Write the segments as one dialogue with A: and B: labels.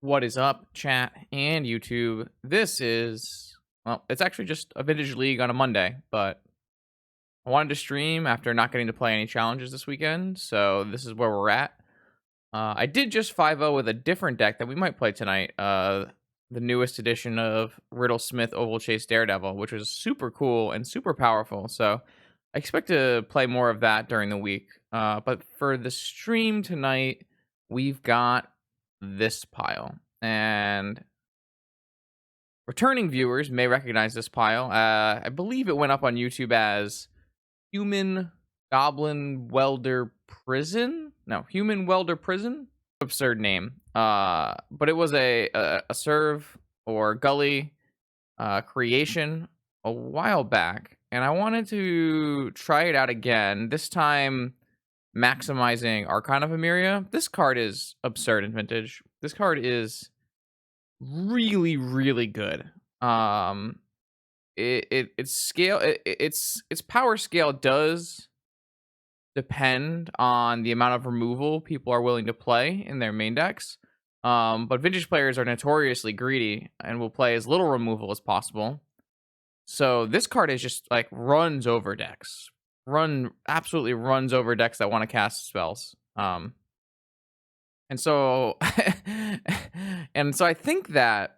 A: What is up, chat and YouTube? This is, well, it's actually just a Vintage League on a Monday, but I wanted to stream after not getting to play any challenges this weekend, so this is where we're at. I did just 5-0 with a different deck that we might play tonight, the newest edition of Riddle Smith Oval Chase Daredevil, which was super cool and super powerful, so I expect to play more of that during the week. But for the stream tonight, we've got this pile. And returning viewers may recognize this pile. I believe it went up on YouTube as Human Goblin Welder Prison. No, Human Welder Prison. Absurd name. But it was a serve or gully creation a while back, and I wanted to try it out again. This time, maximizing Archon of Emeria. This card is absurd in Vintage. This card is really, really good. Its power scale does depend on the amount of removal people are willing to play in their main decks. But Vintage players are notoriously greedy and will play as little removal as possible. So this card is just like runs over decks. Absolutely runs over decks that want to cast spells. And so I think that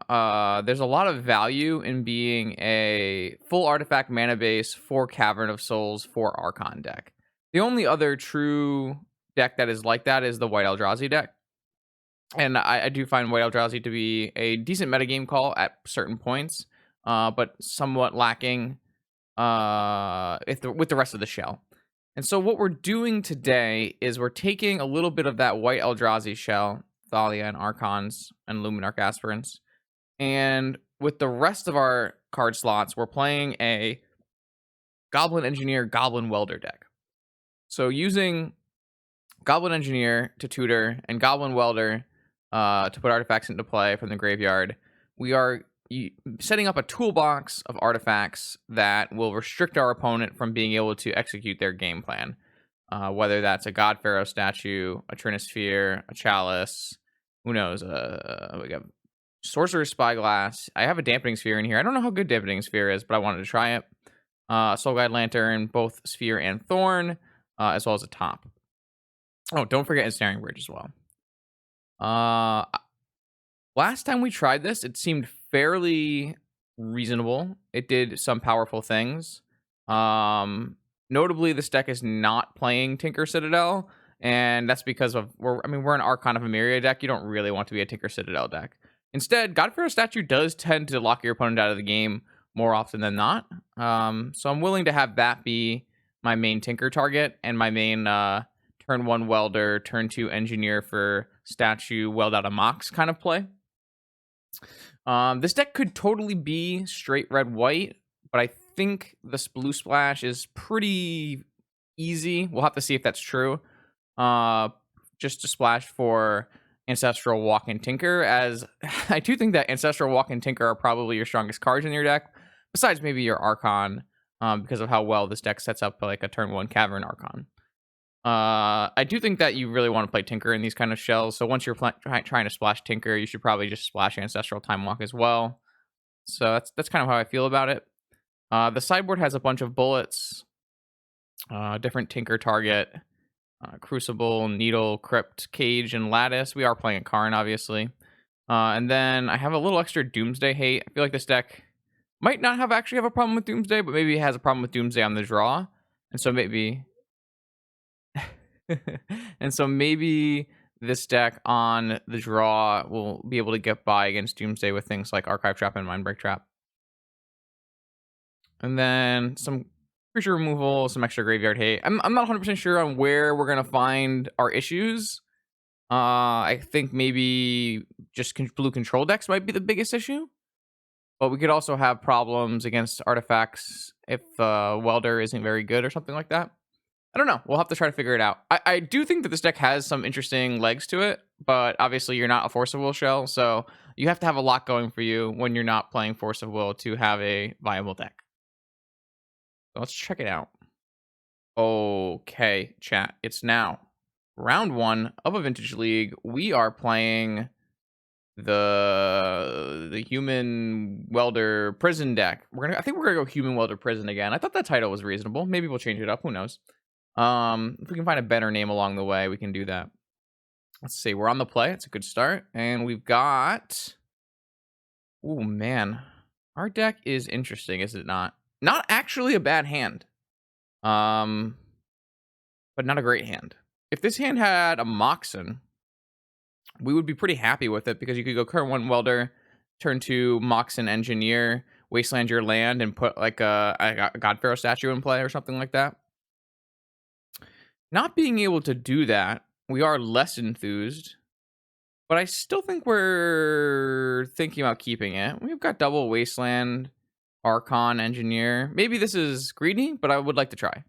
A: there's a lot of value in being a full artifact mana base for Cavern of Souls for Archon deck. The only other true deck that is like that is the White Eldrazi deck. And I do find White Eldrazi to be a decent metagame call at certain points, but somewhat lacking with the rest of the shell. And so what we're doing today is we're taking a little bit of that White Eldrazi shell, Thalia and Archons and Luminarch Aspirants, and with the rest of our card slots, we're playing a Goblin Engineer, Goblin Welder deck. So using Goblin Engineer to tutor and Goblin Welder to put artifacts into play from the graveyard, we are setting up a toolbox of artifacts that will restrict our opponent from being able to execute their game plan. Whether that's a God Pharaoh statue, a Trinisphere, a Chalice, who knows, we got Sorcerer's Spyglass. I have a Dampening Sphere in here. I don't know how good Dampening Sphere is, but I wanted to try it. Soul Guide Lantern, both Sphere and Thorn, as well as a top. Oh, don't forget Ensnaring Bridge as well. Last time we tried this, it seemed fairly reasonable. It did some powerful things. Notably, this deck is not playing Tinker Citadel, and that's because we're an Archon of Emeria deck. You don't really want to be a Tinker Citadel deck. Instead, God Pharaoh statue does tend to lock your opponent out of the game more often than not. So I'm willing to have that be my main Tinker target and my main turn 1 Welder, turn 2 Engineer for statue, weld out a Mox kind of play. This deck could totally be straight red-white, but I think this blue splash is pretty easy. We'll have to see if that's true. Just to splash for Ancestral Walk and Tinker, as I do think that Ancestral Walk and Tinker are probably your strongest cards in your deck, besides maybe your Archon, because of how well this deck sets up like a turn 1 Cavern Archon. I do think that you really want to play Tinker in these kind of shells, so once you're trying to splash Tinker, you should probably just splash Ancestral Time Walk as well. So that's kind of how I feel about it. The sideboard has a bunch of bullets, different Tinker target, Crucible, Needle, Crypt, Cage, and Lattice. We are playing a Karn, obviously. And then I have a little extra Doomsday hate. I feel like this deck might not actually have a problem with Doomsday, but maybe it has a problem with Doomsday on the draw. And so maybe... and so maybe this deck on the draw will be able to get by against Doomsday with things like Archive Trap and Mindbreak Trap. And then some creature removal, some extra graveyard hate. I'm not 100% sure on where we're going to find our issues. I think maybe just blue control decks might be the biggest issue. But we could also have problems against artifacts if Welder isn't very good or something like that. I don't know. We'll have to try to figure it out. I do think that this deck has some interesting legs to it, but obviously you're not a Force of Will shell, so you have to have a lot going for you when you're not playing Force of Will to have a viable deck. So let's check it out. Okay, chat. It's now round 1 of a Vintage League. We are playing the human welder prison deck. I think we're gonna go human welder prison again. I thought that title was reasonable. Maybe we'll change it up. Who knows? If we can find a better name along the way, we can do that. Let's see. We're on the play. It's a good start, and we've got. Oh man, our deck is interesting, is it not? Not actually a bad hand. But not a great hand. If this hand had a Moxen, we would be pretty happy with it because you could go turn 1 Welder, turn 2 Moxen Engineer, wasteland your land, and put like a God Pharaoh statue in play or something like that. Not being able to do that, we are less enthused, but I still think we're thinking about keeping it. We've got double wasteland, Archon Engineer. Maybe this is greedy, but I would like to try.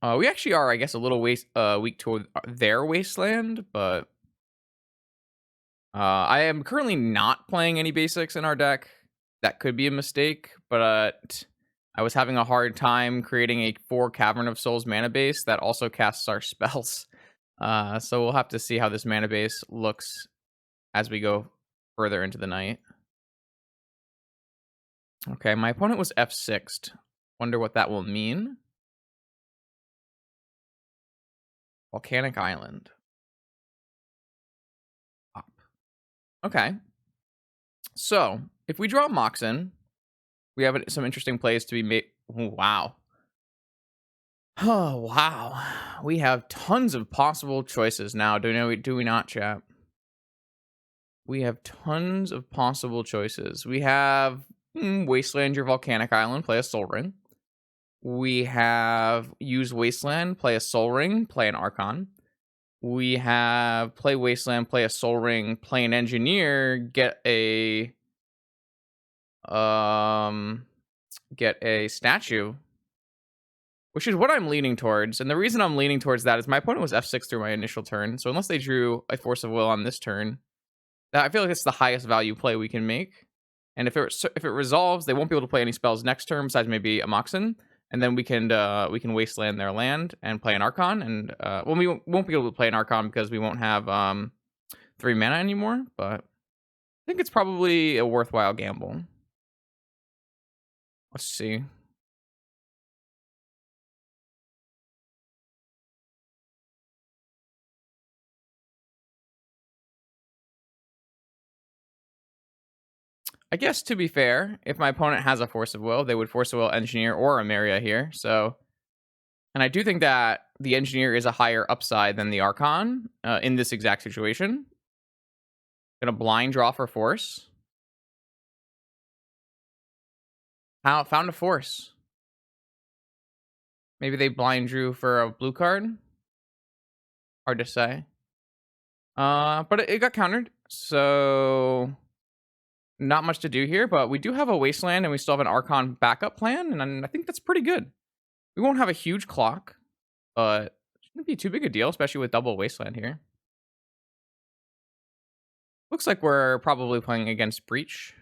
A: We actually are, I guess, a little weak toward their wasteland, but I am currently not playing any basics in our deck. That could be a mistake, but I was having a hard time creating a 4 Cavern of Souls mana base that also casts our spells. So we'll have to see how this mana base looks as we go further into the night. Okay, my opponent was F6'd. Wonder what that will mean. Volcanic Island. Pop. Okay. So, if we draw Moxen, we have some interesting plays to be made. Oh, wow. Oh, wow. We have tons of possible choices now. Do we not, chat? We have tons of possible choices. We have Wasteland your Volcanic Island, play a Soul Ring. We have use Wasteland, play a Soul Ring, play an Archon. We have play Wasteland, play a Soul Ring, play an Engineer, get a statue, which is what I'm leaning towards. And the reason I'm leaning towards that is my opponent was F6 through my initial turn. So unless they drew a Force of Will on this turn, I feel like it's the highest value play we can make. And if it resolves, they won't be able to play any spells next turn besides maybe a Moxen. And then we can wasteland their land and play an Archon. And we won't be able to play an Archon because we won't have 3 mana anymore. But I think it's probably a worthwhile gamble. Let's see. I guess to be fair, if my opponent has a Force of Will, they would Force of Will Engineer or a Maria here. So, and I do think that the Engineer is a higher upside than the Archon in this exact situation. Gonna blind draw for Force. Found a Force. Maybe they blind drew for a blue card. Hard to say. But it got countered, so not much to do here, but we do have a Wasteland and we still have an Archon backup plan, and I think that's pretty good. We won't have a huge clock, but it shouldn't be too big a deal, especially with double Wasteland here. Looks like we're probably playing against Breach.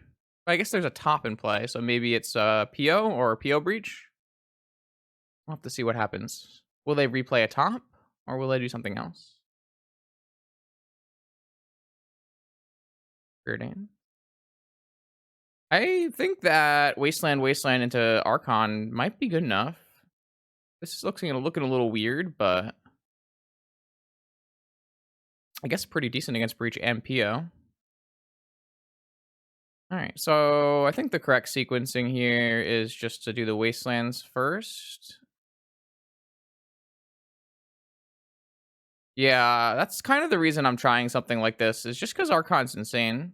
A: But I guess there's a top in play, so maybe it's PO or PO Breach. We'll have to see what happens. Will they replay a top, or will they do something else? Preordain. I think that Wasteland into Archon might be good enough. This is looking a little weird, but I guess pretty decent against Breach and PO. Alright, so I think the correct sequencing here is just to do the Wastelands first. Yeah, that's kind of the reason I'm trying something like this, is just because Archon's insane.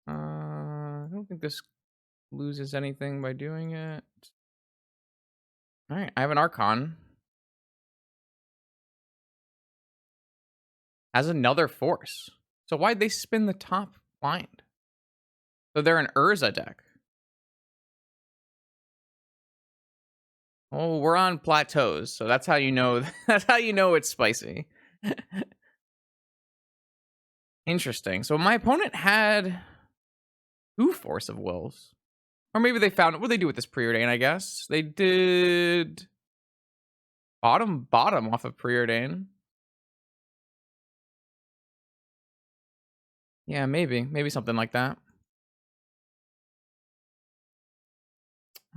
A: I don't think this loses anything by doing it. Alright, I have an Archon. Has another Force. So why'd they spin the top blind? So they're an Urza deck. Oh, we're on plateaus, so that's how you know that's how you know it's spicy. Interesting. So my opponent had 2 Force of Wills. Or maybe they found it. What did they do with this Preordain, I guess? They did bottom off of Preordain. Yeah, maybe something like that.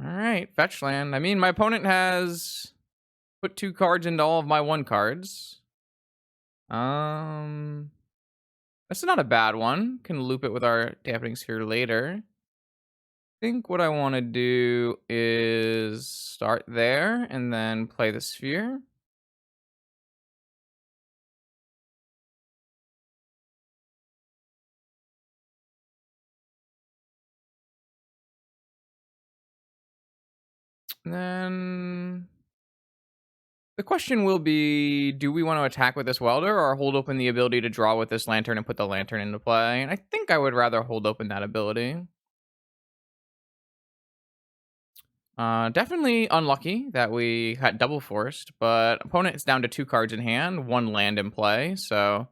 A: All right, fetch land. I mean, my opponent has put 2 cards into all of my 1 cards. Um, that's not a bad one. Can loop it with our dampening sphere later. I think what I want to do is start there and then play the sphere. And then the question will be, do we want to attack with this welder or hold open the ability to draw with this lantern and put the lantern into play? And I think I would rather hold open that ability. Definitely unlucky that we had double forced, but opponent is down to 2 cards in hand, 1 land in play, so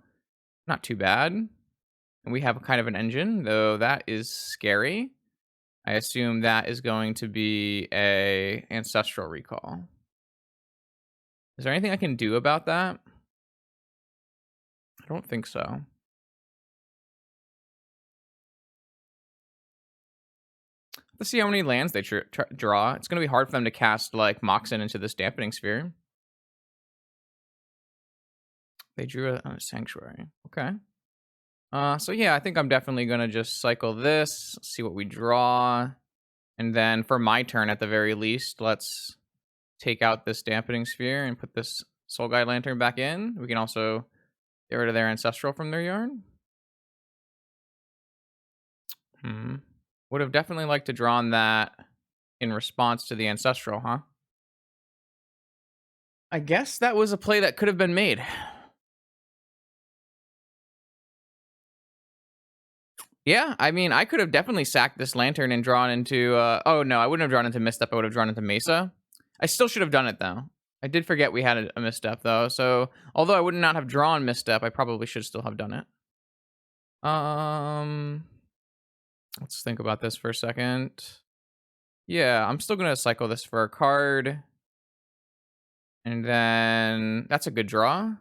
A: not too bad. And we have kind of an engine, though that is scary. I assume that is going to be a ancestral recall. Is there anything I can do about that? I don't think so. Let's see how many lands they draw. It's going to be hard for them to cast like Moxen into this dampening sphere. They drew a sanctuary. Okay. So yeah, I think I'm definitely gonna just cycle this, see what we draw, and then for my turn at the very least, let's take out this dampening sphere and put this Soul Guide Lantern back in. We can also get rid of their ancestral from their yard. Would have definitely liked to draw on that in response to the ancestral, huh? I guess that was a play that could have been made. Yeah, I mean, I could have definitely sacked this lantern and drawn into. Oh no, I wouldn't have drawn into misstep. I would have drawn into Mesa. I still should have done it though. I did forget we had a misstep though. So although I would not have drawn misstep, I probably should still have done it. Let's think about this for a second. Yeah, I'm still gonna cycle this for a card, and then that's a good draw.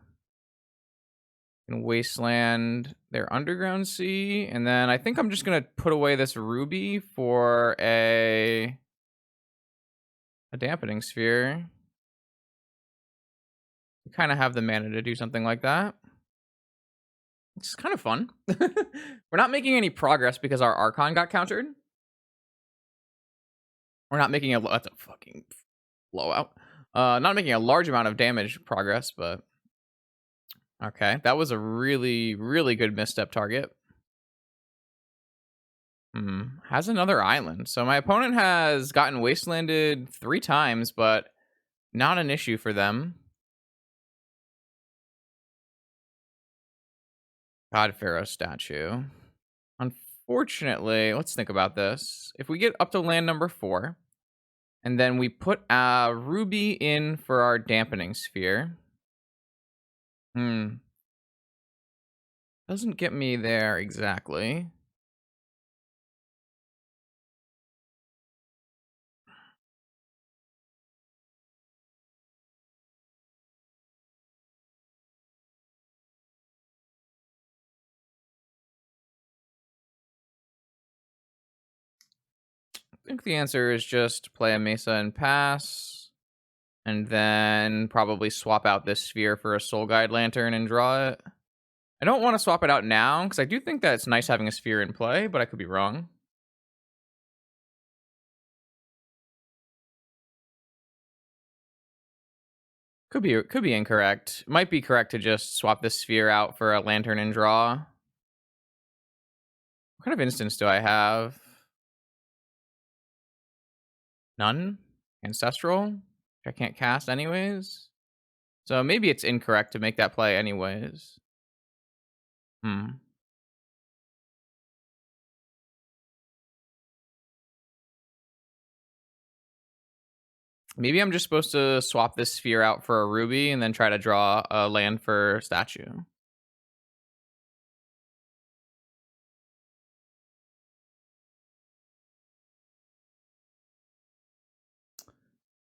A: And Wasteland their Underground Sea, and then I think I'm just gonna put away this ruby for a dampening sphere. We kind of have the mana to do something like that. It's kind of fun. We're not making any progress because our Archon got countered. We're not making a that's a fucking blowout. Not making a large amount of damage progress, but okay, that was a really good misstep target. Has another island. So my opponent has gotten wastelanded 3 times, but not an issue for them. God Pharaoh statue. Unfortunately, let's think about this. If we get up to land number 4, and then we put a ruby in for our dampening sphere. Doesn't get me there exactly. I think the answer is just play a Mesa and pass, and then probably swap out this sphere for a Soul Guide Lantern and draw it. I don't want to swap it out now, because I do think that it's nice having a sphere in play, but I could be wrong. Could be incorrect. Might be correct to just swap this sphere out for a lantern and draw. What kind of instance do I have? None? Ancestral? Which I can't cast anyways? So maybe it's incorrect to make that play anyways. Maybe I'm just supposed to swap this sphere out for a ruby and then try to draw a land for statue.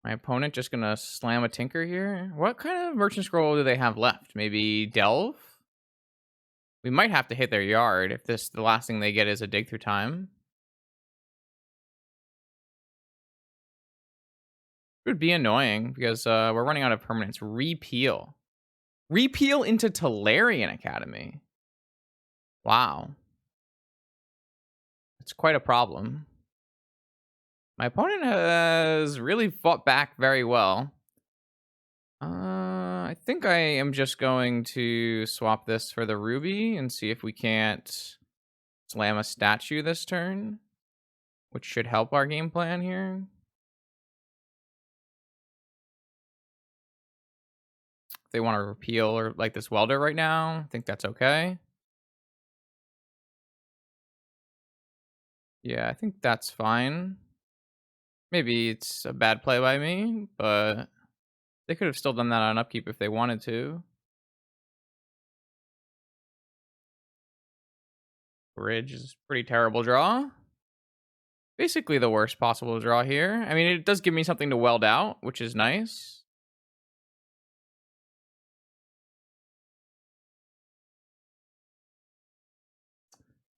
A: My opponent just gonna slam a tinker here. What kind of merchant scroll do they have left? Maybe delve? We might have to hit their yard if the last thing they get is a dig through time. It would be annoying because we're running out of permanents. Repeal. Repeal into Tolarian Academy. Wow. It's quite a problem. My opponent has really fought back very well. I think I am just going to swap this for the ruby and see if we can't slam a statue this turn, which should help our game plan here. If they want to repeal or like this welder right now, I think that's okay. Yeah, I think that's fine. Maybe it's a bad play by me, but they could have still done that on upkeep if they wanted to. Bridge is a pretty terrible draw. Basically the worst possible draw here. I mean, it does give me something to weld out, which is nice.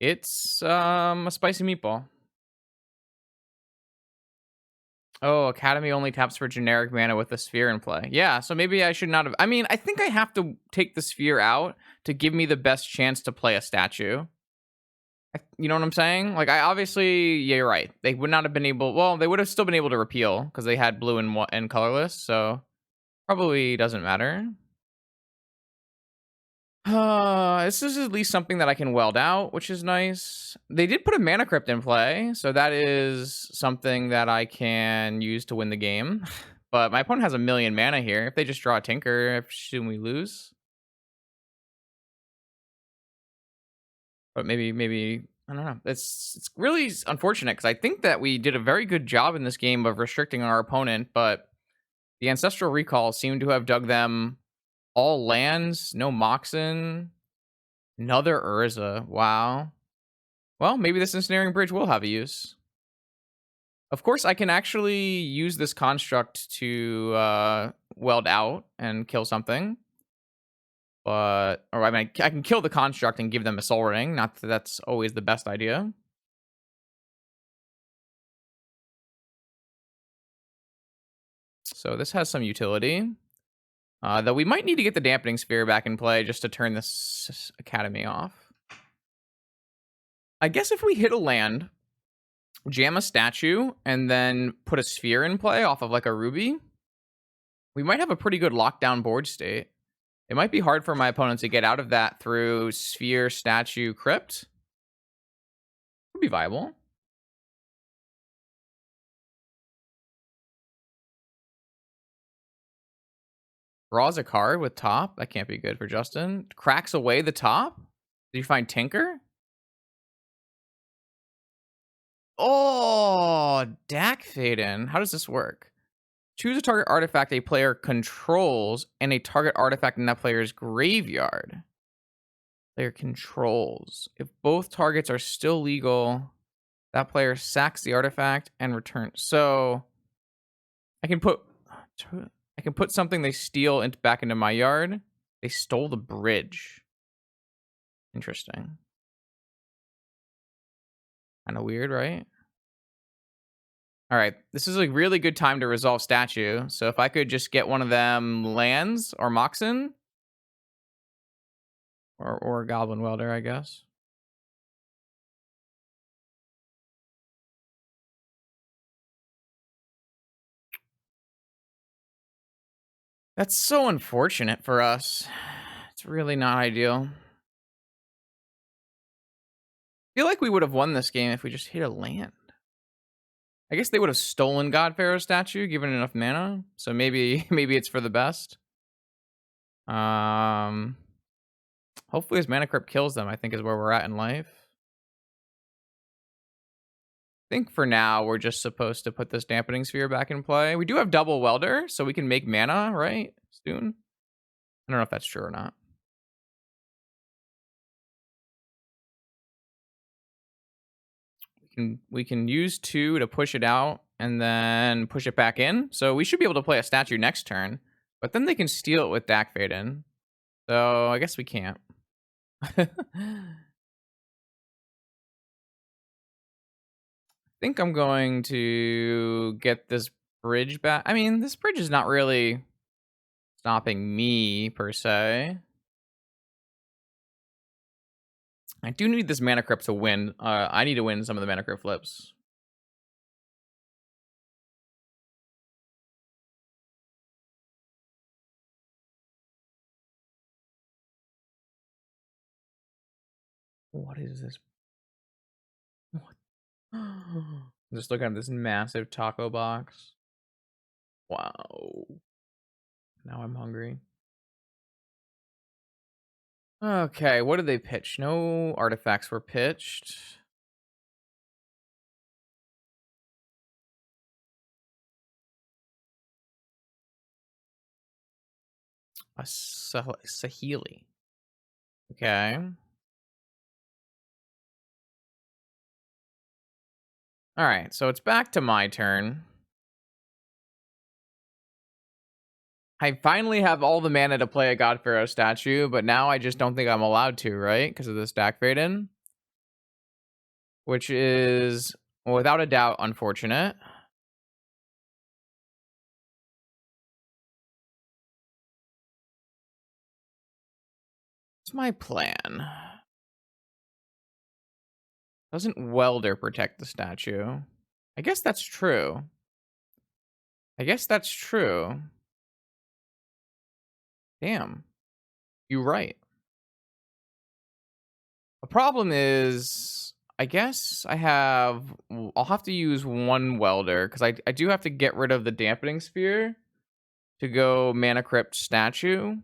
A: It's a spicy meatball. Oh, Academy only taps for generic mana with the sphere in play. Yeah, so maybe I should not have. I mean, I think I have to take the sphere out to give me the best chance to play a statue. You know what I'm saying? Like, I obviously, yeah, you're right. They would not have been able. Well, they would have still been able to repeal because they had blue and colorless. So probably doesn't matter. This is at least something that I can weld out, which is nice. They did put a mana crypt in play, so that is something that I can use to win the game. But my opponent has a million mana here. If they just draw a Tinker, I assume we lose. But maybe I don't know. It's really unfortunate because I think that we did a very good job in this game of restricting our opponent, but the Ancestral Recall seemed to have dug them all lands, no Moxen, another Urza. Wow. Well, maybe this Ensnaring Bridge will have a use. Of course, I can actually use this construct to weld out and kill something. But, or I mean, I can kill the construct and give them a Soul Ring. Not that that's always the best idea. So this has some utility. Though we might need to get the Dampening Sphere back in play just to turn this Academy off. I guess if we hit a land, jam a statue, and then put a sphere in play off of like a ruby, we might have a pretty good lockdown board state. It might be hard for my opponent to get out of that through sphere, statue, crypt. Could be viable. Draws a card with top. That can't be good for Justin. Cracks away the top. Did you find Tinker? Oh, Dak Faden. How does this work? Choose a target artifact a player controls and a target artifact in that player's graveyard. Player controls. If both targets are still legal, that player sacks the artifact and returns. So I can put something they steal back into my yard. They stole the bridge. Interesting. Kind of weird, right? All right, this is a really good time to resolve statue. So if I could just get one of them lands or Moxen or Goblin Welder, I guess. That's so unfortunate for us. It's really not ideal. I feel like we would have won this game if we just hit a land. I guess they would have stolen God Pharaoh's statue, given enough mana. So maybe it's for the best. Hopefully his mana crypt kills them, I think is where we're at in life. I think for now we're just supposed to put this Dampening Sphere back in play. We do have double Welder, so we can make mana, right? Soon. I don't know if that's true or not. We can use 2 to push it out and then push it back in. So we should be able to play a statue next turn. But then they can steal it with Dak Faden. So I guess we can't. I think I'm going to get this bridge back. I mean, this bridge is not really stopping me per se. I do need this mana crypt to win. I need to win some of the mana crypt flips. What is this? What? I'm just looking at this massive taco box. Wow. Now I'm hungry. Okay, what did they pitch? No artifacts were pitched. A Sahili. Okay. All right, so it's back to my turn. I finally have all the mana to play a God Pharaoh statue, but now I just don't think I'm allowed to, right? Because of the stack fade in, which is without a doubt unfortunate. What's my plan? Doesn't Welder protect the statue? I guess that's true. Damn. You're right. The problem is, I guess I'll have to use one Welder, because I do have to get rid of the dampening sphere to go mana crypt statue.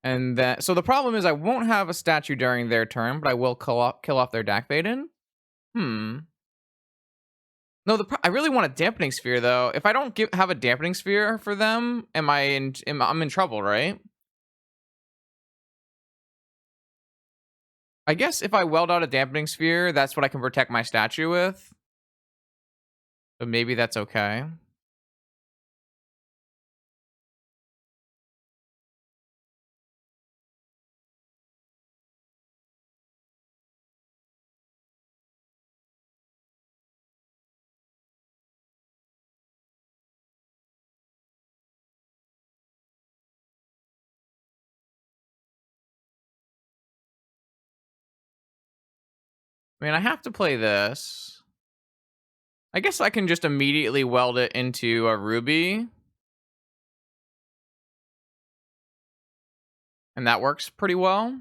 A: And then, so the problem is I won't have a statue during their turn, but I will kill off their Dak Baden. No, I really want a dampening sphere though. If I don't have a dampening sphere for them, I'm in trouble, right? I guess if I weld out a dampening sphere, that's what I can protect my statue with. But maybe that's okay. I mean, I have to play this. I guess I can just immediately weld it into a ruby. And that works pretty well.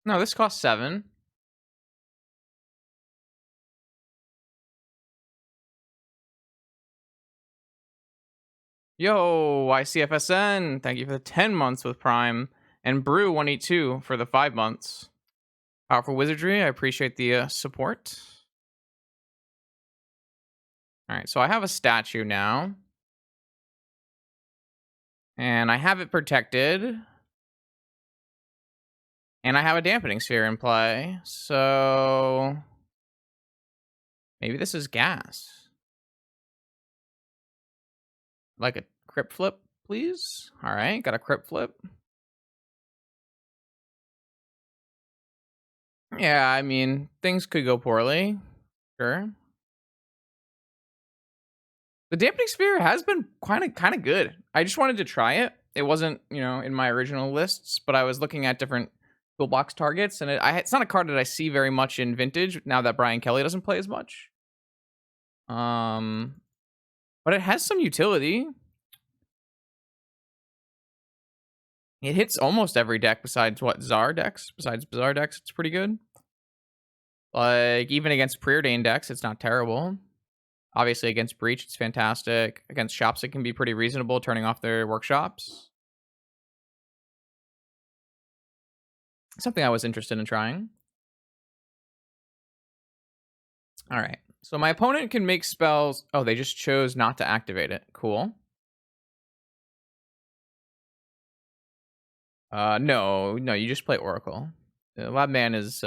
A: No, this costs 7. Yo, ICFSN, thank you for the 10 months with Prime. And Brew182 for the 5 months. Powerful Wizardry, I appreciate the support. All right, so I have a statue now. And I have it protected. And I have a dampening sphere in play. So maybe this is gas. Like a crypt flip, please. All right, got a crypt flip. Yeah, I mean, things could go poorly. Sure. The dampening sphere has been kind of good. I just wanted to try it. It wasn't, in my original lists, but I was looking at different toolbox targets, and it's not a card that I see very much in Vintage now that Brian Kelly doesn't play as much. But it has some utility. It hits almost every deck besides Czar decks. Besides Bizarre decks, it's pretty good. Like, even against Preordained decks, it's not terrible. Obviously, against Breach, it's fantastic. Against shops, it can be pretty reasonable, turning off their workshops. Something I was interested in trying. All right. So my opponent can make spells. Oh, they just chose not to activate it. Cool. No, you just play Oracle. Lab Man is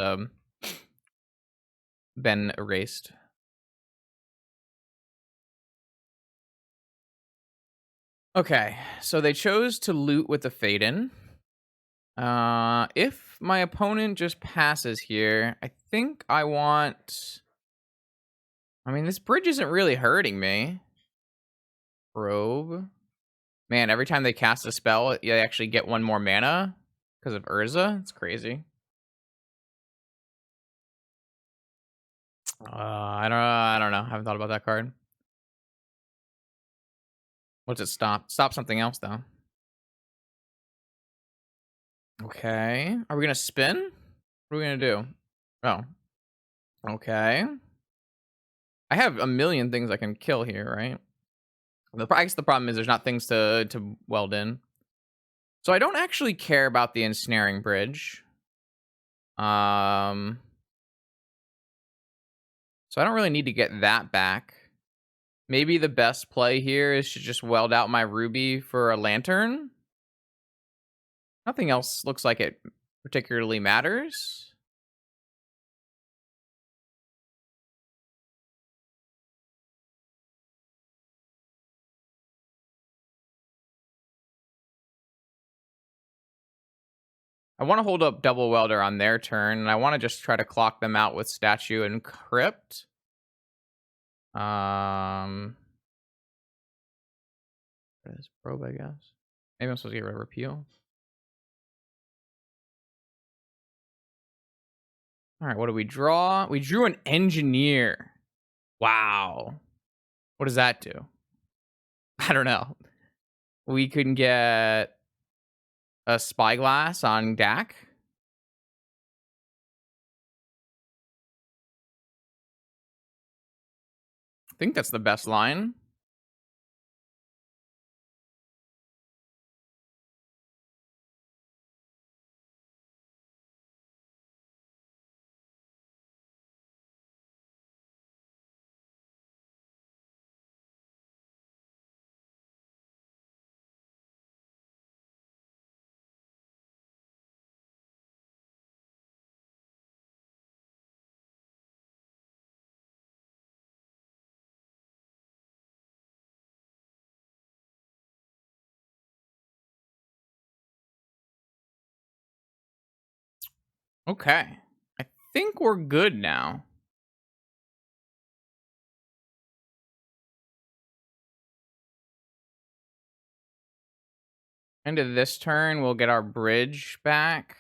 A: been erased. Okay, so they chose to loot with the Faden. If my opponent just passes here, I think I want... I mean, this bridge isn't really hurting me. Probe. Man, every time they cast a spell, they actually get one more mana because of Urza. It's crazy. I don't know. I haven't thought about that card. What's it stop? Stop something else, though. Okay. Are we going to spin? What are we going to do? Oh. Okay. I have a million things I can kill here, right? I guess the problem is there's not things to weld in. So I don't actually care about the ensnaring bridge. So I don't really need to get that back. Maybe the best play here is to just weld out my ruby for a lantern. Nothing else looks like it particularly matters. I want to hold up double welder on their turn, and I want to just try to clock them out with statue and crypt. This probe, I guess. Maybe I'm supposed to get rid of repeal. All right, what do we draw? We drew an engineer. Wow. What does that do? I don't know. We can get a spyglass on Dak. I think that's the best line. Okay. I think we're good now. End of this turn, we'll get our bridge back.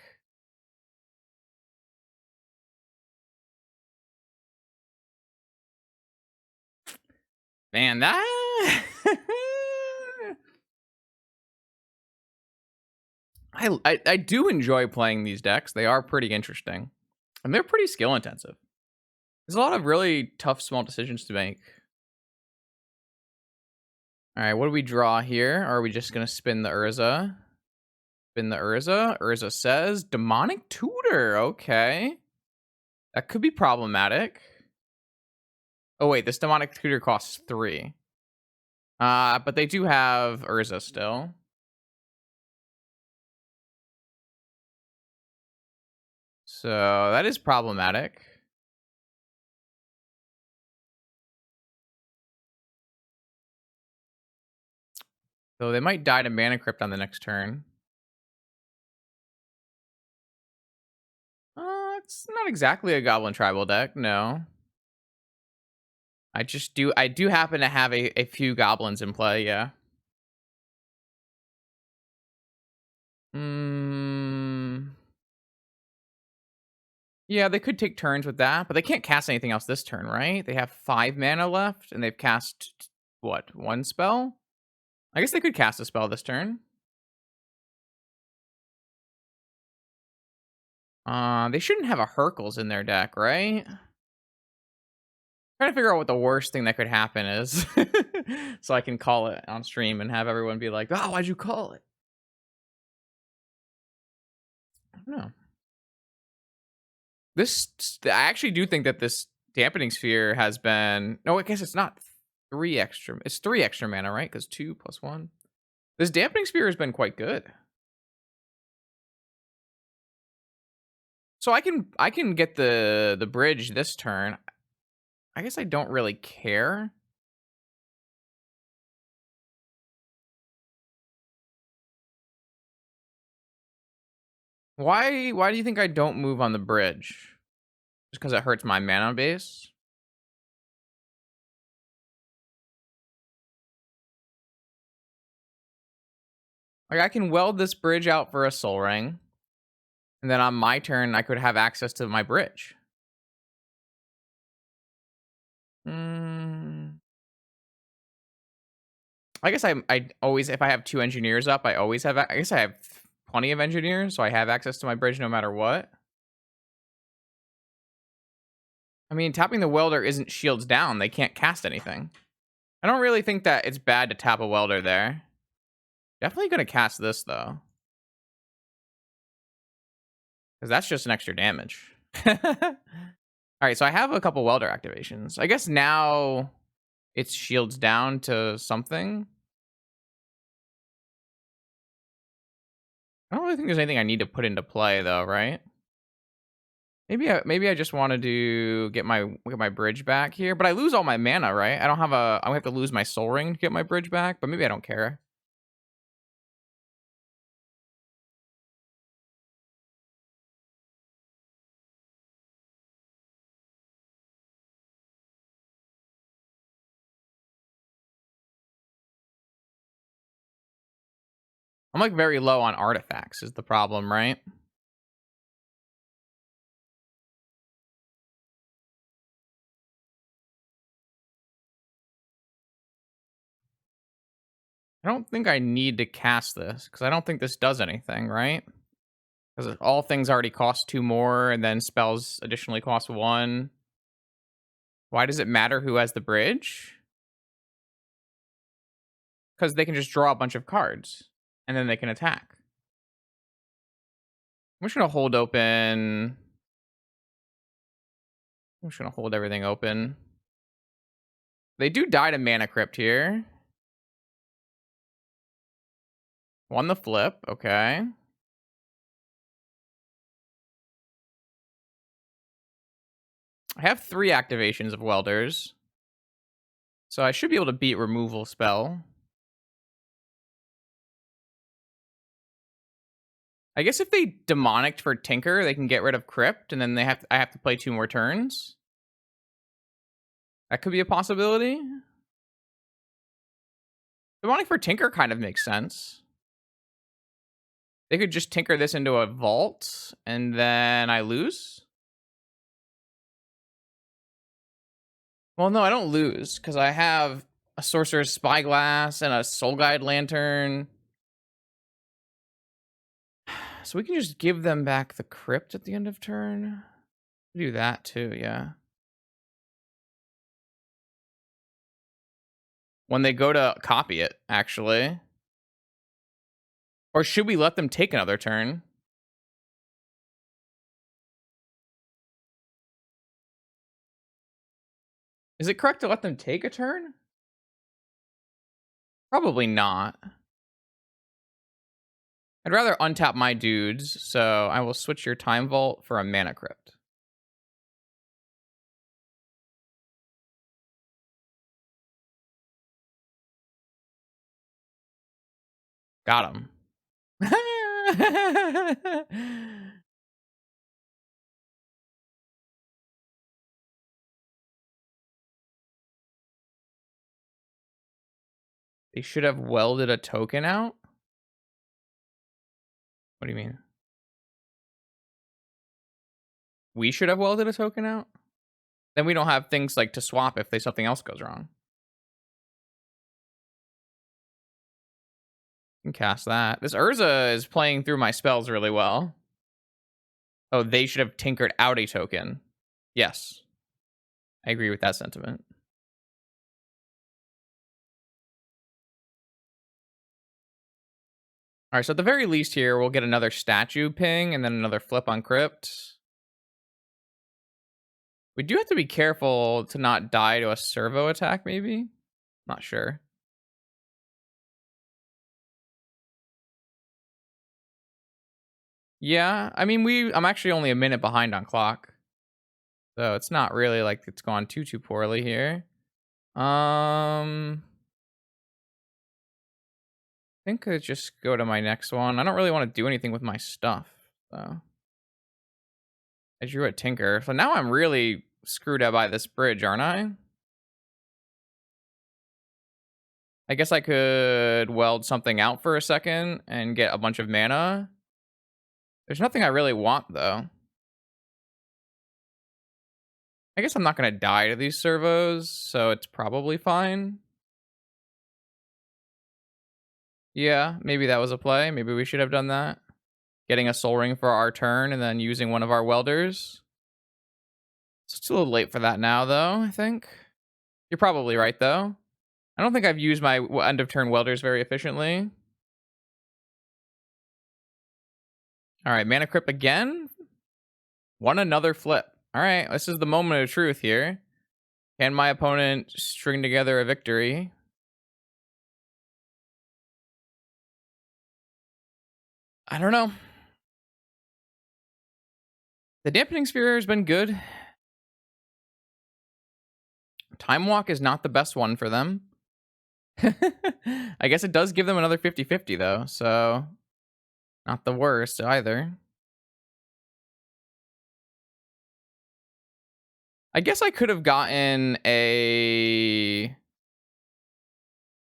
A: Man, that... I do enjoy playing these decks. They are pretty interesting. And they're pretty skill intensive. There's a lot of really tough small decisions to make. All right, what do we draw here? Or are we just going to spin the Urza? Spin the Urza. Urza says Demonic Tutor. Okay. That could be problematic. Oh, wait. This Demonic Tutor costs 3. But they do have Urza still. So that is problematic. So they might die to Mana Crypt on the next turn. It's not exactly a Goblin Tribal deck, no. I do happen to have a few goblins in play, yeah. Yeah, they could take turns with that, but they can't cast anything else this turn, right? They have 5 mana left, and they've cast, what, 1 spell? I guess they could cast a spell this turn. They shouldn't have a Hercules in their deck, right? Trying to figure out what the worst thing that could happen is. So I can call it on stream and have everyone be like, oh, why'd you call it? I don't know. I actually do think that this dampening sphere has been... No, I guess it's not 3 extra. It's 3 extra mana, right? Because 2 plus 1. This dampening sphere has been quite good. So I can get the bridge this turn. I guess I don't really care. Why do you think I don't move on the bridge? Just because it hurts my mana base? Like, I can weld this bridge out for a soul ring, and then on my turn, I could have access to my bridge. Mm, I guess I always, if I have 2 engineers up, I always have. I guess I have plenty of engineers, so I have access to my bridge no matter what. I mean, tapping the welder isn't shields down. They can't cast anything. I don't really think that it's bad to tap a welder there. Definitely gonna cast this though, because that's just an extra damage. All right, so I have a couple welder activations. I guess now it's shields down to something. I don't really think there's anything I need to put into play though, right? Maybe I just wanted to get my bridge back here, but I lose all my mana, right? I don't have a. I have to lose my soul ring to get my bridge back, but maybe I don't care. I'm like very low on artifacts is the problem, right? I don't think I need to cast this because I don't think this does anything, right? Because all things already cost 2 more, and then spells additionally cost 1. Why does it matter who has the bridge? Because they can just draw a bunch of cards, and then they can attack. I'm just gonna hold open. I'm just gonna hold everything open. They do die to Mana Crypt here. Won the flip, okay. I have 3 activations of Welders. So I should be able to beat removal spell. I guess if they demonicked for Tinker, they can get rid of Crypt, and then I have to play 2 more turns. That could be a possibility. Demonic for Tinker kind of makes sense. They could just tinker this into a vault, and then I lose. Well, no, I don't lose, because I have a Sorcerer's Spyglass and a Soul Guide Lantern. So we can just give them back the Crypt at the end of turn. Do that too, yeah. When they go to copy it, actually. Or should we let them take another turn? Is it correct to let them take a turn? Probably not. I'd rather untap my dudes, so I will switch your Time Vault for a Mana Crypt. Got him. They should have welded a token out? What do you mean? We should have welded a token out? Then we don't have things like to swap if something else goes wrong. You can cast that. This Urza is playing through my spells really well. Oh, they should have tinkered out a token. Yes. I agree with that sentiment. All right, so at the very least here, we'll get another statue ping and then another flip on Crypt. We do have to be careful to not die to a servo attack, maybe? Not sure. Yeah, I mean, I'm actually only a minute behind on clock, so it's not really like it's gone too poorly here. I think I just go to my next one. I don't really want to do anything with my stuff, so I drew a tinker. So now I'm really screwed up by this bridge, aren't I? I guess I could weld something out for a second and get a bunch of mana. There's nothing I really want, though. I guess I'm not going to die to these servos, so it's probably fine. Yeah, maybe that was a play. Maybe we should have done that. Getting a soul ring for our turn and then using one of our welders. It's a little late for that now, though, I think. You're probably right, though. I don't think I've used my end of turn welders very efficiently. All right, mana crypt again. Won another flip. All right, this is the moment of truth here. Can my opponent string together a victory? I don't know. The dampening sphere has been good. Time walk is not the best one for them. I guess it does give them another 50-50 though, so not the worst either. I guess I could have gotten a...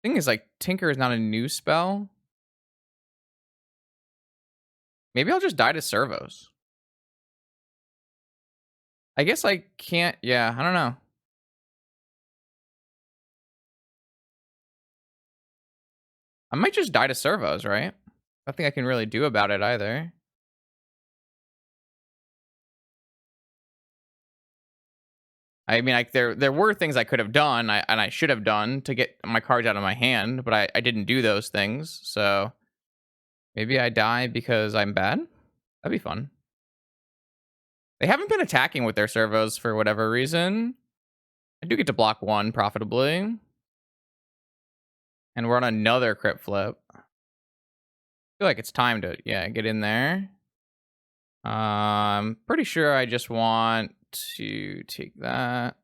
A: Thing is, like, Tinker is not a new spell. Maybe I'll just die to servos. I guess I can't... Yeah, I don't know. I might just die to servos, right? Nothing I can really do about it either. I mean, like there were things I could have done, and I should have done to get my cards out of my hand, but I didn't do those things. So maybe I die because I'm bad. That'd be fun. They haven't been attacking with their servos for whatever reason. I do get to block one profitably, and we're on another crypt flip. I feel like it's time to get in there. I'm pretty sure I just want to take that.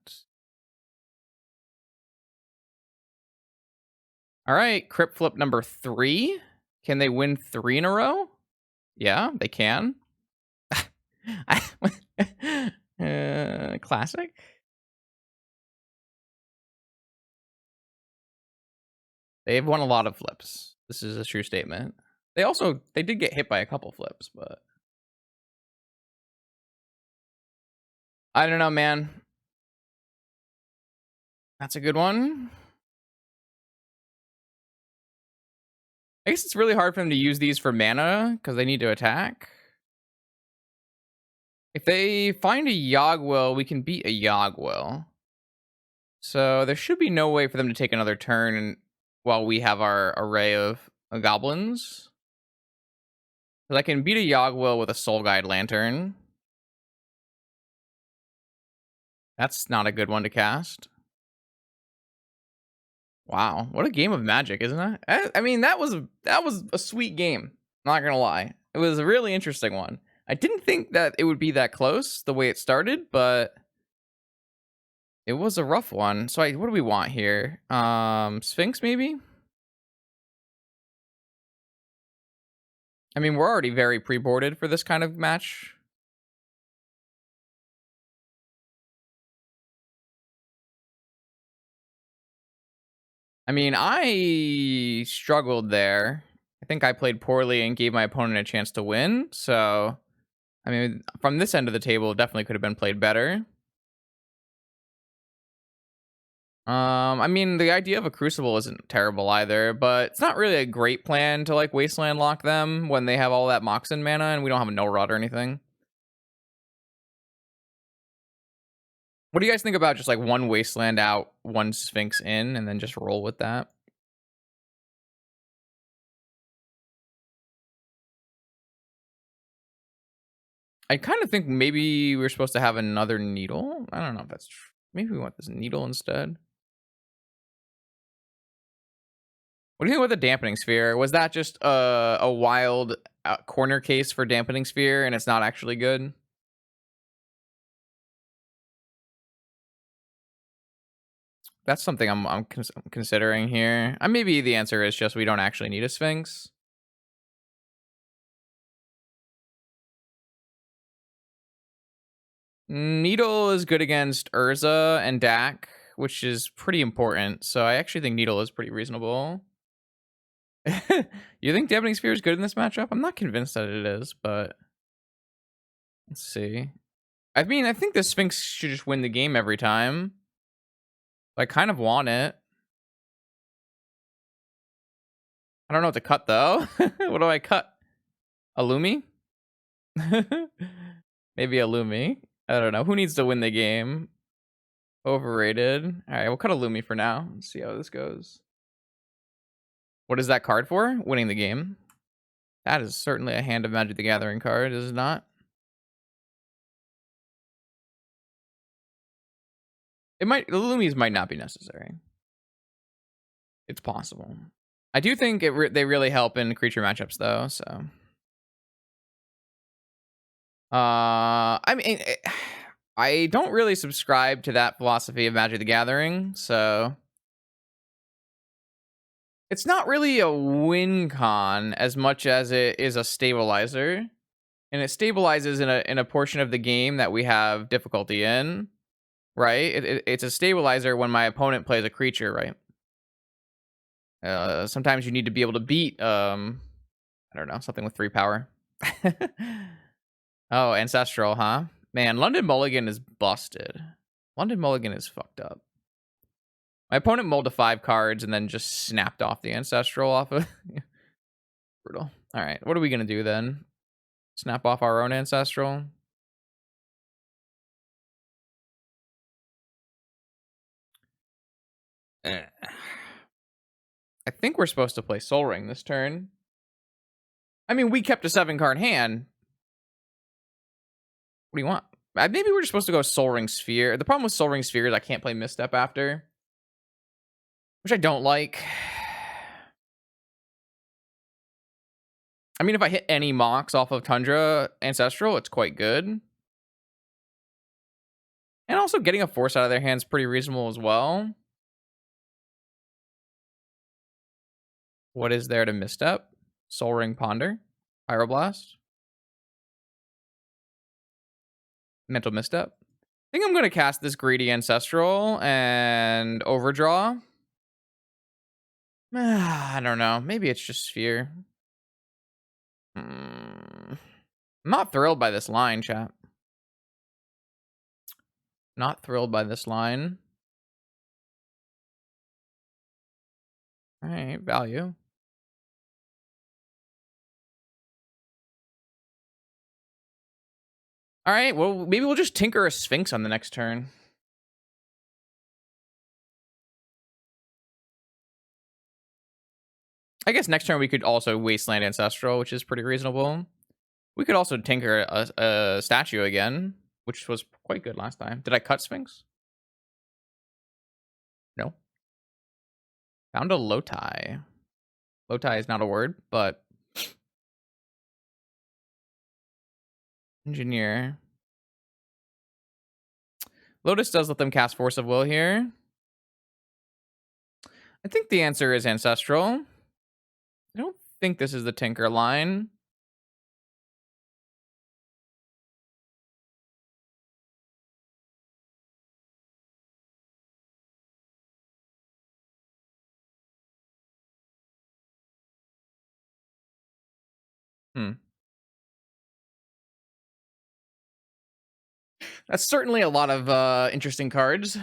A: All right, crypt flip number 3. Can they win 3 in a row? Yeah, they can. Classic. They've won a lot of flips. This is a true statement. They did get hit by a couple flips, but I don't know, man. That's a good one. I guess it's really hard for them to use these for mana because they need to attack. If they find a Yogwill, we can beat a Yogwill. So there should be no way for them to take another turn while we have our array of goblins. Because I can beat a Yogwill with a Soul Guide Lantern. That's not a good one to cast. Wow, what a game of Magic, isn't it? I mean, that was a sweet game. Not gonna lie, it was a really interesting one. I didn't think that it would be that close the way it started, but it was a rough one. So what do we want here? Sphinx maybe? I mean, we're already very pre-boarded for this kind of match. I mean, I struggled there. I think I played poorly and gave my opponent a chance to win. So, I mean, from this end of the table, it definitely could have been played better. I mean, the idea of a Crucible isn't terrible either, but it's not really a great plan to, like, Wasteland lock them when they have all that Moxen mana and we don't have a No Rod or anything. What do you guys think about just, like, one Wasteland out, one Sphinx in, and then just roll with that? I kind of think maybe we're supposed to have another Needle. I don't know if that's true. Maybe we want this Needle instead. What do you think about the dampening sphere? Was that just a wild corner case for dampening sphere, and it's not actually good? That's something I'm considering here. Maybe the answer is just we don't actually need a Sphinx. Needle is good against Urza and Dak, which is pretty important. So I actually think Needle is pretty reasonable. You think Dampening Sphere is good in this matchup? I'm not convinced that it is, but let's see. I mean, I think the Sphinx should just win the game every time. I kind of want it. I don't know what to cut, though. What do I cut? A Lumi? Maybe a Lumi. I don't know. Who needs to win the game? Overrated. All right, we'll cut a Lumi for now. Let's see how this goes. What is that card for? Winning the game. That is certainly a Hand of Magic the Gathering card, is it not? The Lumis might not be necessary. It's possible. I do think they really help in creature matchups, though. So, I mean, I don't really subscribe to that philosophy of Magic the Gathering, so it's not really a win con as much as it is a stabilizer, and it stabilizes in a portion of the game that we have difficulty in. Right? It's a stabilizer when my opponent plays a creature, right? Sometimes you need to be able to beat, I don't know, something with 3 power. Oh, Ancestral, huh? Man, London Mulligan is busted. London Mulligan is fucked up. My opponent mulled to 5 cards and then just snapped off the Ancestral off of... Brutal. All right, what are we going to do then? Snap off our own Ancestral? I think we're supposed to play Soul Ring this turn. I mean, we kept a 7-card hand. What do you want? Maybe we're just supposed to go Soul Ring Sphere. The problem with Soul Ring Sphere is I can't play Misstep after, which I don't like. I mean, if I hit any Mox off of Tundra Ancestral, it's quite good. And also getting a Force out of their hands pretty reasonable as well. What is there to Misstep? Soul Ring Ponder. Pyroblast. Mental Misstep. I think I'm going to cast this Greedy Ancestral and Overdraw. I don't know. Maybe it's just Sphere. I'm not thrilled by this line, chat. Not thrilled by this line. All right, value. All right, well, maybe we'll just tinker a Sphinx on the next turn. I guess next turn we could also Wasteland Ancestral, which is pretty reasonable. We could also tinker a statue again, which was quite good last time. Did I cut Sphinx? No. Found a Lotai. Lotai is not a word, but... Engineer. Lotus does let them cast Force of Will here. I think the answer is Ancestral. I don't think this is the Tinker line. That's certainly a lot of interesting cards.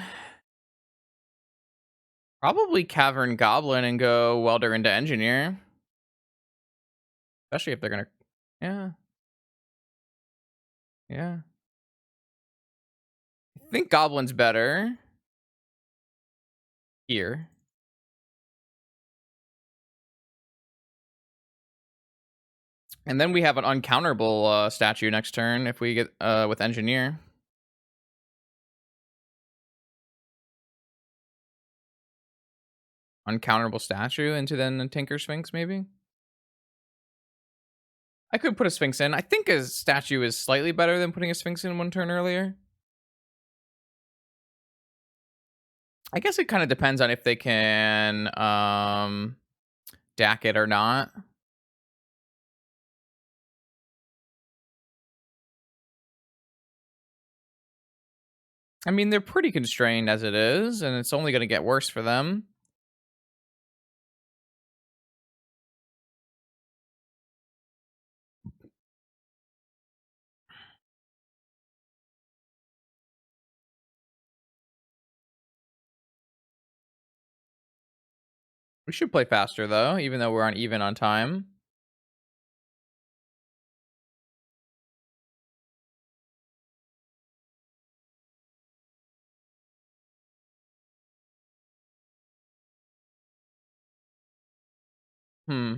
A: Probably Cavern Goblin and go Welder into Engineer. Especially if they're gonna... Yeah. Yeah. I think Goblin's better. Here. And then we have an uncounterable statue next turn if we get with Engineer. uncounterable statue into then a Tinker Sphinx, maybe? I could put a Sphinx in. I think a statue is slightly better than putting a Sphinx in one turn earlier. I guess it kind of depends on if they can DAC it or not. I mean, they're pretty constrained as it is, and it's only going to get worse for them. We should play faster, though, even though we're on even on time. Hmm.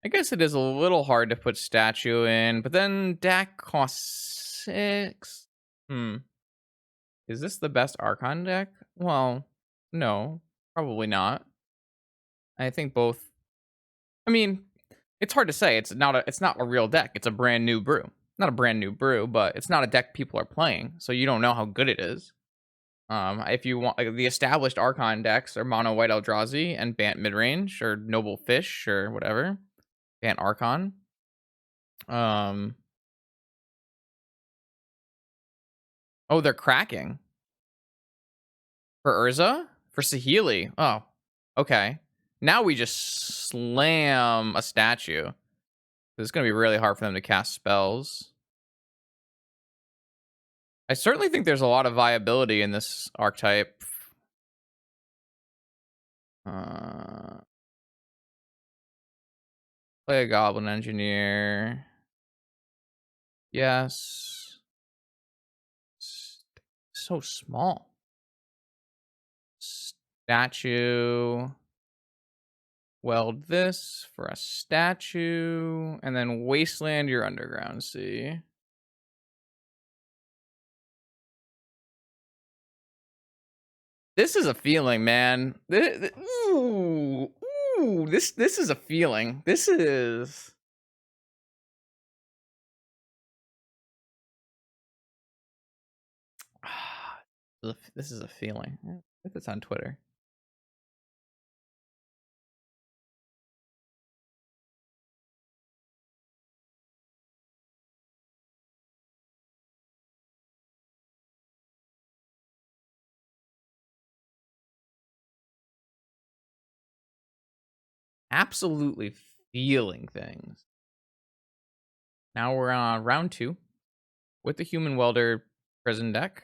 A: I guess it is a little hard to put statue in, but then DAC costs 6. Hmm. Is this the best Archon deck? Well, no, probably not. I think both. I mean, it's hard to say. It's not a real deck. It's a brand new brew. Not a brand new brew, but it's not a deck people are playing, so you don't know how good it is. If you want, like, the established Archon decks are Mono White Eldrazi and Bant Midrange or Noble Fish or whatever. Bant Archon. Oh, they're cracking for Urza, for Saheeli. Oh, okay. Now we just slam a statue. It's gonna be really hard for them to cast spells. I certainly think there's a lot of viability in this archetype. Uh, Play a Goblin Engineer. Yes. So small. Statue. Weld this for a statue. And then Wasteland your Underground Sea. This is a feeling, man. Ooh, this is a feeling. This is. This is a feeling. Put this on Twitter. Absolutely feeling things. Now we're on round 2 with the Human Welder prison deck.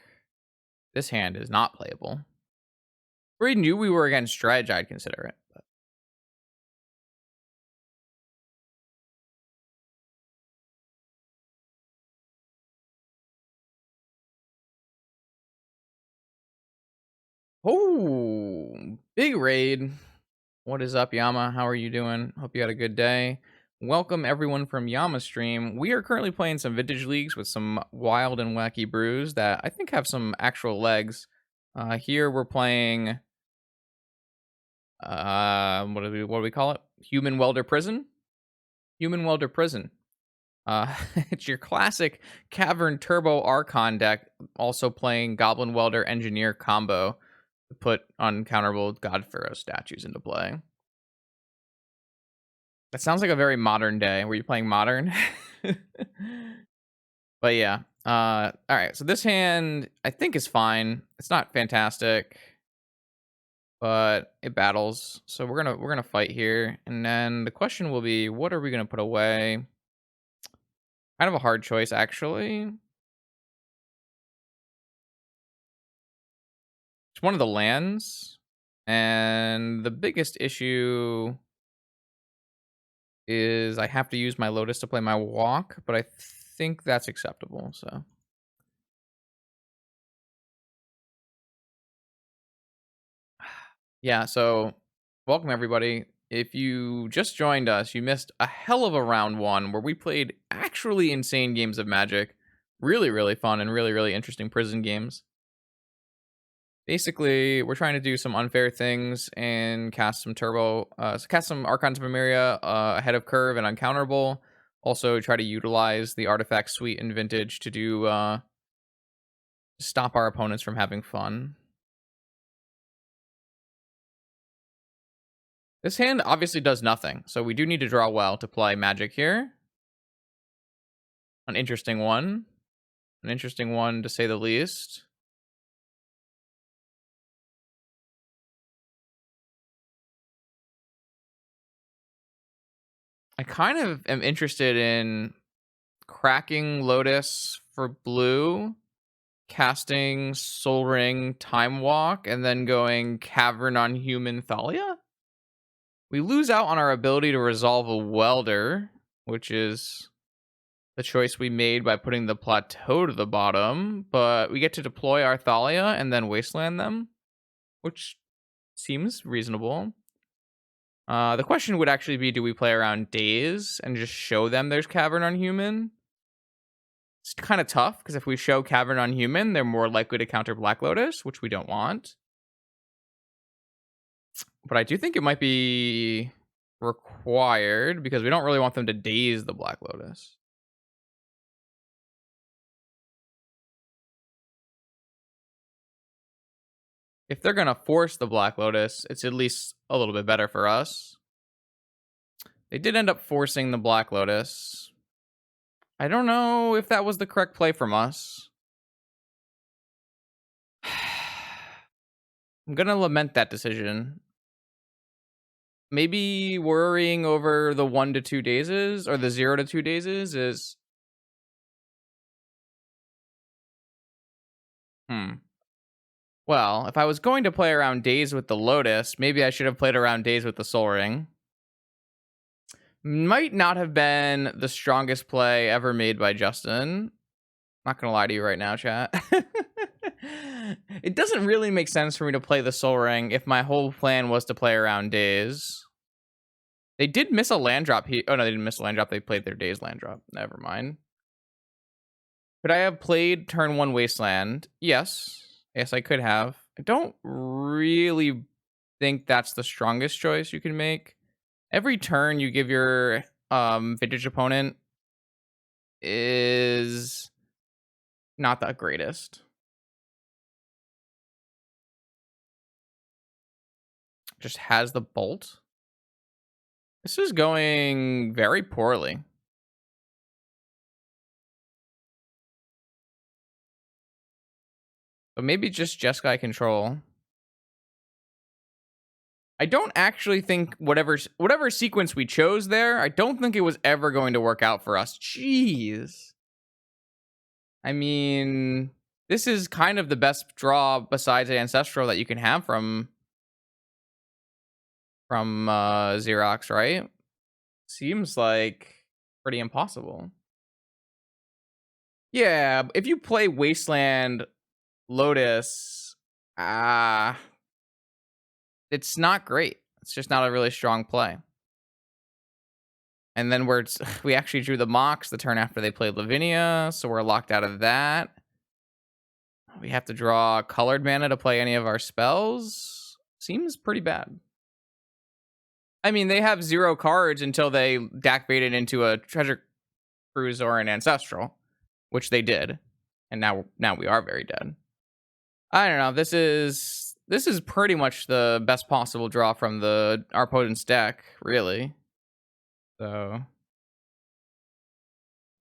A: This hand is not playable. If we knew we were against Dredge, I'd consider it. But. Oh, big raid. What is up, Yama? How are you doing? Hope you had a good day. Welcome everyone from Yama Stream. We are currently playing some vintage leagues with some wild and wacky brews that I think have some actual legs. Here we're playing what do we call it? Human Welder Prison? Human Welder Prison. It's your classic Cavern Turbo Archon deck, also playing Goblin Welder Engineer combo to put uncounterable God Pharaoh statues into play. That sounds like a very modern day. Were you playing modern? But yeah. All right. So this hand I think is fine. It's not fantastic, but it battles. So we're gonna fight here, and then the question will be, what are we gonna put away? Kind of a hard choice, actually. It's one of the lands, and the biggest issue is I have to use my Lotus to play my walk, but I think that's acceptable. So yeah. So welcome everybody. if you just joined us, you missed a hell of a round one where we played actually insane games of Magic. Really, really fun and really, really interesting prison games. Basically, we're trying to do some unfair things and cast some cast some Archons of Emeria ahead of curve and uncounterable. Also, try to utilize the artifact suite and vintage to do stop our opponents from having fun. This hand obviously does nothing, so we do need to draw well to play Magic here. An interesting one to say the least. I kind of am interested in cracking Lotus for blue, casting Soul Ring, Time Walk, and then going Cavern on Human Thalia. We lose out on our ability to resolve a Welder, which is the choice we made by putting the Plateau to the bottom, but we get to deploy our Thalia and then Wasteland them, which seems reasonable. The question would actually be, do we play around Daze and just show them there's Cavern on Human? It's kind of tough, because if we show Cavern on Human, they're more likely to counter Black Lotus, which we don't want. But I do think it might be required, because we don't really want them to Daze the Black Lotus. If they're going to force the Black Lotus, it's at least a little bit better for us. They did end up forcing the Black Lotus. I don't know if that was the correct play from us. I'm going to lament that decision. Maybe worrying over the 1 to 2 dazes, or the 0 to 2 dazes is... Well, if I was going to play around Daze with the Lotus, maybe I should have played around Daze with the Soul Ring. Might not have been the strongest play ever made by Justin. Not gonna lie to you right now, chat. It doesn't really make sense for me to play the Soul Ring if my whole plan was to play around Daze. They did miss a land drop. Oh no, they didn't miss a land drop. They played their Daze land drop. Never mind. Could I have played turn 1 Wasteland? Yes. Yes, I could have. I don't really think that's the strongest choice you can make. Every turn you give your vintage opponent is not the greatest. Just has the bolt. This is going very poorly. But maybe just Jeskai control. I don't actually think whatever sequence we chose there, I don't think it was ever going to work out for us. Jeez. I mean, this is kind of the best draw besides Ancestral that you can have from Xerox, right? Seems like pretty impossible. Yeah, if you play Wasteland Lotus, it's not great. It's just not a really strong play. And then we actually drew the Mox the turn after they played Lavinia, so we're locked out of that. We have to draw colored mana to play any of our spells. Seems pretty bad. I mean, they have 0 cards until they deck baited into a Treasure Cruise or an Ancestral, which they did. And now we are very dead. I don't know. This is pretty much the best possible draw from our opponent's deck, really. So,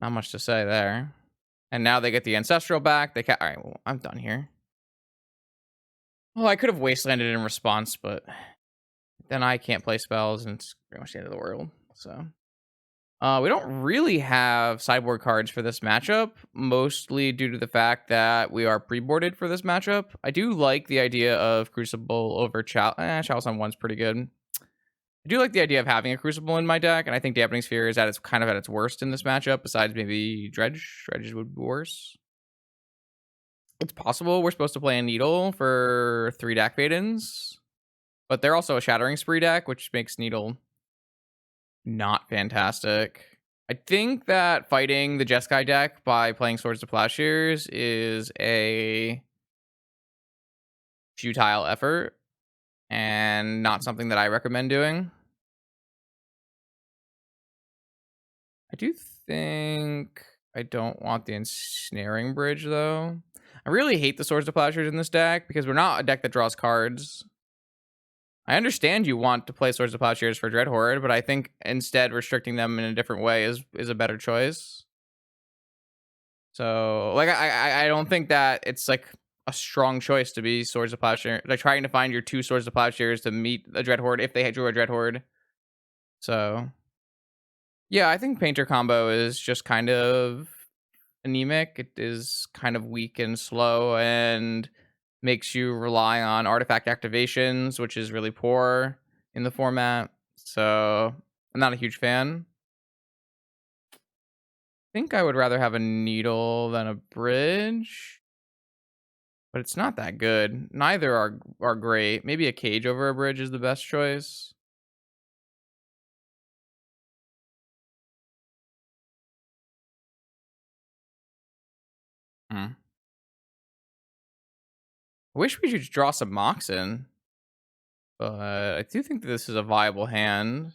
A: not much to say there. And now they get the Ancestral back. All right, well, I'm done here. Well, I could have Wastelanded in response, but then I can't play spells, and it's pretty much the end of the world. So, we don't really have sideboard cards for this matchup, mostly due to the fact that we are pre-boarded for this matchup. I do like the idea of Crucible over Chalice on 1's pretty good. I do like the idea of having a Crucible in my deck, and I think Dampening Sphere is kind of at its worst in this matchup, besides maybe Dredge. Dredge would be worse. It's possible we're supposed to play a Needle for 3 Dak Vadens, but they're also a Shattering Spree deck, which makes Needle not fantastic. I think that fighting the Jeskai deck by playing Swords to Plowshares is a futile effort and not something that I recommend doing. I do think I don't want the Ensnaring Bridge, though. I really hate the Swords to Plowshares in this deck because we're not a deck that draws cards. I understand you want to play Swords to Plowshares for Dread Horde, but I think instead restricting them in a different way is a better choice. So, like, I don't think that it's like a strong choice to be Swords to Plowshares, like trying to find your two Swords to Plowshares to meet a Dread Horde if they drew a Dread Horde. So, yeah, I think Painter combo is just kind of anemic. It is kind of weak and slow and makes you rely on artifact activations, which is really poor in the format. So I'm not a huge fan. I think I would rather have a needle than a bridge, but it's not that good. Neither are great. Maybe a cage over a bridge is the best choice. I wish we could draw some Moxen, but I do think that this is a viable hand.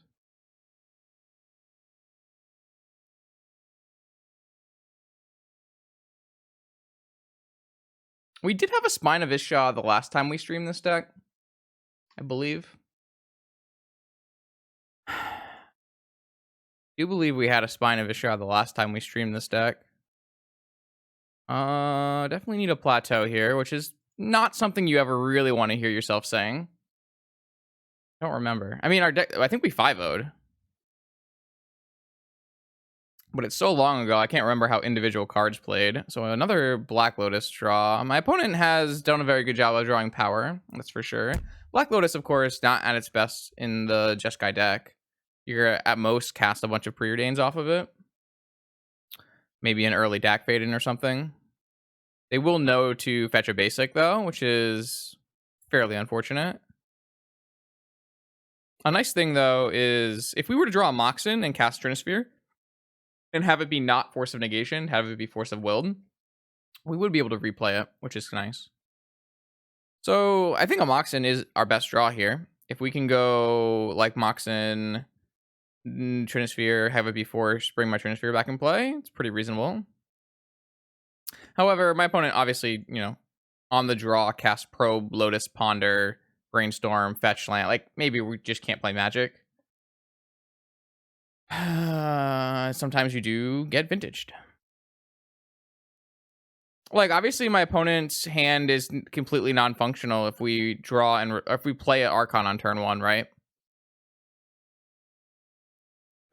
A: We did have a Spine of Isha the last time we streamed this deck, I believe. I do believe we had a Spine of Isha the last time we streamed this deck. Definitely need a plateau here, which is not something you ever really want to hear yourself saying. I don't remember. I mean, our deck, I think we 5-0'd. But it's so long ago, I can't remember how individual cards played. So another Black Lotus draw. My opponent has done a very good job of drawing power, that's for sure. Black Lotus, of course, not at its best in the Jeskai deck. You're at most cast a bunch of Preordains off of it. Maybe an early Dak Faden or something. They will know to fetch a basic, though, which is fairly unfortunate. A nice thing, though, is if we were to draw a Moxen and cast Trinisphere, and have it be not Force of Negation, have it be Force of Willed, we would be able to replay it, which is nice. So I think a Moxen is our best draw here. If we can go like Moxen, Trinisphere, have it be Force, bring my Trinisphere back in play, it's pretty reasonable. However, my opponent obviously, on the draw, cast Probe, Lotus, Ponder, Brainstorm, Fetch Land. Like, maybe we just can't play Magic. Sometimes you do get vintaged. Like, obviously, my opponent's hand is completely non-functional if we draw and if we play an Archon on turn 1, right?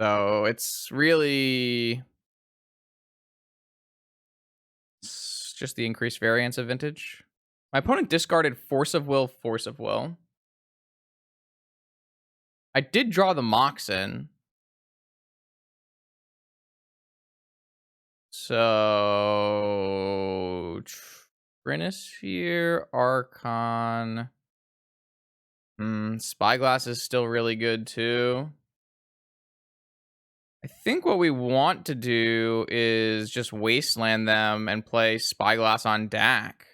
A: So it's really just the increased variance of vintage. My opponent discarded Force of Will, Force of Will. I did draw the Moxen. So Trinisphere, Archon. Spyglass is still really good too. I think what we want to do is just wasteland them and play Spyglass on Dak.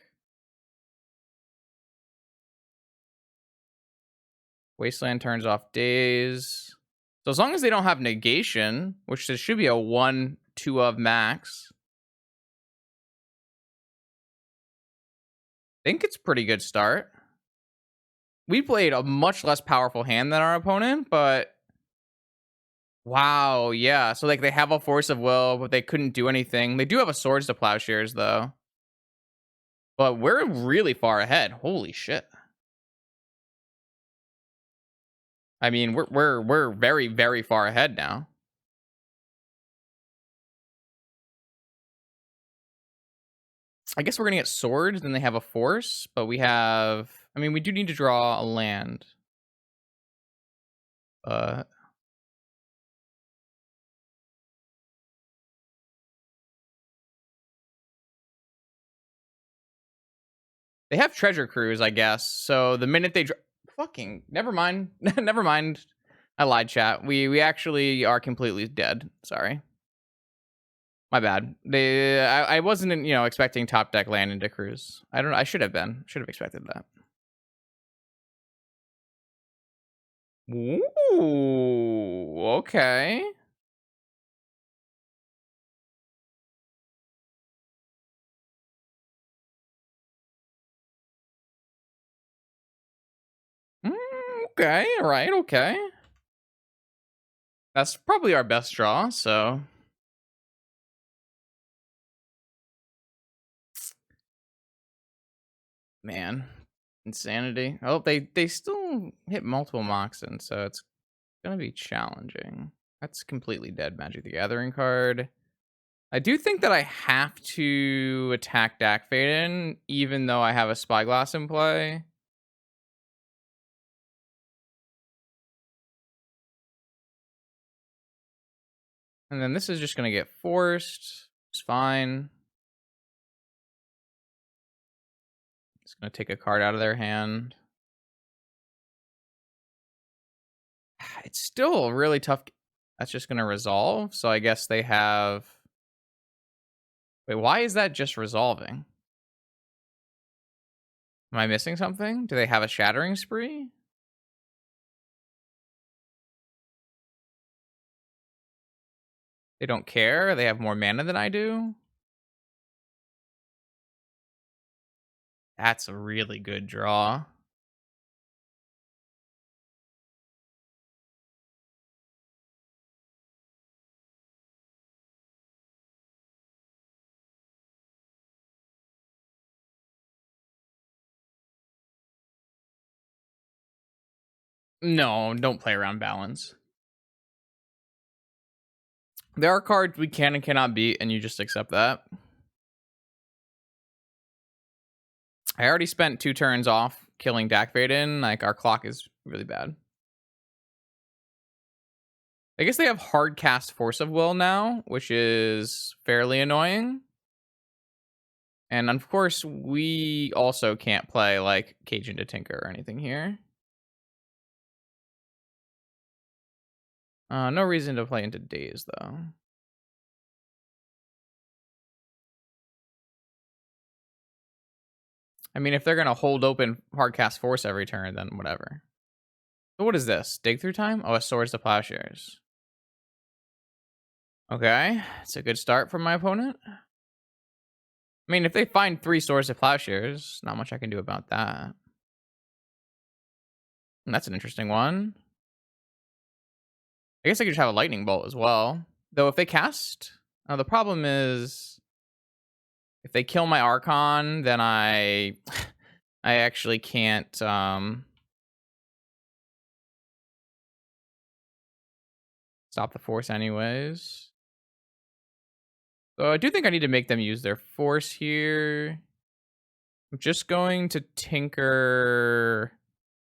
A: Wasteland turns off Daze. So as long as they don't have negation, which there should be a 1-2 of max, I think it's a pretty good start. We played a much less powerful hand than our opponent, but wow, yeah. So like they have a Force of Will, but they couldn't do anything. They do have a Swords to Plowshares though. But we're really far ahead. Holy shit. I mean, we're very, very far ahead now. I guess we're gonna get swords, then they have a force, but we have, I mean, we do need to draw a land. They have treasure cruise, I guess. So the minute they fucking never mind. Never mind. I lied, chat. We actually are completely dead. Sorry. My bad. I wasn't expecting top deck land into cruise. I don't know. I should have been. Should have expected that. Ooh, okay. Okay, all right, okay. That's probably our best draw, so. Man. Insanity. Oh, they still hit multiple Moxen, so it's gonna be challenging. That's completely dead Magic the Gathering card. I do think that I have to attack Dak Faden, even though I have a Spyglass in play. And then this is just going to get forced. It's fine. It's going to take a card out of their hand. It's still a really tough. That's just going to resolve. So I guess they have. Wait, why is that just resolving? Am I missing something? Do they have a Shattering Spree? They don't care. They have more mana than I do. That's a really good draw. No, don't play around balance. There are cards we can and cannot beat, and you just accept that. I already spent 2 turns off killing Dak Vaden. Like, our clock is really bad. I guess they have hard cast Force of Will now, which is fairly annoying. And of course, we also can't play like Cage into Tinker or anything here. No reason to play into Daze, though. I mean, if they're going to hold open Hardcast Force every turn, then whatever. So what is this? Dig through time? Oh, a Swords to Plowshares. Okay, it's a good start from my opponent. I mean, if they find 3 Swords to Plowshares, not much I can do about that. And that's an interesting one. I guess I could just have a Lightning Bolt as well. Though if they cast... the problem is... if they kill my Archon, then I actually can't... stop the Force anyways. So I do think I need to make them use their Force here. I'm just going to tinker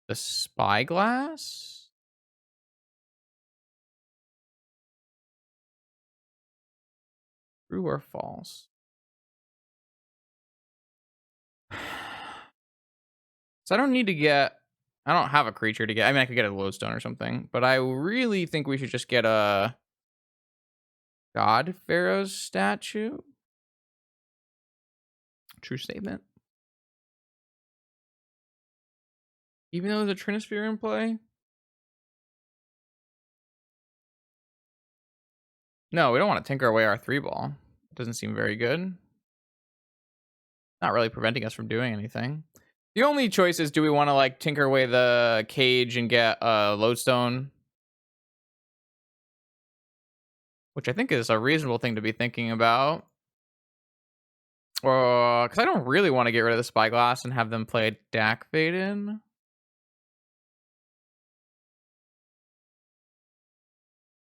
A: the Spyglass. True or false? So I don't need to get... I don't have a creature to get. I mean, I could get a Lodestone or something. But I really think we should just get a... God Pharaoh's statue. True statement. Even though there's a Trinisphere in play? No, we don't want to tinker away our 3-ball. Doesn't seem very good. Not really preventing us from doing anything. The only choice is, do we want to like tinker away the cage and get a Lodestone? Which I think is a reasonable thing to be thinking about. Because I don't really want to get rid of the Spyglass and have them play Dak Vaden.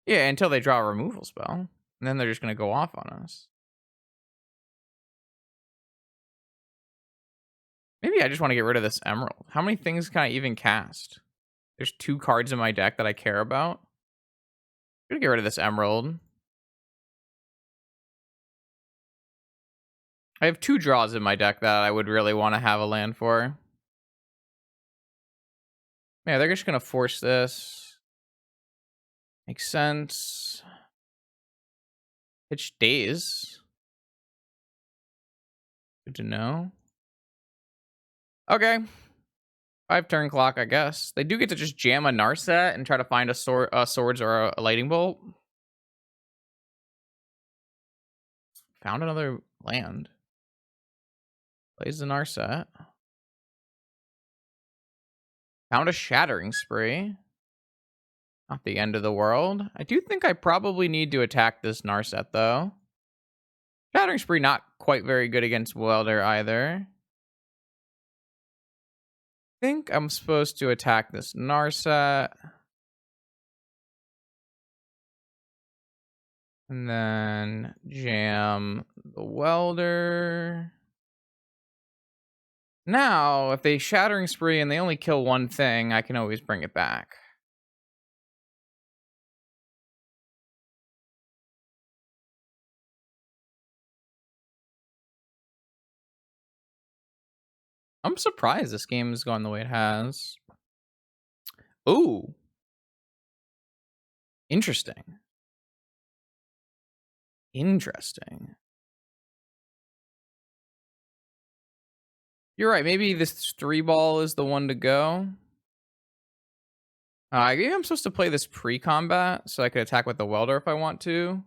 A: Yeah, until they draw a removal spell. And then they're just going to go off on us. Maybe I just want to get rid of this Emerald. How many things can I even cast? There's 2 cards in my deck that I care about. I'm going to get rid of this Emerald. I have 2 draws in my deck that I would really want to have a land for. Yeah, they're just going to force this. Makes sense. Pitch days. Good to know. Okay. 5-turn clock, I guess. They do get to just jam a Narset and try to find a swords or a lightning bolt. Found another land. Plays the Narset. Found a Shattering Spree. Not the end of the world. I do think I probably need to attack this Narset, though. Shattering Spree not quite very good against Welder either. I think I'm supposed to attack this Narset. And then jam the Welder. Now, if they Shattering Spree and they only kill one thing, I can always bring it back. I'm surprised this game has gone the way it has. Ooh. Interesting. Interesting. You're right. Maybe this 3-ball is the one to go. I think I'm supposed to play this pre-combat so I could attack with the Welder if I want to.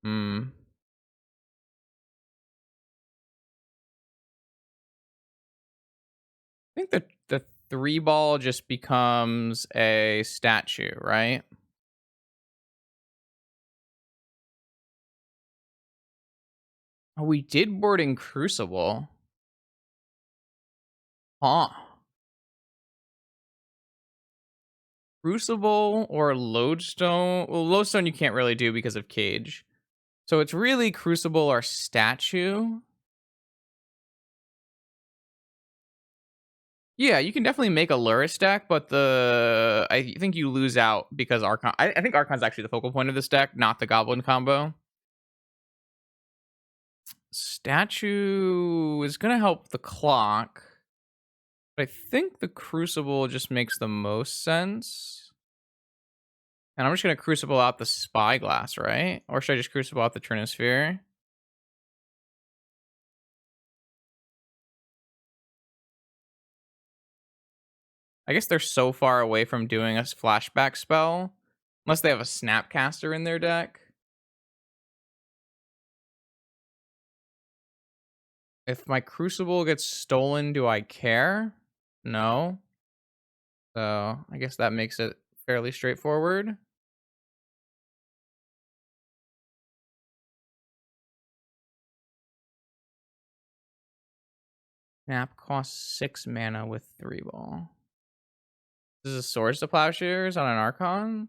A: Hmm. I think the 3-ball just becomes a statue, right? Oh, we did board in Crucible. Huh. Crucible or Lodestone? Well, Lodestone you can't really do because of Cage. So it's really Crucible or Statue. Yeah, you can definitely make a Luris deck, but I think you lose out because Archon. I think Archon's actually the focal point of this deck, not the Goblin combo. Statue is gonna help the clock. But I think the Crucible just makes the most sense. And I'm just gonna Crucible out the Spyglass, right? Or should I just Crucible out the Trinisphere? I guess they're so far away from doing a flashback spell. Unless they have a Snapcaster in their deck. If my Crucible gets stolen, do I care? No. So I guess that makes it fairly straightforward. Snap costs 6 mana with 3-ball. This is a Swords to Plowshares on an Archon?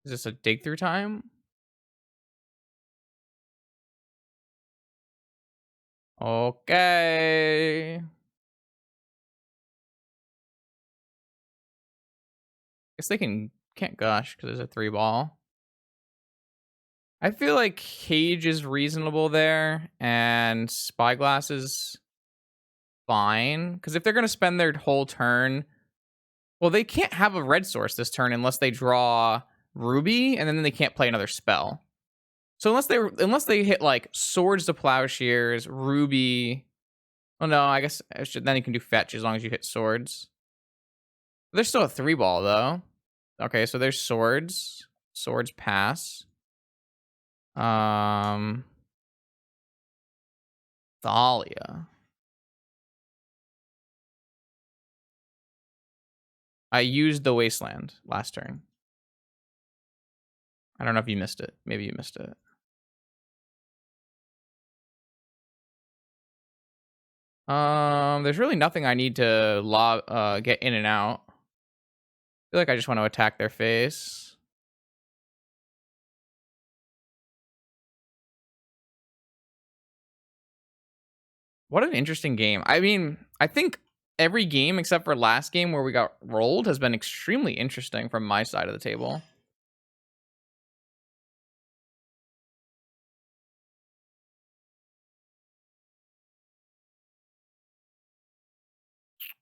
A: Is this a dig through time? Okay. Guess they can't gush because there's a 3-ball. I feel like Cage is reasonable there, and Spyglass is fine. Because if they're going to spend their whole turn, well, they can't have a red source this turn unless they draw Ruby, and then they can't play another spell. So unless they hit like Swords to Plowshares, Ruby. Oh no, I guess then you can do fetch as long as you hit swords. There's still a 3-ball though. Okay, so there's swords. Swords pass. Thalia. I used the Wasteland last turn. I don't know if you missed it. Maybe you missed it. There's really nothing I need to get in and out. I feel like I just want to attack their face. What an interesting game. I mean, I think every game except for last game where we got rolled has been extremely interesting from my side of the table.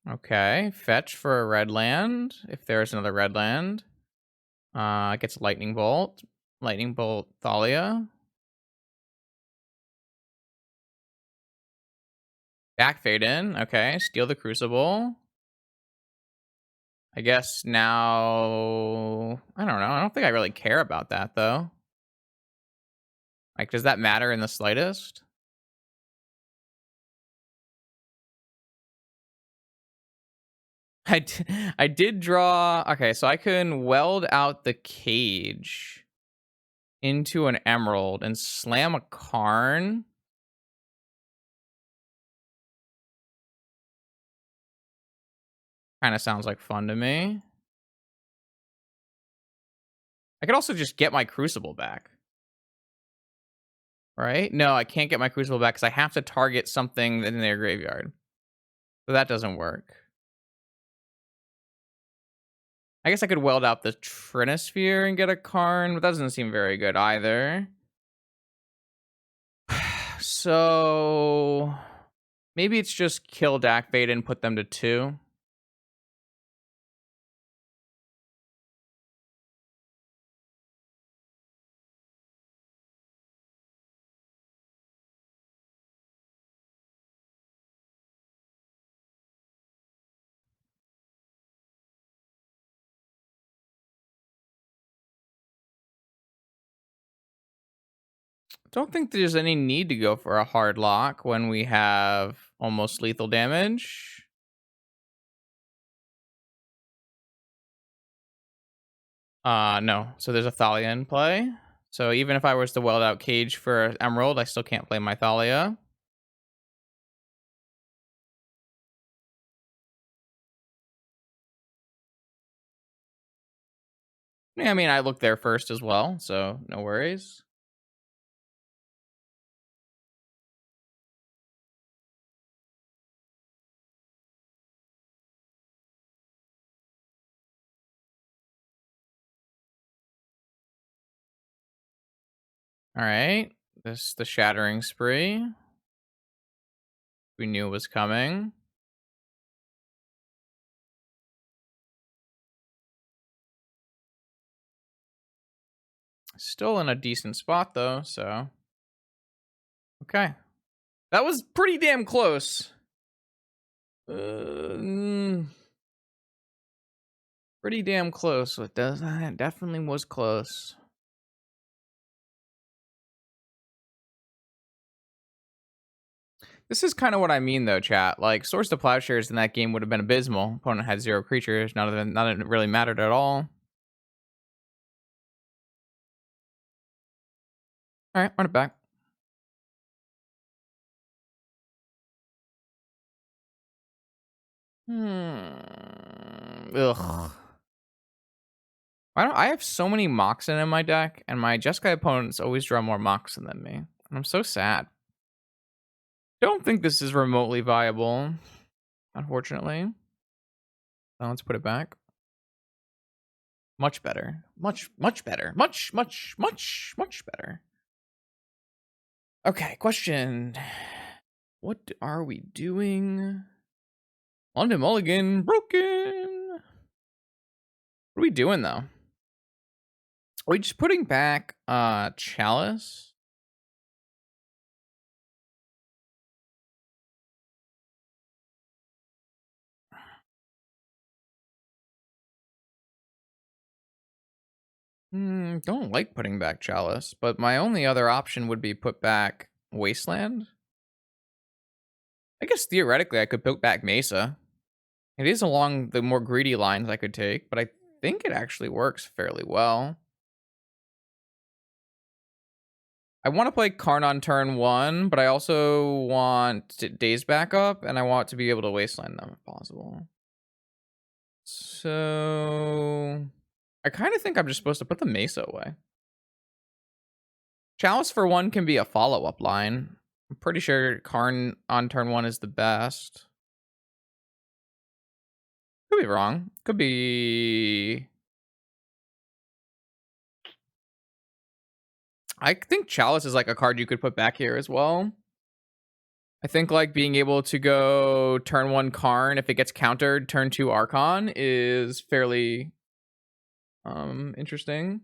A: Okay, fetch for a red land. If there's another red land. It gets Lightning Bolt. Lightning Bolt Thalia. Back fade in. Okay, steal the Crucible. I guess now... I don't know. I don't think I really care about that, though. Like, does that matter in the slightest? I did draw... Okay, so I can weld out the cage into an emerald and slam a Karn. Kind of sounds like fun to me. I could also just get my Crucible back. Right? No, I can't get my Crucible back because I have to target something in their graveyard. So that doesn't work. I guess I could weld out the Trinisphere and get a Karn, but that doesn't seem very good either. So maybe it's just kill Dak Bait and put them to 2. Don't think there's any need to go for a hard lock when we have almost lethal damage. No. So there's a Thalia in play. So even if I was to weld out Cage for Emerald, I still can't play my Thalia. Yeah, I mean, I looked there first as well, so no worries. All right. The Shattering Spree. We knew it was coming. Still in a decent spot, though, so... Okay. That was pretty damn close. Pretty damn close. It definitely was close. This is kind of what I mean, though, chat. Like, Swords to Plowshares in that game would have been abysmal. Opponent had 0 creatures. None of it really mattered at all. All right, run it back. Ugh. I have so many Moxen in my deck, and my Jeskai opponents always draw more Moxen than me. And I'm so sad. Don't think this is remotely viable, unfortunately. Now let's put it back. Much better. Much better. Much better. Okay, question. What are we doing? London Mulligan broken. What are we doing, though? Are we just putting back Chalice? Don't like putting back Chalice, but my only other option would be put back Wasteland. I guess theoretically I could put back Mesa. It is along the more greedy lines I could take, but I think it actually works fairly well. I want to play Karn on turn 1, but I also want Days backup, and I want to be able to Wasteland them if possible. So... I kind of think I'm just supposed to put the Mesa away. Chalice for 1 can be a follow-up line. I'm pretty sure Karn on turn 1 is the best. Could be wrong. Could be... I think Chalice is like a card you could put back here as well. I think like being able to go turn 1 Karn if it gets countered, turn 2 Archon is fairly interesting.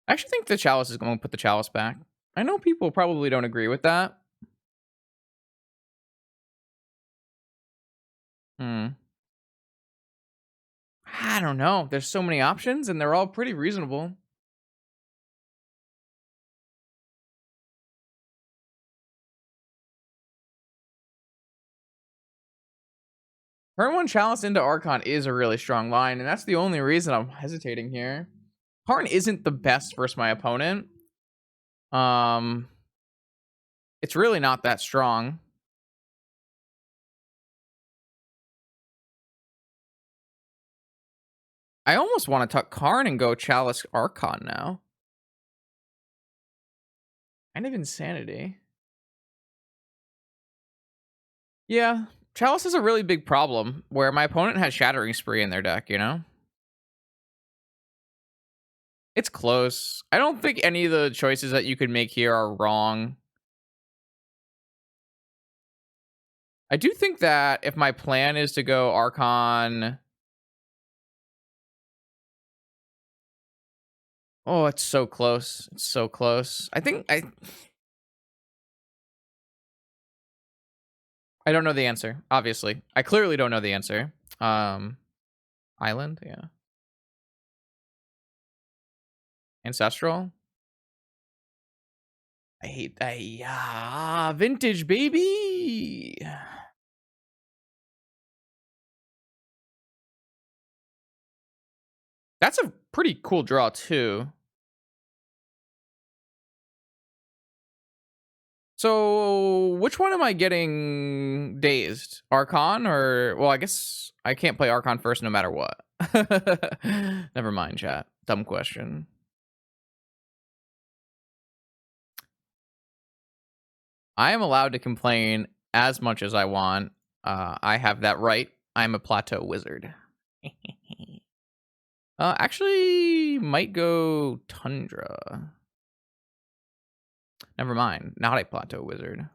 A: I actually think the Chalice is going to put the Chalice back. I know people probably don't agree with that. I don't know. There's so many options and they're all pretty reasonable. Turn 1 Chalice into Archon is a really strong line, and that's the only reason I'm hesitating here. Karn isn't the best versus my opponent. It's really not that strong. I almost want to tuck Karn and go Chalice Archon now. Kind of insanity. Yeah, Chalice is a really big problem where my opponent has Shattering Spree in their deck, you know? It's close. I don't think any of the choices that you could make here are wrong. I do think that if my plan is to go Archon... Oh, it's so close. It's so close. I don't know the answer, obviously. I clearly don't know the answer. Island, yeah. Ancestral. I hate that. Vintage, baby. That's a pretty cool draw, too. So, which one am I getting dazed? Archon or... Well, I guess I can't play Archon first no matter what. Never mind, chat. Dumb question. I am allowed to complain as much as I want. I have that right. I'm a plateau wizard. Actually, might go Tundra. Never mind. Not a plateau wizard.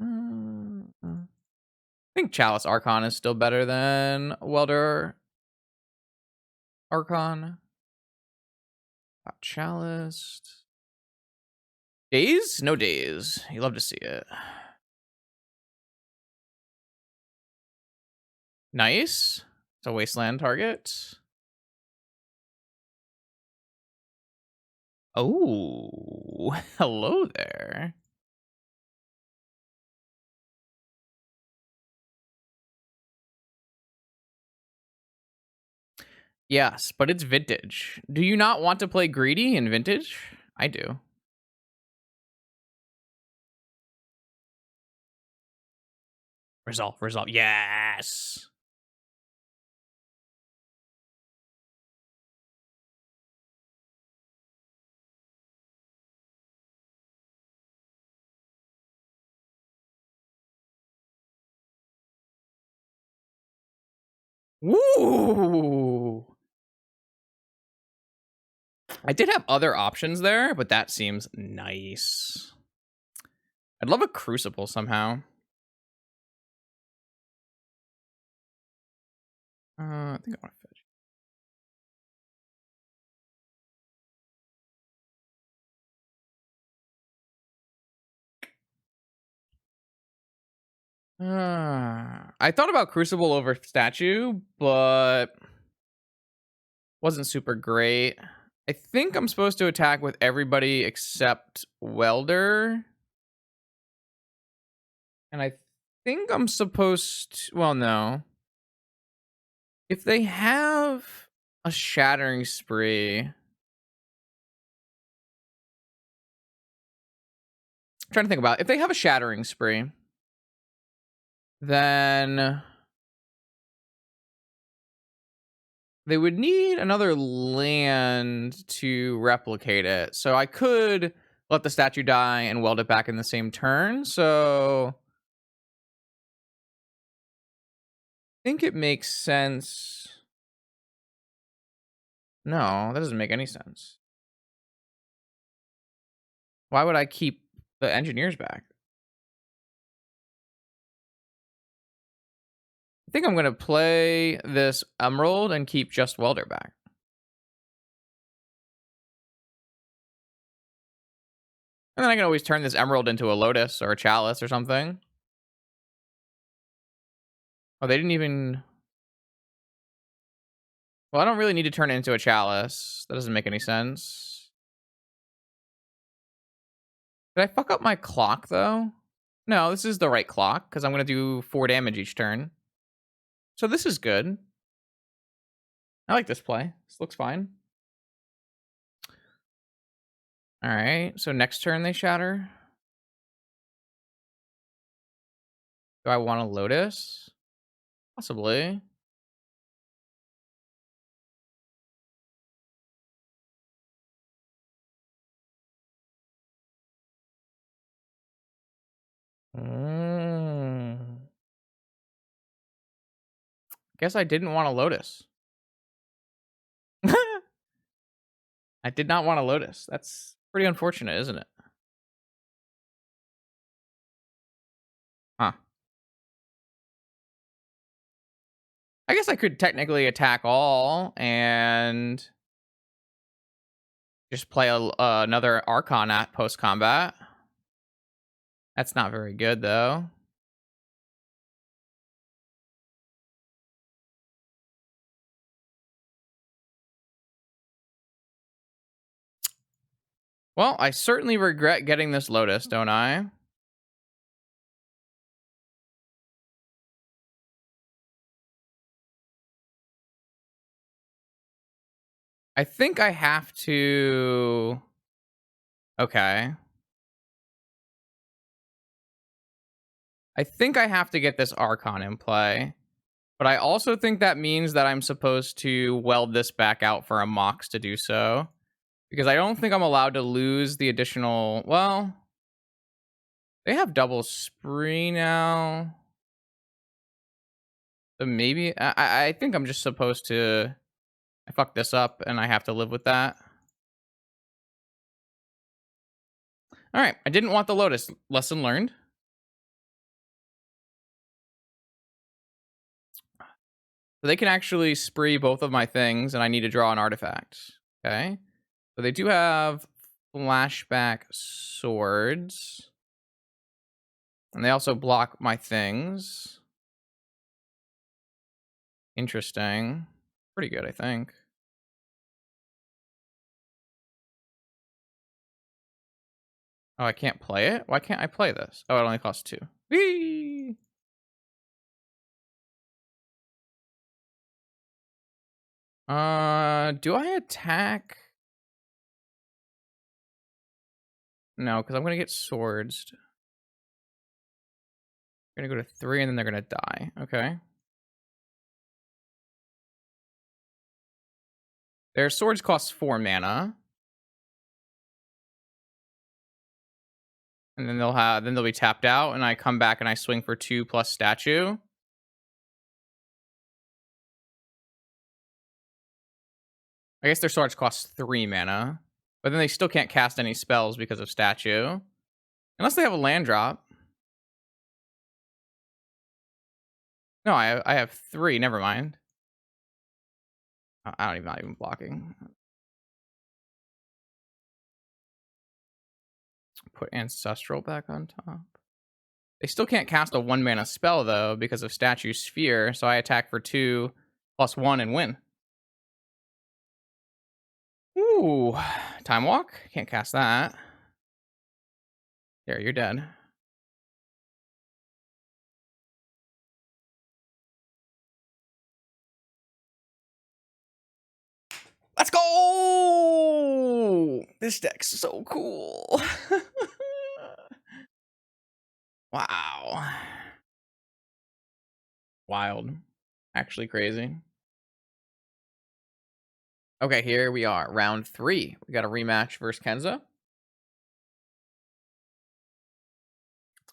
A: I think Chalice Archon is still better than Welder Archon. Chalice. Days? No days. You love to see it. Nice. It's a wasteland target. Oh, hello there. Yes, but it's vintage. Do you not want to play greedy in vintage? I do. Resolve. Yes. Woo! I did have other options there, but that seems nice. I'd love a Crucible somehow. I think I want to fetch. I thought about Crucible over Statue, but wasn't super great. I think I'm supposed to attack with everybody except Welder. And I think I'm supposed to... Well, no. If they have a Shattering Spree... I'm trying to think about it. If they have a Shattering Spree, then they would need another land to replicate it. So I could let the statue die and weld it back in the same turn. So I think it makes sense. No, that doesn't make any sense. Why would I keep the engineers back? I think I'm gonna play this Emerald and keep just Welder back. And then I can always turn this Emerald into a Lotus or a Chalice or something. Oh, they didn't even... Well, I don't really need to turn it into a Chalice. That doesn't make any sense. Did I fuck up my clock, though? No, this is the right clock, because I'm going to do 4 damage each turn. So this is good. I like this play. This looks fine. Alright, so next turn they shatter. Do I want a Lotus? Possibly. Guess I didn't want a Lotus. I did not want a Lotus. That's pretty unfortunate, isn't it? Huh. I guess I could technically attack all and just play another Archon at post-combat. That's not very good, though. Well, I certainly regret getting this Lotus, don't I? I think I have to... Okay. I think I have to get this Archon in play. But I also think that means that I'm supposed to weld this back out for a Mox to do so. Because I don't think I'm allowed to lose the additional... Well... They have double spree now. So maybe... I think I'm just supposed to... I fucked this up and I have to live with that. Alright, I didn't want the Lotus. Lesson learned. So they can actually spree both of my things, and I need to draw an artifact. Okay. So they do have flashback swords. And they also block my things. Interesting. Pretty good, I think. Oh, I can't play it? Why can't I play this? Oh, it only costs 2. Whee! Do I attack? No, because I'm gonna get swords. Gonna go to 3 and then they're gonna die. Okay. Their swords cost 4 mana. And then they'll be tapped out, and I come back and I swing for 2 plus statue. I guess their swords cost 3 mana. But then they still can't cast any spells because of statue. Unless they have a land drop. No, I have 3, never mind. I'm not even blocking. Put Ancestral back on top. They still can't cast a 1 mana spell, though, because of Statue Sphere, so I attack for 2 plus 1 and win. Ooh, Time Walk? Can't cast that. There, you're dead. Let's go! This deck's so cool. Wow. Wild. Actually crazy. Okay, here we are. Round 3. We got a rematch versus Kenza.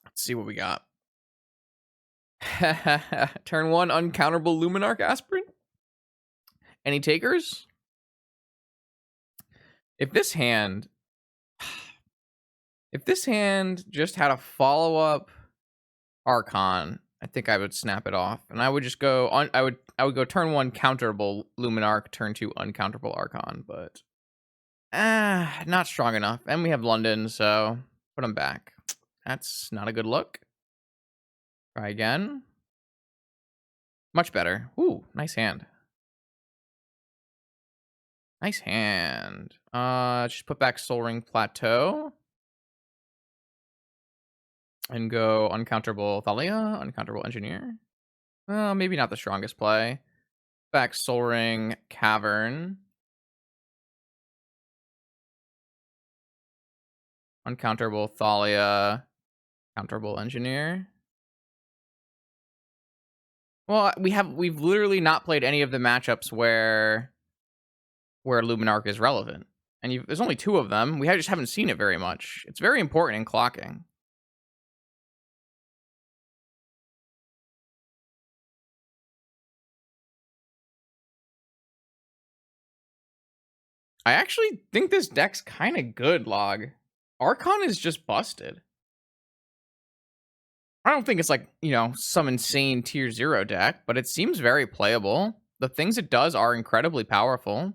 A: Let's see what we got. Turn 1, uncounterable Luminarch Aspirant. Any takers? If this hand... If this hand just had a follow-up Archon, I think I would snap it off, and I would just go on. I would go turn 1 counterable Luminarch, turn 2 uncounterable Archon, but not strong enough. And we have London, so put him back. That's not a good look. Try again. Much better. Ooh, nice hand. Nice hand. Just put back Soul Ring Plateau. And go uncounterable Thalia, uncounterable Engineer. Maybe not the strongest play. Back Soul Ring Cavern. Uncounterable Thalia, counterable Engineer. Well, we've literally not played any of the matchups where Luminarch is relevant. And there's only 2 of them. We just haven't seen it very much. It's very important in clocking. I actually think this deck's kind of good, Log. Archon is just busted. I don't think it's like, some insane tier 0 deck, but it seems very playable. The things it does are incredibly powerful.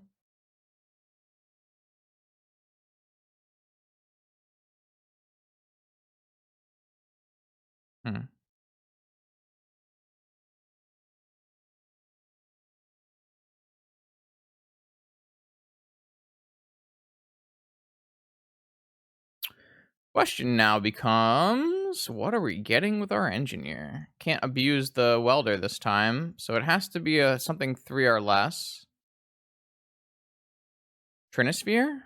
A: Question now becomes, what are we getting with our Engineer? Can't abuse the Welder this time, so it has to be something 3 or less. Trinisphere?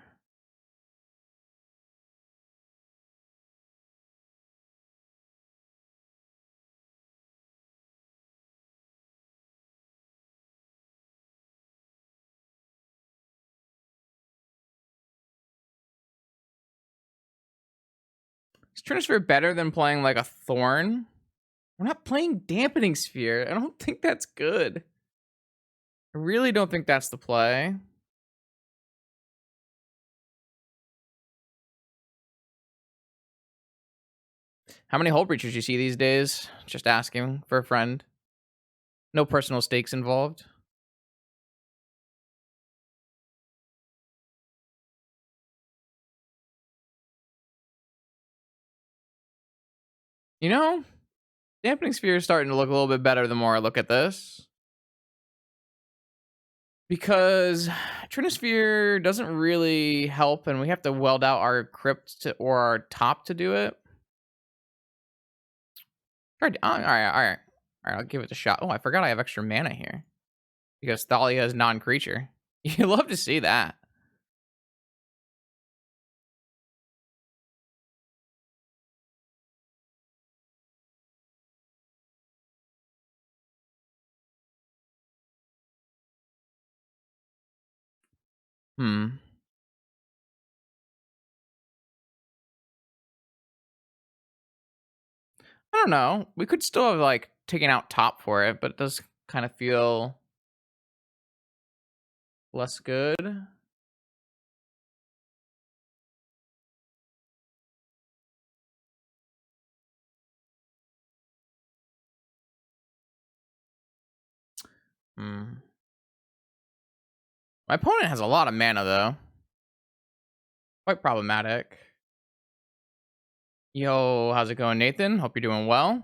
A: Is Trinisphere better than playing like a Thorn? We're not playing Dampening Sphere. I don't think that's good. I really don't think that's the play. How many Hull Breachers you see these days? Just asking for a friend. No personal stakes involved. Dampening Sphere is starting to look a little bit better the more I look at this. Because Trinisphere doesn't really help, and we have to weld out our crypt or our top to do it. All right. I'll give it a shot. Oh, I forgot I have extra mana here. Because Thalia is non-creature. You love to see that. I don't know. We could still have, like, taken out top for it, but it does kind of feel less good. My opponent has a lot of mana, though. Quite problematic. Yo, how's it going, Nathan? Hope you're doing well.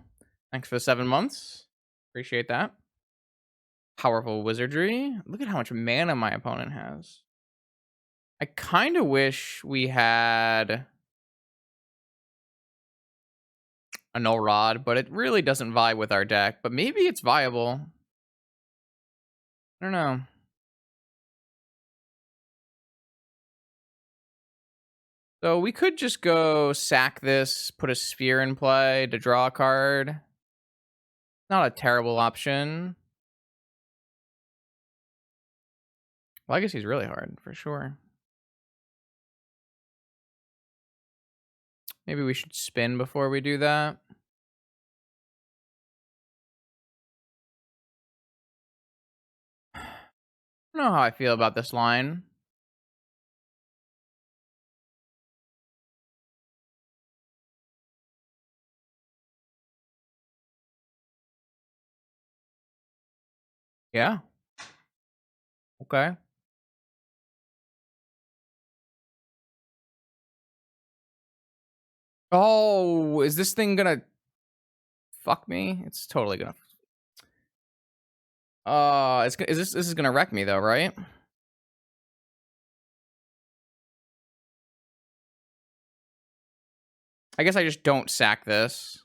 A: Thanks for the 7 months. Appreciate that. Powerful wizardry. Look at how much mana my opponent has. I kind of wish we had a null rod, but it really doesn't vibe with our deck. But maybe it's viable. I don't know. So we could just go sack this, put a sphere in play to draw a card. Not a terrible option. Legacy's really hard, for sure. Maybe we should spin before we do that. I don't know how I feel about this line. Yeah. Okay. Oh, is this thing gonna fuck me? It's totally gonna. This is gonna wreck me though, right? I guess I just don't sack this,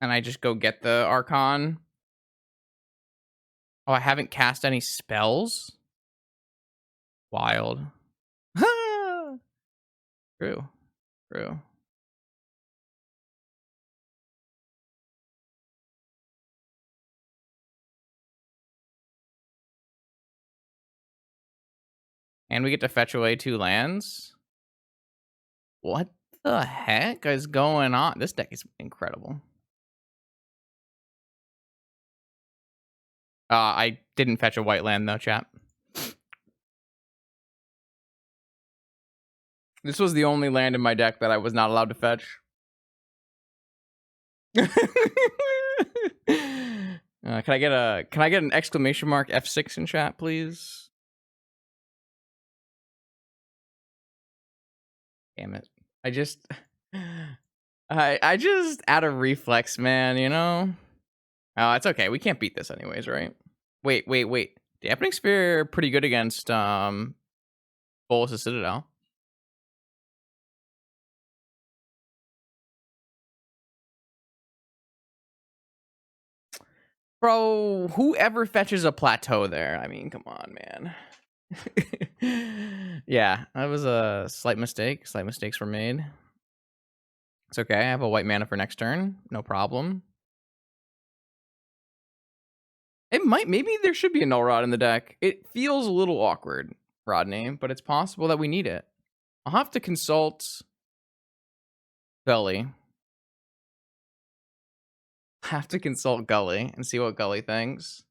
A: and I just go get the Archon. Oh, I haven't cast any spells. Wild. True. True. And we get to fetch away 2 lands. What the heck is going on? This deck is incredible. I didn't fetch a white land though, chat. This was the only land in my deck that I was not allowed to fetch. Can I get an exclamation mark F6 in chat, please? Damn it. I just out of reflex, man, you know? Oh, it's okay. We can't beat this anyways, right? Wait. Dampening Sphere pretty good against Bolas' Citadel. Bro, whoever fetches a plateau there? I mean, come on, man. Yeah, that was a slight mistake. Slight mistakes were made. It's okay. I have a white mana for next turn. No problem. Maybe there should be a Null Rod in the deck. It feels a little awkward, Rodney, but it's possible that we need it. I'll have to consult Gully. Have to consult Gully and see what Gully thinks.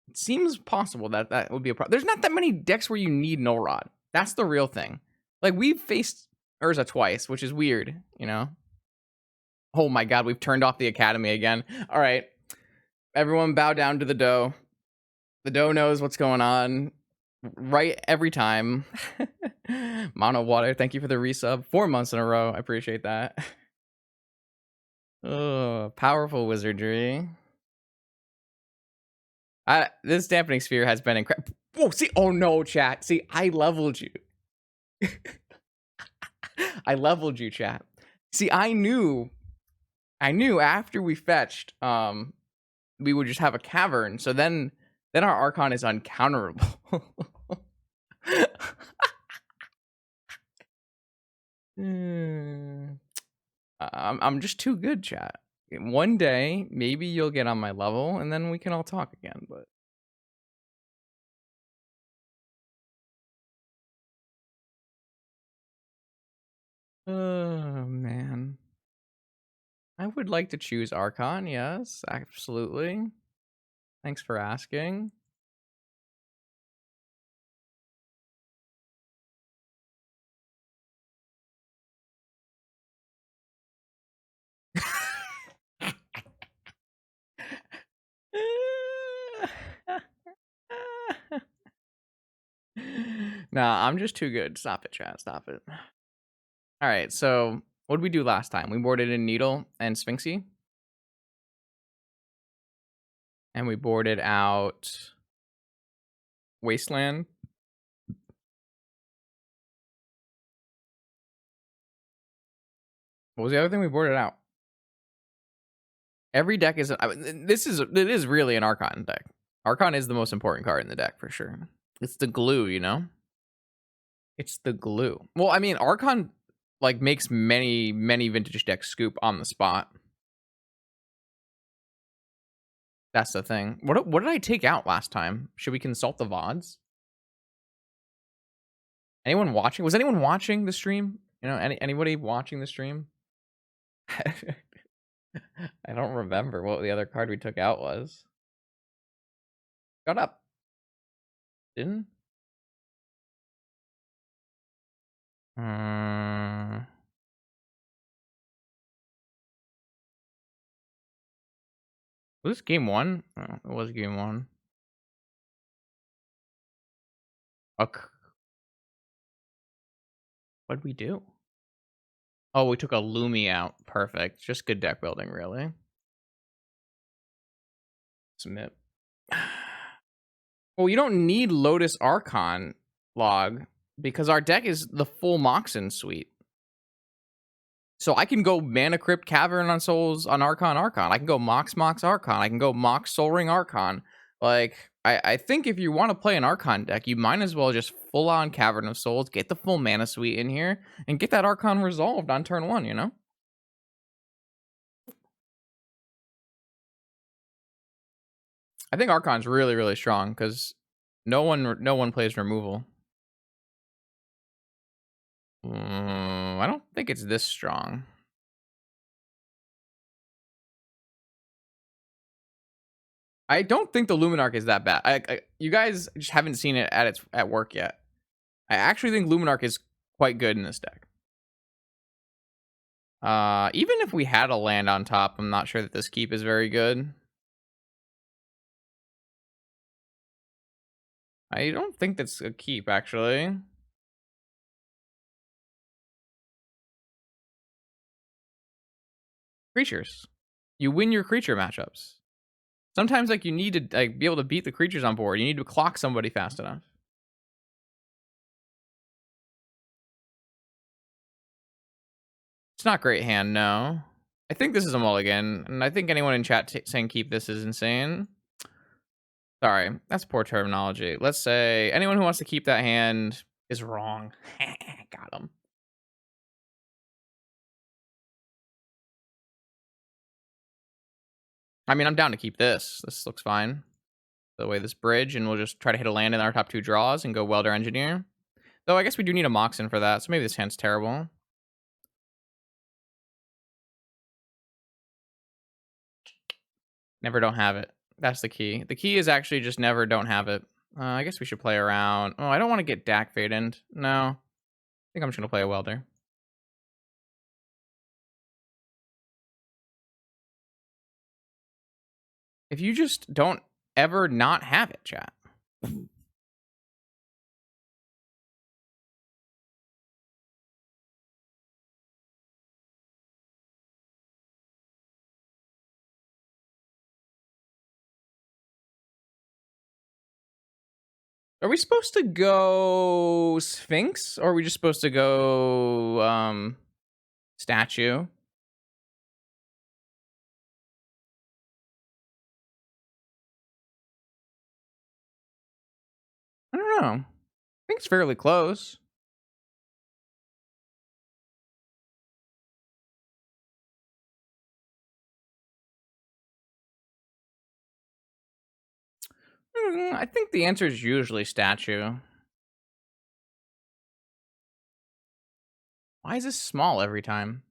A: It seems possible that that would be a problem. There's not that many decks where you need Null Rod. That's the real thing. Like, we've faced Urza twice, which is weird, you know? Oh my god, we've turned off the Academy again. All right. Everyone bow down to the doe. The doe knows what's going on. Right every time. Mono Water, thank you for the resub. 4 months in a row. I appreciate that. Oh, powerful wizardry. This Dampening Sphere has been incredible. Whoa, see, oh no, chat. See, I leveled you. I leveled you, chat. See, I knew after we fetched, we would just have a cavern. So then our Archon is uncounterable. I'm just too good, chat. One day, maybe you'll get on my level, and then we can all talk again. But oh man, I would like to choose Archon. Yes, absolutely. Thanks for asking. Nah, I'm just too good. Stop it, chat. Stop it. All right, so what did we do last time? We boarded in Needle and Sphinxy. And we boarded out Wasteland. What was the other thing we boarded out? Every deck is... it is really an Archon deck. Archon is the most important card in the deck, for sure. It's the glue, you know? It's the glue. Well, I mean, Archon like makes many vintage decks scoop on the spot. That's the thing. What did I take out last time? Should we consult the VODs? Anyone watching? Was anyone watching the stream? You know, anybody watching the stream? I don't remember what the other card we took out was. Shut up. Didn't? Was this game 1? Oh, it was game 1. Okay. What'd we do? Oh, we took a Lumi out. Perfect. Just good deck building, really. Submit. Well, you don't need Lotus Archon log because our deck is the full Moxen suite. So I can go Mana Crypt Cavern on Souls on Archon. I can go Mox Archon. I can go Mox Soul Ring Archon. Like, I think if you want to play an Archon deck, you might as well just full on Cavern of Souls, get the full mana suite in here, and get that Archon resolved on turn 1, you know? I think Archon's really, really strong because no one plays removal. I don't think it's this strong. I don't think the Luminarch is that bad. You guys just haven't seen it at work yet. I actually think Luminarch is quite good in this deck. Even if we had a land on top, I'm not sure that this keep is very good. I don't think that's a keep, actually. Creatures. You win your creature matchups. Sometimes, like, you need to like be able to beat the creatures on board. You need to clock somebody fast enough. It's not great hand, no. I think this is a mulligan, and I think anyone in chat saying keep this is insane. Sorry, that's poor terminology. Let's say anyone who wants to keep that hand is wrong. Got him. I mean, I'm down to keep this. This looks fine. The way this bridge, and we'll just try to hit a land in our top 2 draws and go Welder Engineer. Though I guess we do need a Moxen for that, so maybe this hand's terrible. Never don't have it. That's the key. The key is actually just never don't have it. I guess we should play around. Oh, I don't want to get Dak Fadened. No. I think I'm just going to play a Welder. If you just don't ever not have it, chat. Are we supposed to go Sphinx, or are we just supposed to go statue? I don't know. I think it's fairly close. I think the answer is usually statue. Why is this small every time?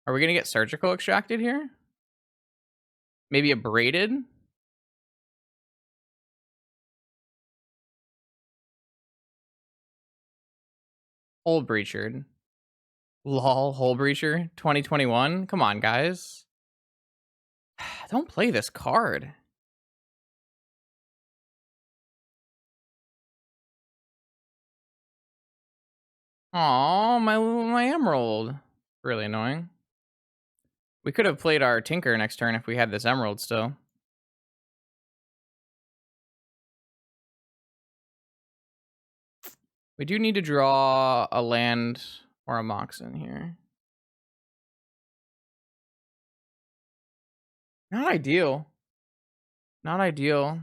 A: Are we going to get surgical extracted here? Maybe a braided? Hole breachered. Lol, hole breacher 2021. Come on, guys. Don't play this card. Aw, my emerald. Really annoying. We could have played our Tinker next turn if we had this emerald still. We do need to draw a land or a Moxen here. Not ideal. Not ideal.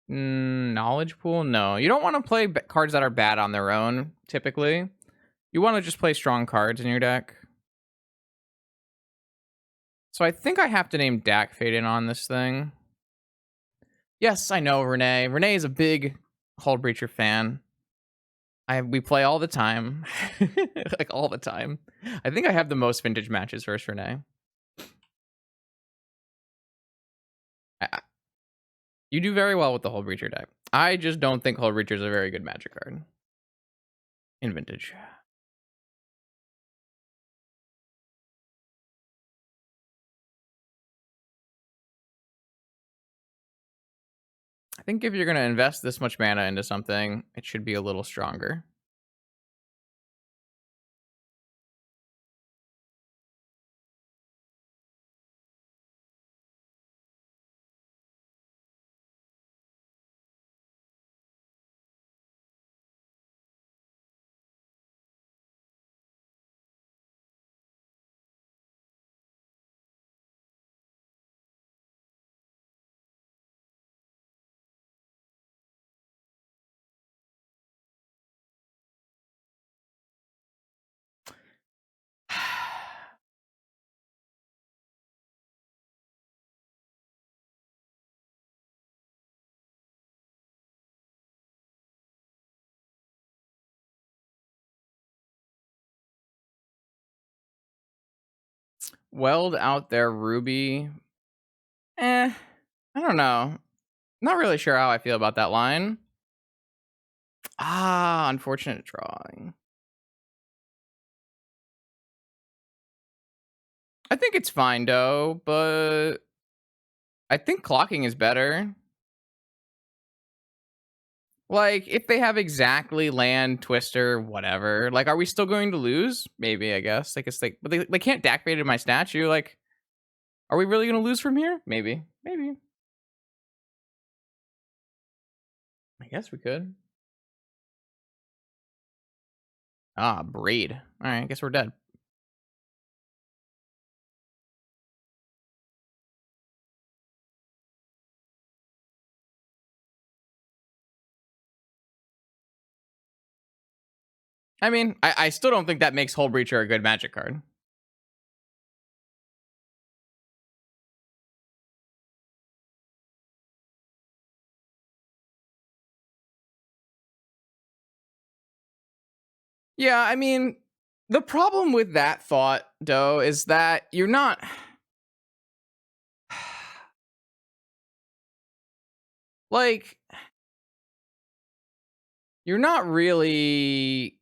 A: Knowledge pool? No. You don't want to play cards that are bad on their own, typically. You want to just play strong cards in your deck. So I think I have to name Dak Faden on this thing. Yes, I know, Renee. Renee is a big Hull Breacher fan. We play all the time. Like, all the time. I think I have the most vintage matches versus Renee. You do very well with the Hull Breacher deck. I just don't think Hull Breacher is a very good Magic card in Vintage. I think if you're going to invest this much mana into something, it should be a little stronger. Weld out their Ruby. I don't know. Not really sure how I feel about that line. Unfortunate drawing. I think it's fine, though, but I think clocking is better. Like, if they have exactly land, twister, whatever, like, are we still going to lose? Maybe, I guess. Like, it's like, but they can't deactivate my statue. Like, are we really going to lose from here? Maybe. Maybe. I guess we could. Braid. All right, I guess we're dead. I mean, I still don't think that makes Hull Breacher a good Magic card. Yeah, I mean, the problem with that thought, though, is that you're not. Like, you're not really.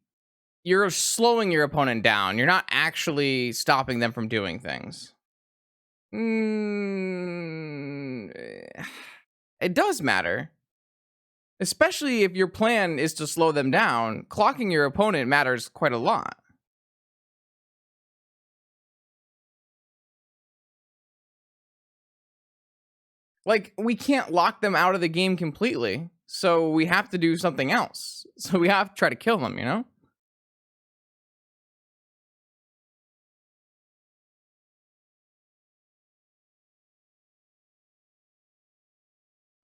A: You're slowing your opponent down. You're not actually stopping them from doing things. It does matter. Especially if your plan is to slow them down, clocking your opponent matters quite a lot. Like, we can't lock them out of the game completely, so we have to do something else. So we have to try to kill them, you know?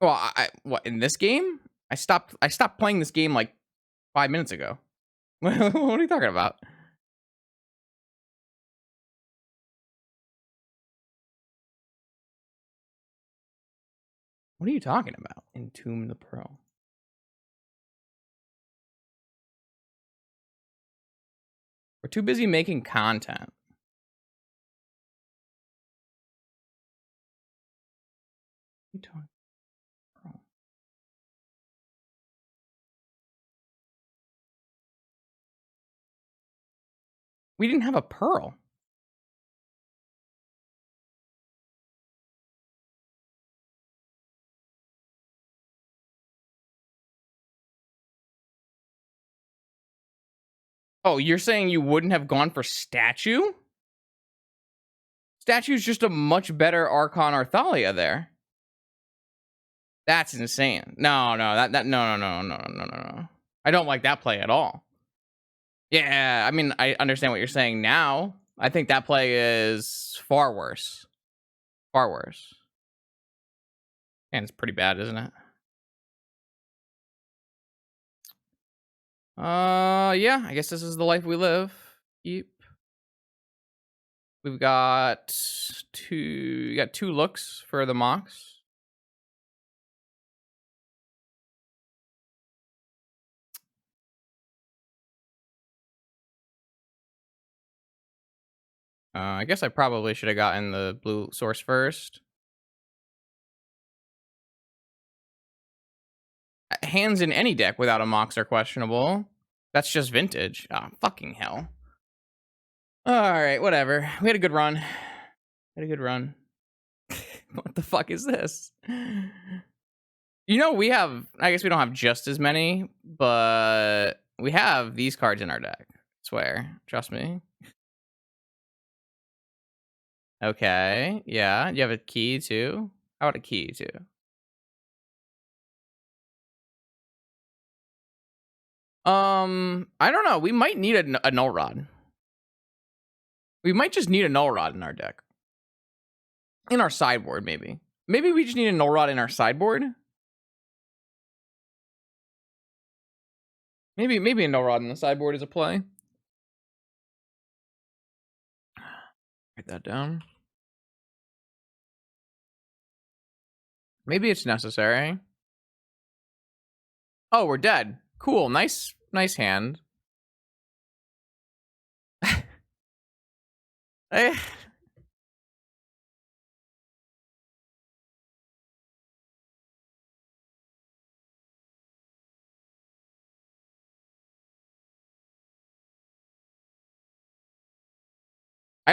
A: Well, what, in this game? I stopped playing this game like 5 minutes ago. What are you talking about? What are you talking about? Entomb the Pearl. We're too busy making content. What are you talking about? We didn't have a pearl. Oh, you're saying you wouldn't have gone for statue? Statue's just a much better Archon or Thalia there. That's insane. No, no. I don't like that play at all. Yeah, I mean, I understand what you're saying now. I think that play is far worse. Far worse. And it's pretty bad, isn't it? Yeah, I guess this is the life we live. Yep. We've got two looks for the mocks. I guess I probably should have gotten the blue source first. hands in any deck without a Mox are questionable. That's just vintage. Oh, fucking hell. Alright, whatever. We had a good run. What the fuck is this? You know, we have... I guess we don't have just as many, but we have these cards in our deck. I swear. Trust me. Okay, yeah. You have a key, too? How about a key, too? I don't know. We might need a Null Rod. We might just need a Null Rod in our deck. In our sideboard, maybe. Maybe we just need a Null Rod in our sideboard. Maybe a Null Rod in the sideboard is a play. Write that down. Maybe it's necessary. Oh, we're dead. Cool. Nice hand. I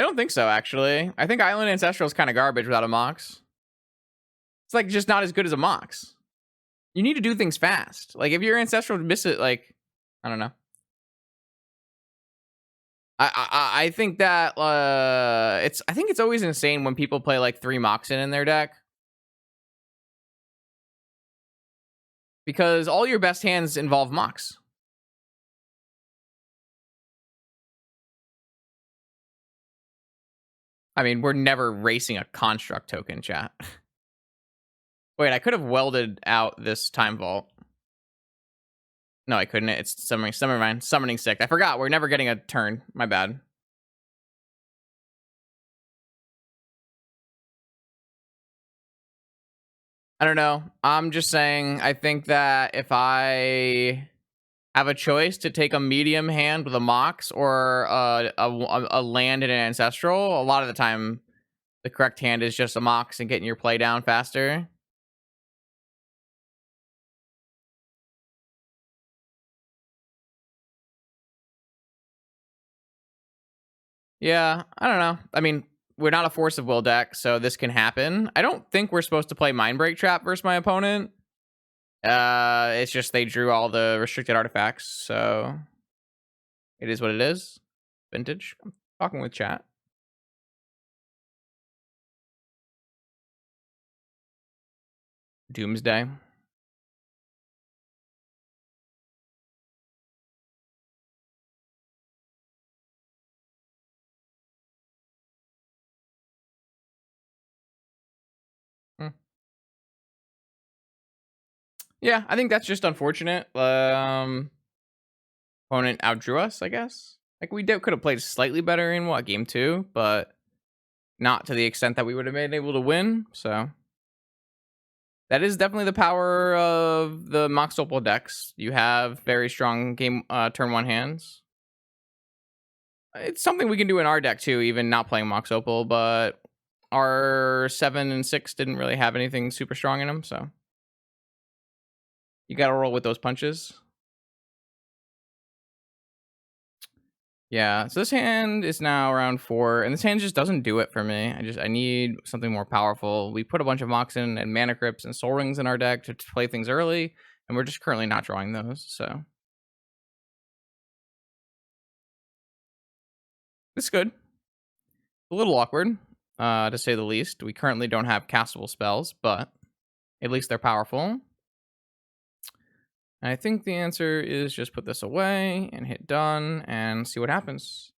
A: don't think so, actually. I think Island Ancestral is kind of garbage without a Mox. It's like just not as good as a Mox. You need to do things fast. Like if your Ancestral miss it, like, I don't know. I think that I think it's always insane when people play like 3 Moxen in their deck. Because all your best hands involve Mox. I mean, we're never racing a construct token, chat. Wait, I could have welded out this time vault. No, I couldn't. It's summoning sick. I forgot. We're never getting a turn. My bad. I don't know. I'm just saying, I think that if I have a choice to take a medium hand with a Mox or a land and an Ancestral, a lot of the time the correct hand is just a Mox and getting your play down faster. Yeah, I don't know. I mean, we're not a Force of Will deck, so this can happen. I don't think we're supposed to play Mindbreak Trap versus my opponent. It's just they drew all the restricted artifacts, so it is what it is. Vintage. I'm talking with chat. Doomsday. Yeah, I think that's just unfortunate. Opponent outdrew us, I guess. Like we could have played slightly better in game 2, but not to the extent that we would have been able to win. So that is definitely the power of the Mox Opal decks. You have very strong turn 1 hands. It's something we can do in our deck too, even not playing Mox Opal, but our 7 and 6 didn't really have anything super strong in them, so you gotta roll with those punches. Yeah, so this hand is now around 4, and this hand just doesn't do it for me. I need something more powerful. We put a bunch of Moxen and Mana Crypts and Soul Rings in our deck to play things early, and we're just currently not drawing those, so. It's good. A little awkward, to say the least. We currently don't have castable spells, but at least they're powerful. I think the answer is just put this away and hit done and see what happens.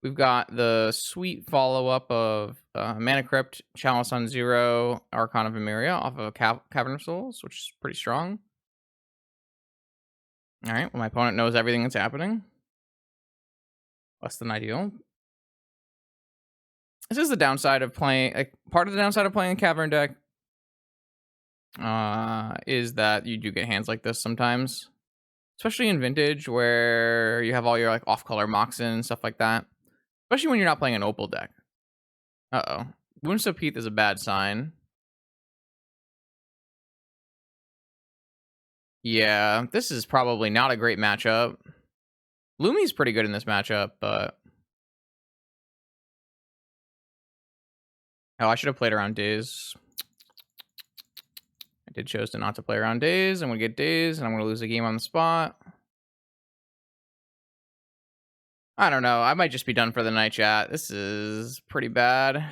A: We've got the sweet follow-up of Mana Crypt, Chalice on 0, Archon of Emeria off of Cavern of Souls, which is pretty strong. All right, well, my opponent knows everything that's happening. Less than ideal. This is the downside of playing, like, part of the downside of playing a Cavern deck is that you do get hands like this sometimes. Especially in Vintage, where you have all your like off-color Moxen and stuff like that. Especially when you're not playing an Opal deck. Uh-oh. Wounds of Peath is a bad sign. Yeah, this is probably not a great matchup. Lumi's pretty good in this matchup, but oh, I should have played around Days. I did chose to not to play around Days. I'm gonna get Days, and I'm gonna lose the game on the spot. I don't know. I might just be done for the night, chat. This is pretty bad.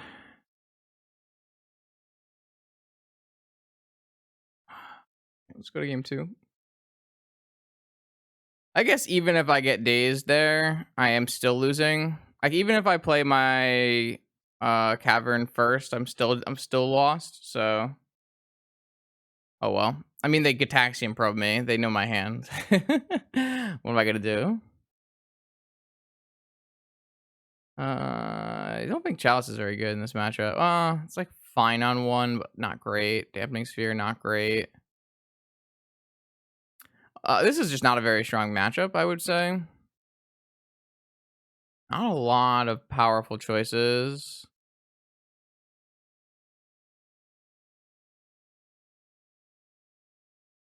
A: Let's go to game 2. I guess even if I get dazed there, I am still losing. Like even if I play my cavern first, I'm still lost. So oh well. I mean they Gataxian probe me. They know my hand. What am I gonna do? I don't think Chalice is very good in this matchup. It's like fine on one, but not great. Dampening Sphere, not great. This is just not a very strong matchup, I would say. Not a lot of powerful choices.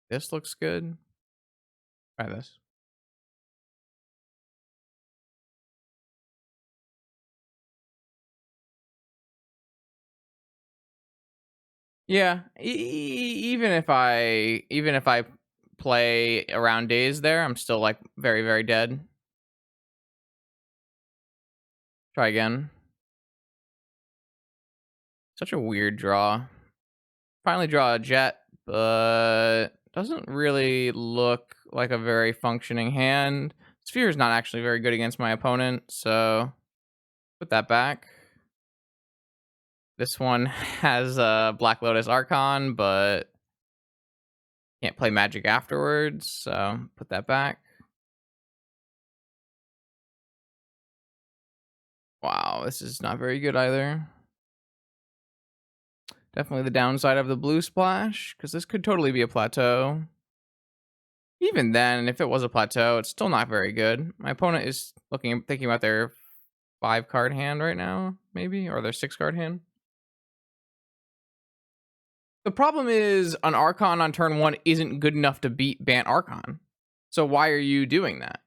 A: This looks good. Try this. Yeah, even if I play around days there, I'm still like very very dead. Try again. Such a weird draw. Finally draw a jet, but doesn't really look like a very functioning hand. Sphere is not actually very good against my opponent, so put that back. This one has a Black Lotus Archon, but can't play magic afterwards, so put that back. Wow, this is not very good either. Definitely the downside of the blue splash, because this could totally be a plateau. Even then, if it was a plateau, it's still not very good. My opponent is thinking about their 5-card hand right now, maybe, or their 6-card hand. The problem is an Archon on turn 1 isn't good enough to beat Bant Archon. So why are you doing that?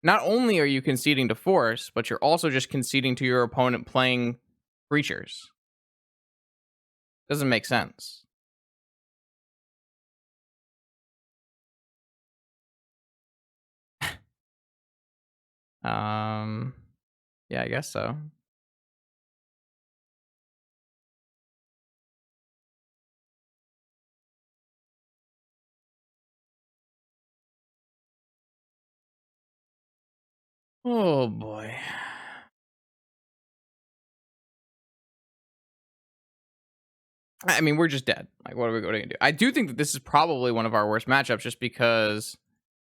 A: Not only are you conceding to force, but you're also just conceding to your opponent playing creatures. Doesn't make sense. Yeah, I guess so. Oh boy. I mean, we're just dead. Like, what are we going to do? I do think that this is probably one of our worst matchups just because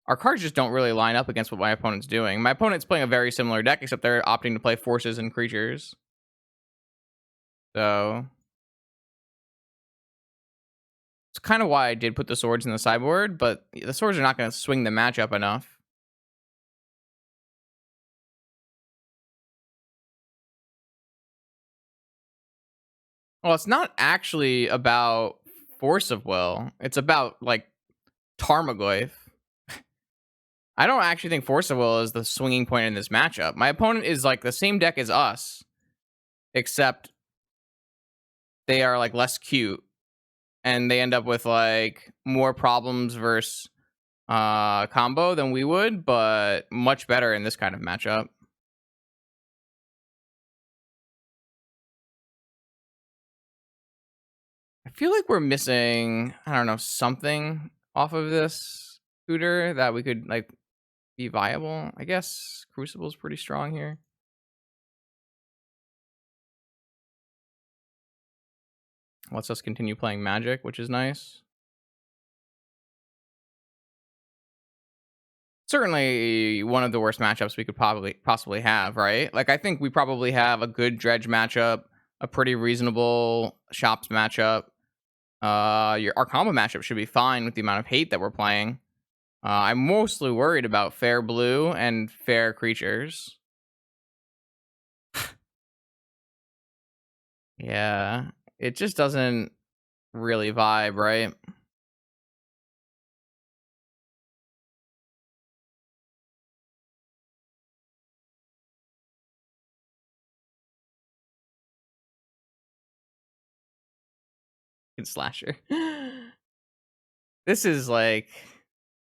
A: our cards just don't really line up against what my opponent's doing. My opponent's playing a very similar deck, except they're opting to play forces and creatures. So it's kind of why I did put the swords in the sideboard, but the swords are not going to swing the matchup enough. Well, it's not actually about force of will. It's about like Tarmogoyf. I don't actually think force of will is the swinging point in this matchup. My opponent is like the same deck as us, except they are like less cute and they end up with like more problems versus combo than we would, but much better in this kind of matchup. I feel like we're missing, I don't know, something off of this scooter that we could like be viable. I guess Crucible's pretty strong here. Lets us continue playing Magic, which is nice. Certainly one of the worst matchups we could possibly have, right? Like I think we probably have a good Dredge matchup, a pretty reasonable Shops matchup. Our combo matchup should be fine with the amount of hate that we're playing. I'm mostly worried about fair blue and fair creatures. Yeah, it just doesn't really vibe, right? Slasher. This is like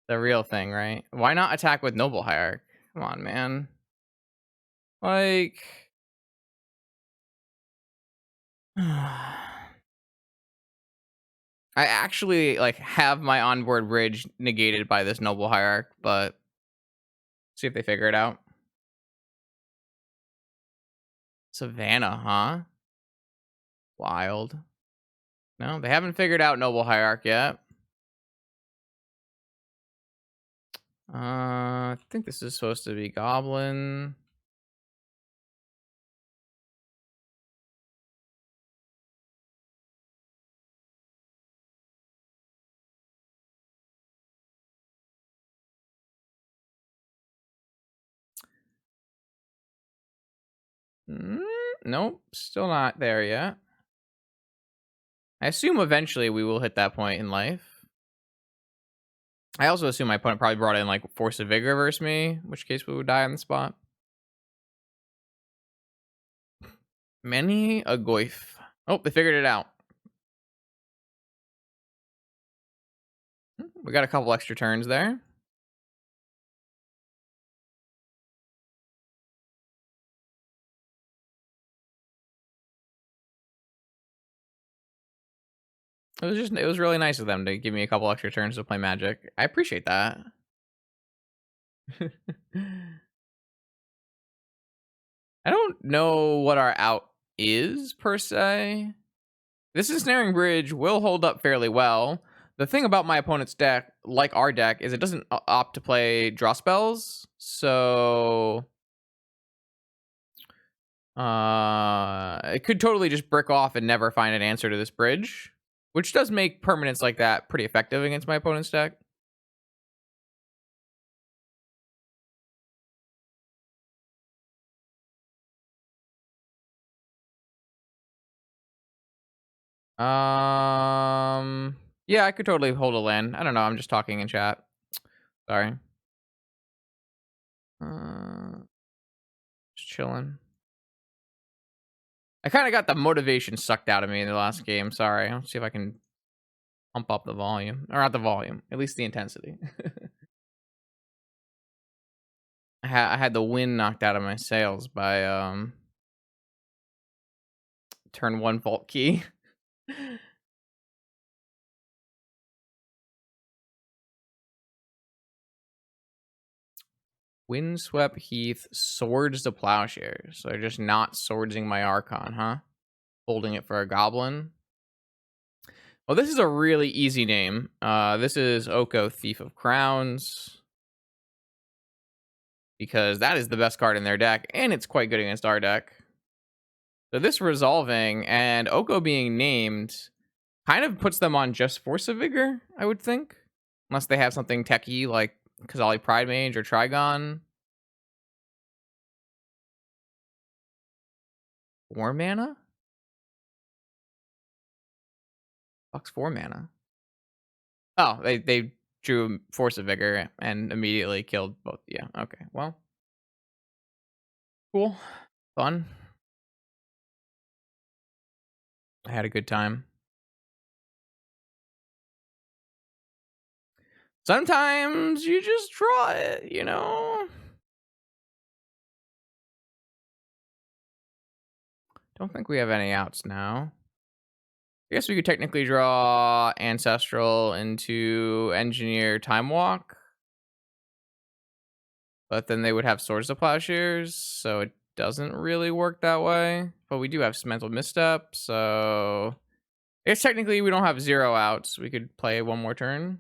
A: the real thing, right? Why not attack with Noble Hierarch? Come on, man. Like, I actually like have my onboard bridge negated by this Noble Hierarch, but see if they figure it out. Savannah, huh? Wild. No, they haven't figured out Noble Hierarch yet. I think this is supposed to be Goblin. Nope, still not there yet. I assume eventually we will hit that point in life. I also assume my opponent probably brought in like Force of Vigor versus me, in which case we would die on the spot. Many a goif. Oh, they figured it out. We got a couple extra turns there. It was really nice of them to give me a couple extra turns to play Magic. I appreciate that. I don't know what our out is per se. This Ensnaring Bridge will hold up fairly well. The thing about my opponent's deck, like our deck, is it doesn't opt to play draw spells. So it could totally just brick off and never find an answer to this bridge, which does make permanents like that pretty effective against my opponent's deck. Yeah, I could totally hold a land. I don't know. I'm just talking in chat. Sorry. Just chilling. I kind of got the motivation sucked out of me in the last game. Sorry. I'll see if I can pump up the volume. Or not the volume. At least the intensity. I had the wind knocked out of my sails by turn 1 Vault Key. Windswept Heath, Swords to Plowshares. So they're just not swordsing my Archon, huh? Holding it for a Goblin. Well, this is a really easy name. This is Oko, Thief of Crowns. Because that is the best card in their deck, and it's quite good against our deck. So this resolving and Oko being named kind of puts them on just Force of Vigor, I would think. Unless they have something techy like Kazali Pride Mage or Trigon. 4 mana? Fuck's 4 mana. Oh, they drew Force of Vigor and immediately killed both. Yeah, okay. Well. Cool. Fun. I had a good time. Sometimes you just draw it, you know? Don't think we have any outs now. I guess we could technically draw Ancestral into Engineer Time Walk. But then they would have Swords to Plowshares, so it doesn't really work that way. But we do have Mental Misstep, so I guess technically we don't have 0 outs. We could play one more turn.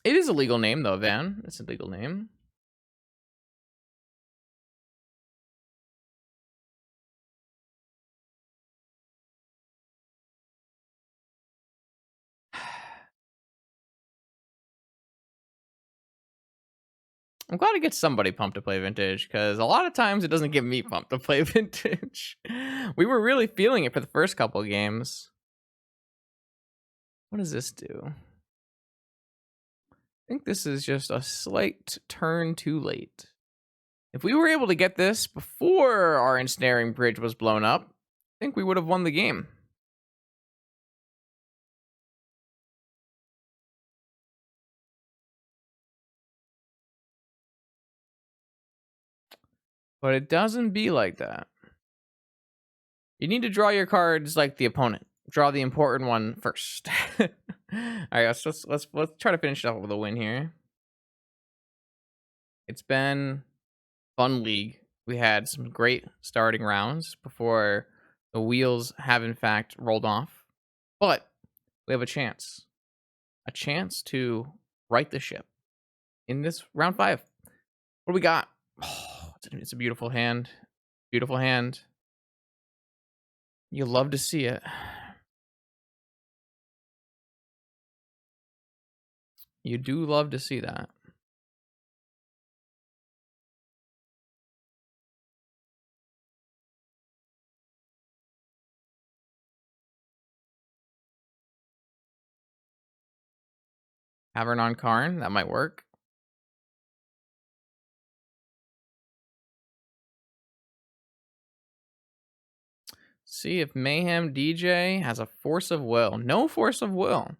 A: It is a legal name, though, Van. It's a legal name. I'm glad it gets somebody pumped to play Vintage, because a lot of times it doesn't get me pumped to play Vintage. We were really feeling it for the first couple of games. What does this do? I think this is just a slight turn too late. If we were able to get this before our Ensnaring Bridge was blown up, think we would have won the game. But it doesn't be like that. You need to draw your cards like the opponent. Draw the important one first. All right, let's try to finish it up with a win here. It's been fun league. We had some great starting rounds before the wheels have in fact rolled off. But we have a chance to right the ship in this round 5. What do we got? Oh, it's a beautiful hand. Beautiful hand. You love to see it. You do love to see that. Cavern on Karn, that might work. See if Mayhem DJ has a force of will. No force of will.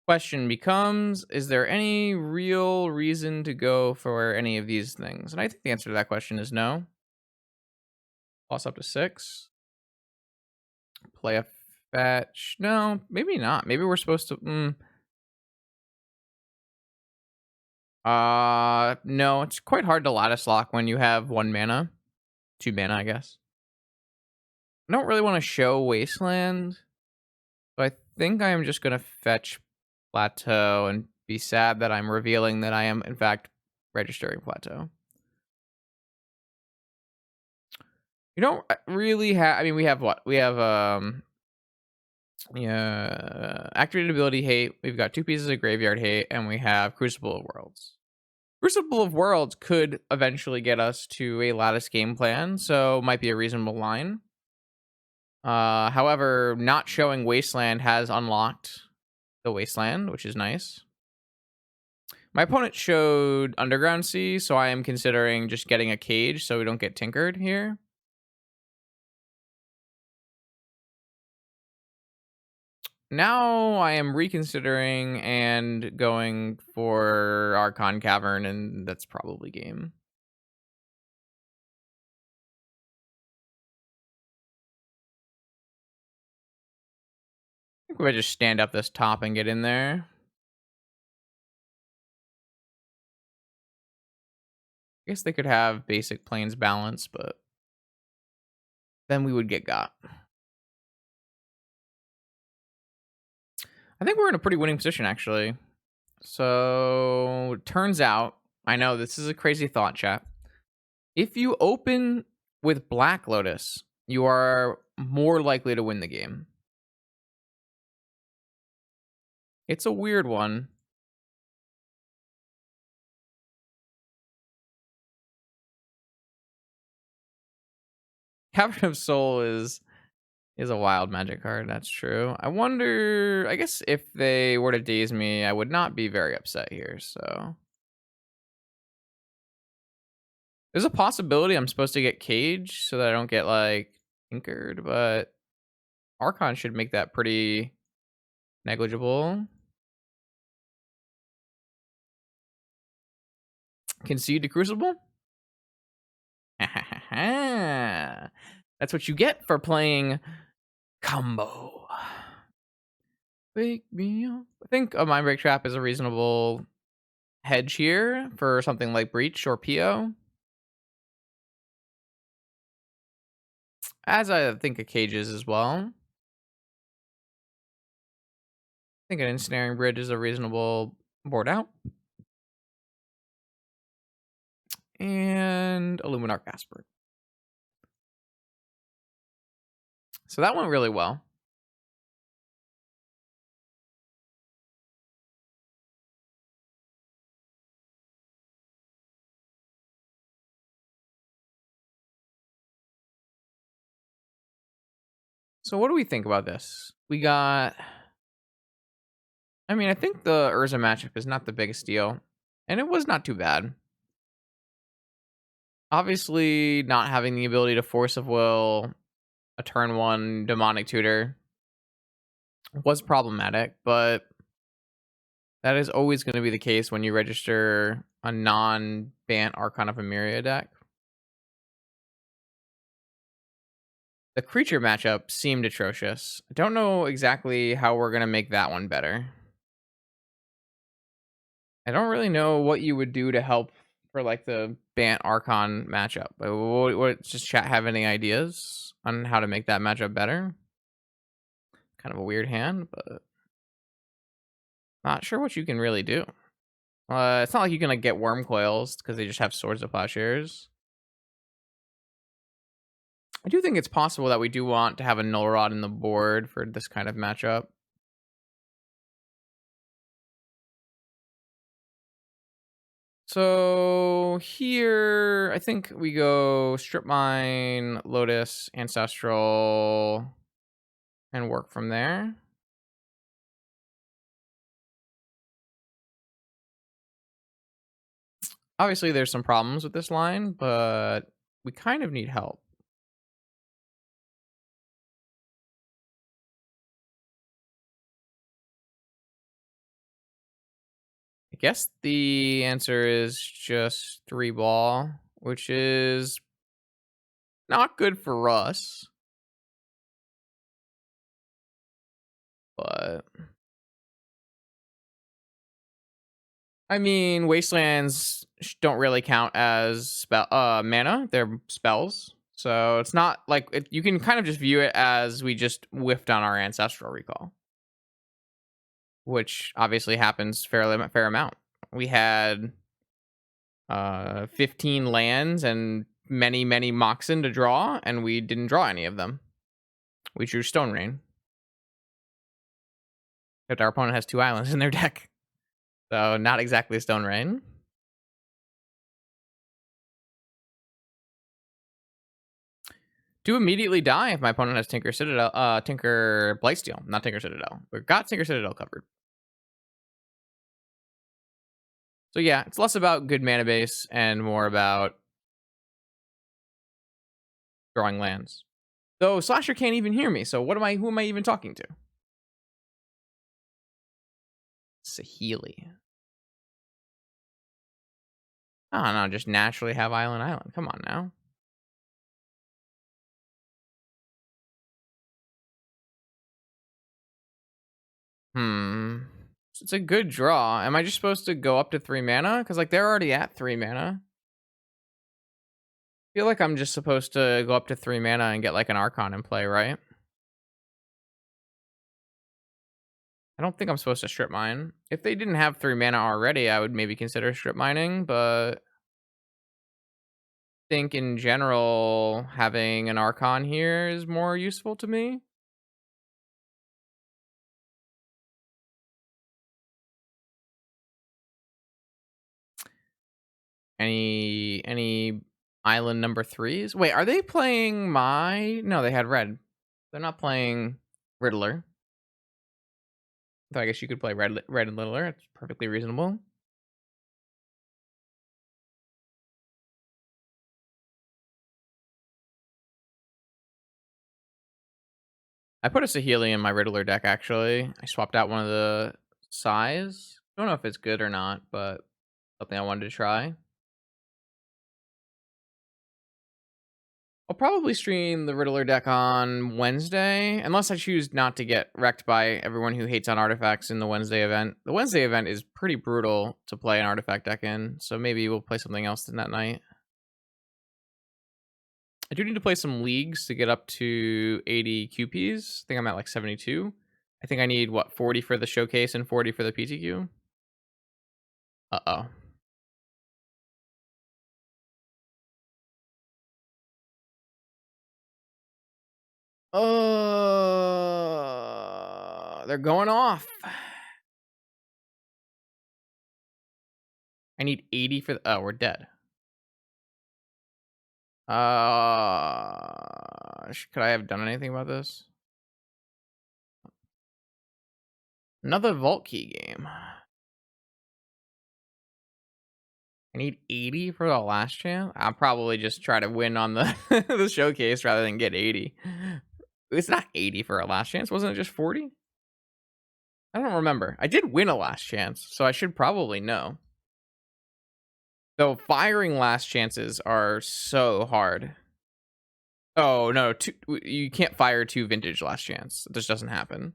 A: Question becomes, is there any real reason to go for any of these things? And I think the answer to that question is no. Plus up to 6. Play a fetch. No, maybe not. Maybe we're supposed to... No, it's quite hard to lattice lock when you have 1 mana. 2 mana, I guess. I don't really want to show Wasteland. So I think I am just going to fetch Plateau and be sad that I'm revealing that I am, in fact, registering Plateau. You don't really have... I mean, we have what? We have activated ability hate. We've got 2 pieces of graveyard hate, and we have Crucible of Worlds. Crucible of Worlds could eventually get us to a lattice game plan, so might be a reasonable line. However, not showing Wasteland has unlocked the Wasteland, which is nice. My opponent showed Underground Sea, so I am considering just getting a cage so we don't get tinkered here. Now I am reconsidering and going for Archon Cavern, and that's probably game. I think we might just stand up this top and get in there. I guess they could have basic plains balance, but then we would get got. I think we're in a pretty winning position, actually. So, it turns out, I know this is a crazy thought, chat. If you open with Black Lotus, you are more likely to win the game. It's a weird one. Cavern of Soul is a wild Magic card, that's true. I wonder, I guess if they were to daze me, I would not be very upset here, so. There's a possibility I'm supposed to get Cage so that I don't get, like, tinkered, but Archon should make that pretty negligible. Concede to Crucible? That's what you get for playing combo. Wake me up. I think a Mind Break Trap is a reasonable hedge here for something like Breach or PO. As I think a Cage is as well. I think an Ensnaring Bridge is a reasonable board out. And Illuminar Casper. So that went really well. So what do we think about this? We got... I mean, I think the Urza matchup is not the biggest deal. And it was not too bad. Obviously, not having the ability to Force of Will a turn 1 demonic tutor was problematic, but that is always going to be the case when you register a non-Bant Archon of Emeria deck. The creature matchup seemed atrocious. I don't know exactly how we're going to make that one better. I don't really know what you would do to help for like the Bant Archon matchup. Does chat have any ideas on how to make that matchup better? Kind of a weird hand, but not sure what you can really do. It's not like you can like get worm coils because they just have swords of plowshares. I do think it's possible that we do want to have a null rod in the board for this kind of matchup. So here, I think we go strip mine, Lotus, Ancestral, and work from there. Obviously, there's some problems with this line, but we kind of need help. I guess the answer is just 3 ball, which is not good for us. But I mean, wastelands don't really count as mana. They're spells. So it's not like you can kind of just view it as we just whiffed on our ancestral recall, which obviously happens fair amount. We had 15 lands and many Moxen to draw, and we didn't draw any of them. We drew Stone Rain. Except our opponent has 2 islands in their deck. So not exactly Stone Rain. Do immediately die if my opponent has Tinker Citadel, Tinker Blightsteel, not Tinker Citadel. We've got Tinker Citadel covered. So yeah, it's less about good mana base and more about drawing lands. Though Slasher can't even hear me, so who am I even talking to? Saheeli. Oh no, just naturally have Island. Come on now. It's a good draw. Am I just supposed to go up to 3 mana? Because like they're already at 3 mana. I feel like I'm just supposed to go up to 3 mana and get like an Archon in play, right? I don't think I'm supposed to strip mine. If they didn't have 3 mana already, I would maybe consider strip mining, but I think in general, having an Archon here is more useful to me. Any island number 3s? Wait, are they playing my... No, they had red. They're not playing Riddler. So I guess you could play red and Riddler. It's perfectly reasonable. I put a Saheeli in my Riddler deck, actually. I swapped out one of the size. Don't know if it's good or not, but something I wanted to try. I'll probably stream the Riddler deck on Wednesday, unless I choose not to get wrecked by everyone who hates on artifacts in the Wednesday event. The Wednesday event is pretty brutal to play an artifact deck in, so maybe we'll play something else in that night. I do need to play some leagues to get up to 80 QPs. I think I'm at like 72. I think I need, 40 for the showcase and 40 for the PTQ? Uh-oh. They're going off. I need 80 for the... Oh, we're dead. Could I have done anything about this? Another Vault Key game. I need 80 for the last chance. I'll probably just try to win on the the showcase rather than get 80. It's not 80 for a last chance. Wasn't it just 40? I don't remember. I did win a last chance, so I should probably know. Though firing last chances are so hard. Oh, no. You can't fire 2 vintage last chance. It just doesn't happen.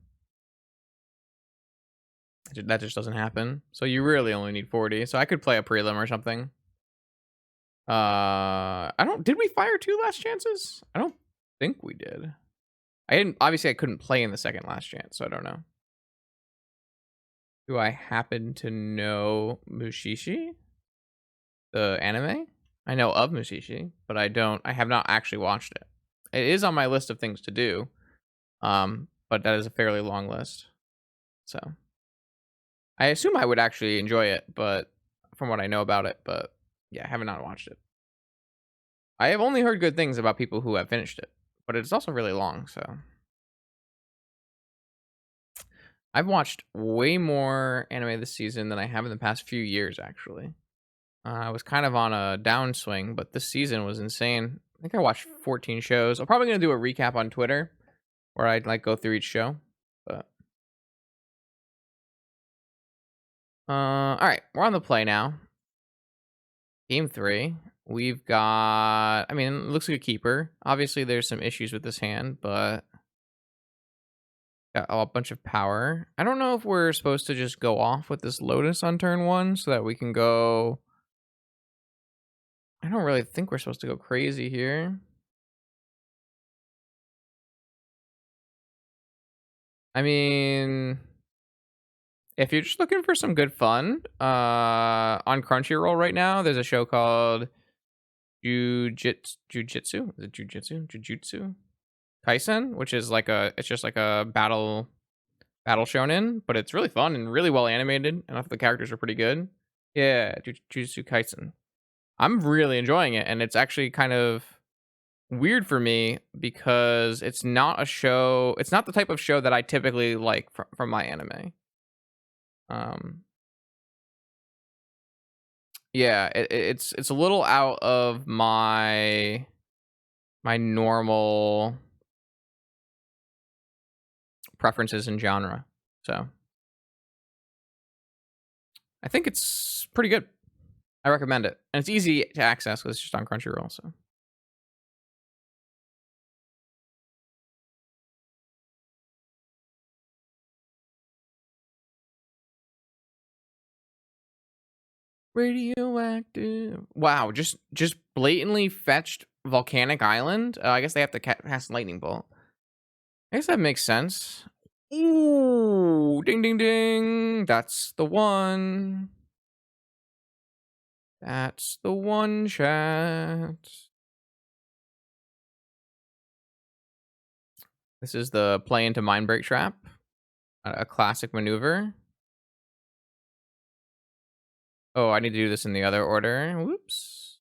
A: That just doesn't happen. So you really only need 40. So I could play a prelim or something. Did we fire 2 last chances? I don't think we did. Obviously I couldn't play in the second last chance, so I don't know. Do I happen to know Mushishi? The anime? I know of Mushishi, but I have not actually watched it. It is on my list of things to do. But that is a fairly long list. So I assume I would actually enjoy it, but from what I know about it, but yeah, I have not watched it. I have only heard good things about people who have finished it, but it's also really long, so I've watched way more anime this season than I have in the past few years, actually. I was kind of on a downswing, but this season was insane. I think I watched 14 shows. I'm probably going to do a recap on Twitter where I'd like go through each show. But all right, we're on the play now. Game 3. We've got, I mean, it looks like a keeper. Obviously, there's some issues with this hand, but got a bunch of power. I don't know if we're supposed to just go off with this Lotus on turn 1 so that we can go. I don't really think we're supposed to go crazy here. I mean, if you're just looking for some good fun, on Crunchyroll right now, there's a show called Jujutsu. Is it Jujutsu Kaisen, which is it's just like a battle shonen, but it's really fun and really well animated, and I thought the characters are pretty good. Yeah, Jujutsu Kaisen. I'm really enjoying it, and it's actually kind of weird for me because it's not the type of show that I typically like from my anime. Yeah, it's a little out of my normal preferences in genre. So I think it's pretty good. I recommend it. And it's easy to access because it's just on Crunchyroll. So radioactive. Wow, just blatantly fetched volcanic island. I guess they have to cast lightning bolt. I guess that makes sense. Ooh, ding ding ding. That's the one. That's the one, chat. This is the play into mind break trap. A classic maneuver. Oh, I need to do this in the other order. Whoops.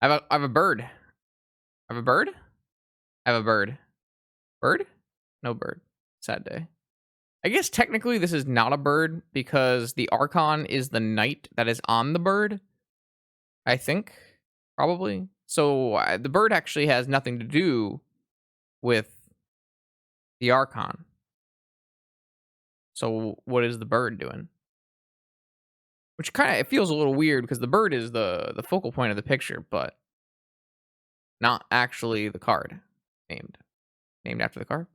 A: I have a bird. I have a bird? I have a bird. Bird? No bird. Sad day. I guess technically this is not a bird because the Archon is the knight that is on the bird. I think. Probably. So the bird actually has nothing to do with the Archon. So what is the bird doing? Which it feels a little weird because the bird is the focal point of the picture, but not actually the card named after the card,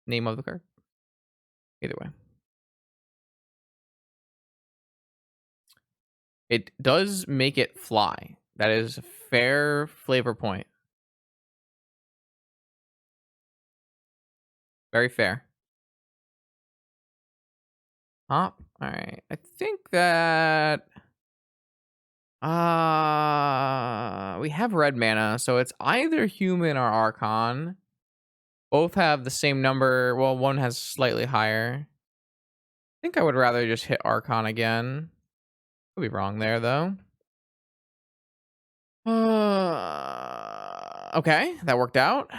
A: name of the card. Either way, it does make it fly. That is a fair flavor point. Very fair. Hop. All right. I think that we have red mana, so it's either human or Archon. Both have the same number. Well, one has slightly higher. I think I would rather just hit Archon again. Could be wrong there though. Okay, that worked out.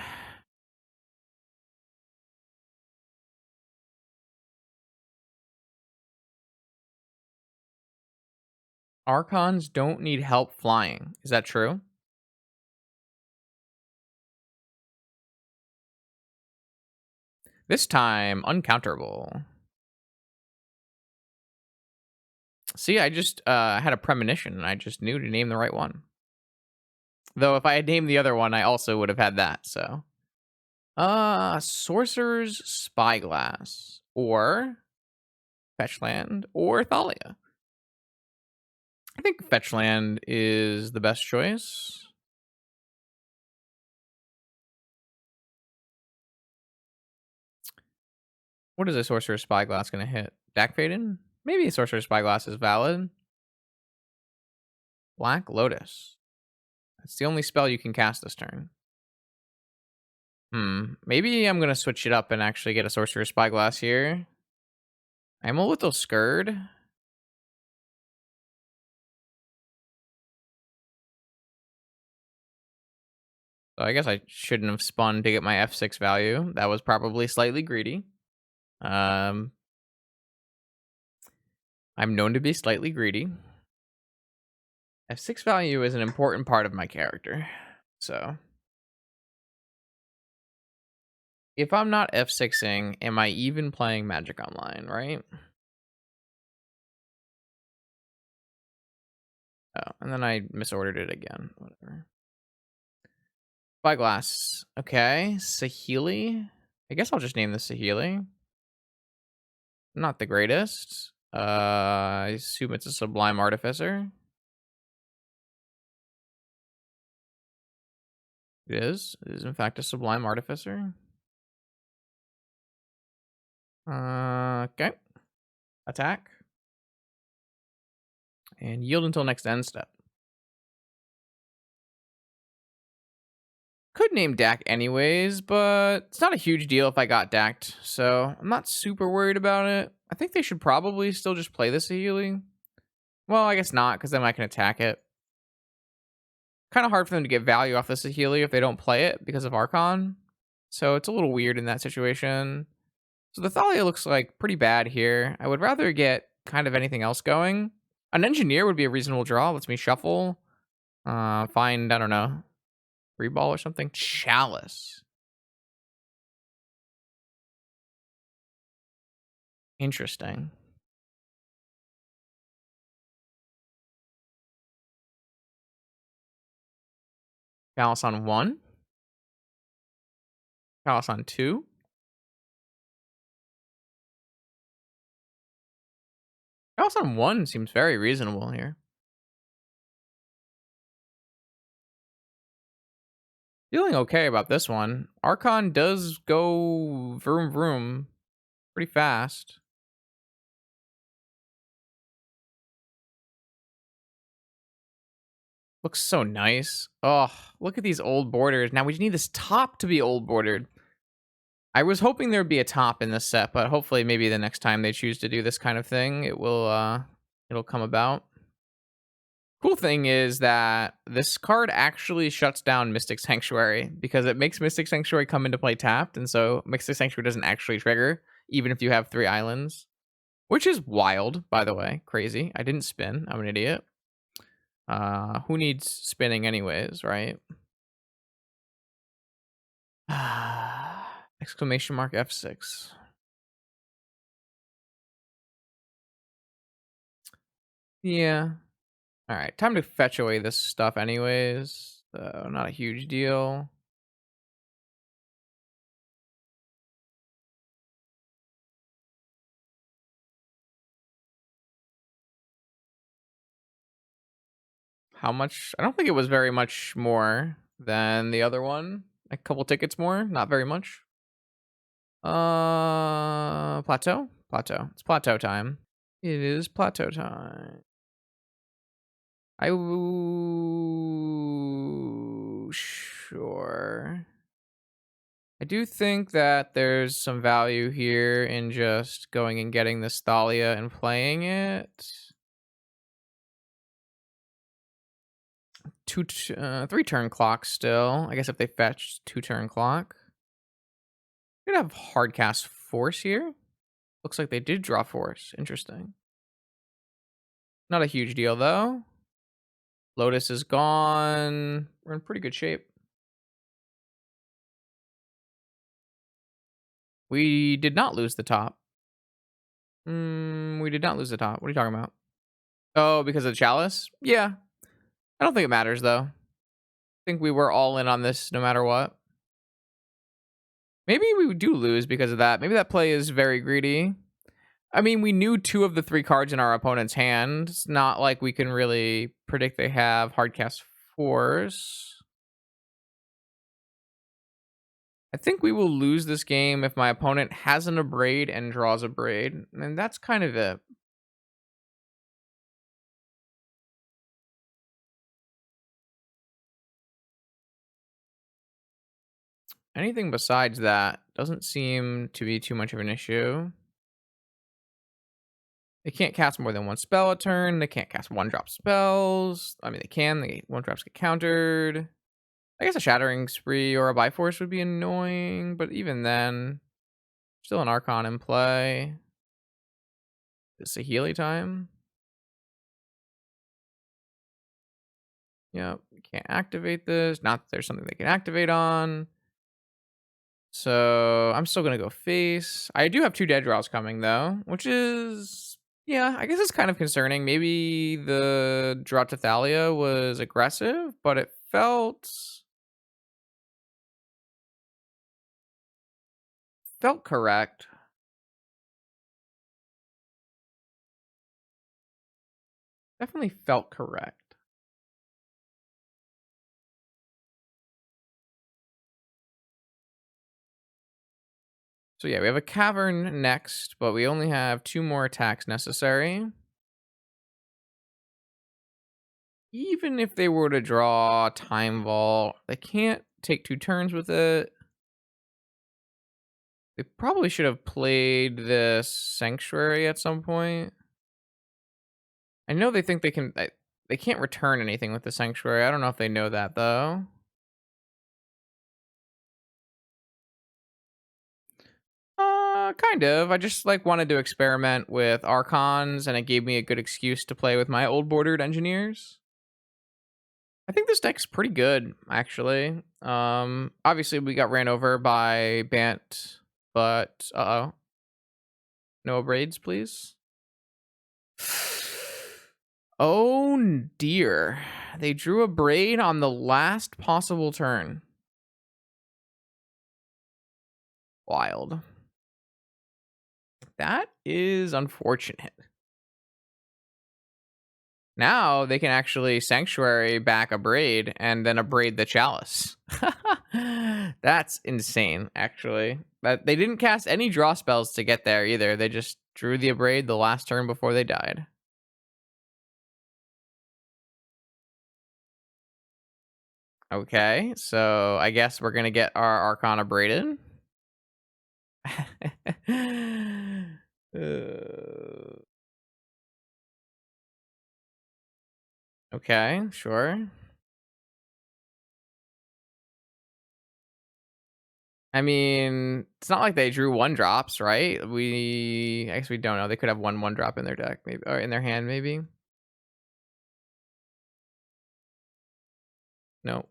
A: Archons don't need help flying. Is that true? This time, uncounterable. See, I just had a premonition and I just knew to name the right one. Though if I had named the other one, I also would have had that, so. Sorcerer's Spyglass. Or Fetchland or Thalia. I think Fetchland is the best choice. What is a Sorcerer's Spyglass going to hit? Dak Faden? Maybe a Sorcerer's Spyglass is valid. Black Lotus. That's the only spell you can cast this turn. Maybe I'm going to switch it up and actually get a Sorcerer's Spyglass here. I'm a little scared. So I guess I shouldn't have spun to get my F6 value. That was probably slightly greedy. I'm known to be slightly greedy. F6 value is an important part of my character. So if I'm not F6ing, am I even playing Magic Online, right? Oh, and then I misordered it again. Whatever. Spyglass. Okay. Saheeli. I guess I'll just name this Saheeli. Not the greatest. I assume it's a Sublime Artificer. It is. It is in fact a Sublime Artificer. Okay. Attack. And yield until next end step. Could name Dak anyways, but it's not a huge deal if I got Dacked, so I'm not super worried about it. I think they should probably still just play this Saheeli. Well, I guess not, because then I can attack it. Kind of hard for them to get value off the Saheeli if they don't play it because of Archon. So it's a little weird in that situation. So the Thalia looks like pretty bad here. I would rather get kind of anything else going. An Engineer would be a reasonable draw. Lets me shuffle. Find, I don't know, free ball or something. Chalice. Interesting. Chalice on 1. Chalice on 2. Chalice on 1 seems very reasonable here. Feeling okay about this one. Archon does go vroom vroom pretty fast. Looks so nice. Oh, look at these old borders. Now we just need this top to be old bordered. I was hoping there would be a top in this set, but hopefully maybe the next time they choose to do this kind of thing, it'll come about. Cool thing is that this card actually shuts down Mystic Sanctuary because it makes Mystic Sanctuary come into play tapped, and so Mystic Sanctuary doesn't actually trigger, even if you have 3 islands. Which is wild, by the way. Crazy. I didn't spin. I'm an idiot. Who needs spinning anyways, right? Exclamation mark F6. Yeah. All right, time to fetch away this stuff anyways. Not a huge deal. How much? I don't think it was very much more than the other one. A couple tickets more, not very much. Plateau? Plateau. It's plateau time. It is plateau time. Sure. I do think that there's some value here in just going and getting this Thalia and playing it. 3-turn clock still. I guess if they fetch 2-turn clock. We're gonna have hard cast Force here. Looks like they did draw Force. Interesting. Not a huge deal, though. Lotus is gone. We're in pretty good shape. We did not lose the top. We did not lose the top. What are you talking about? Oh, because of the chalice? Yeah. I don't think it matters, though. I think we were all in on this no matter what. Maybe we do lose because of that. Maybe that play is very greedy. I mean, we knew 2 of the 3 cards in our opponent's hand. It's not like we can really predict they have hardcast 4s. I think we will lose this game if my opponent has an Abrade and draws a Braid. And that's kind of it. Anything besides that doesn't seem to be too much of an issue. They can't cast more than 1 spell a turn. They can't cast 1-drop spells. I mean, they can. 1-drops get countered. I guess a Shattering Spree or a Bifrost would be annoying, but even then, still an Archon in play. Is this a Healy time? Yep, can't activate this. Not that there's something they can activate on. So I'm still gonna go face. I do have 2 dead draws coming though, which is, yeah, I guess it's kind of concerning. Maybe the draw to Thalia was aggressive, but it felt correct. Definitely felt correct. So yeah, we have a Cavern next, but we only have 2 more attacks necessary. Even if they were to draw Time Vault, they can't take 2 turns with it. They probably should have played this Sanctuary at some point. I know they think they can't return anything with the Sanctuary. I don't know if they know that though. Kind of. I just like wanted to experiment with Archons, and it gave me a good excuse to play with my old bordered engineers. I think this deck's pretty good, actually. Obviously we got ran over by Bant, but no braids, please. Oh dear. They drew a braid on the last possible turn. Wild. That is unfortunate. Now they can actually Sanctuary back a braid and then a braid the chalice. That's insane, actually. But they didn't cast any draw spells to get there either. They just drew the abrade the last turn before they died. Okay, so I guess we're gonna get our Archon abraded. Okay, sure. I mean, it's not like they drew 1-drops, right? I guess we don't know. They could have 1-drop in their deck, maybe, or in their hand, maybe. No,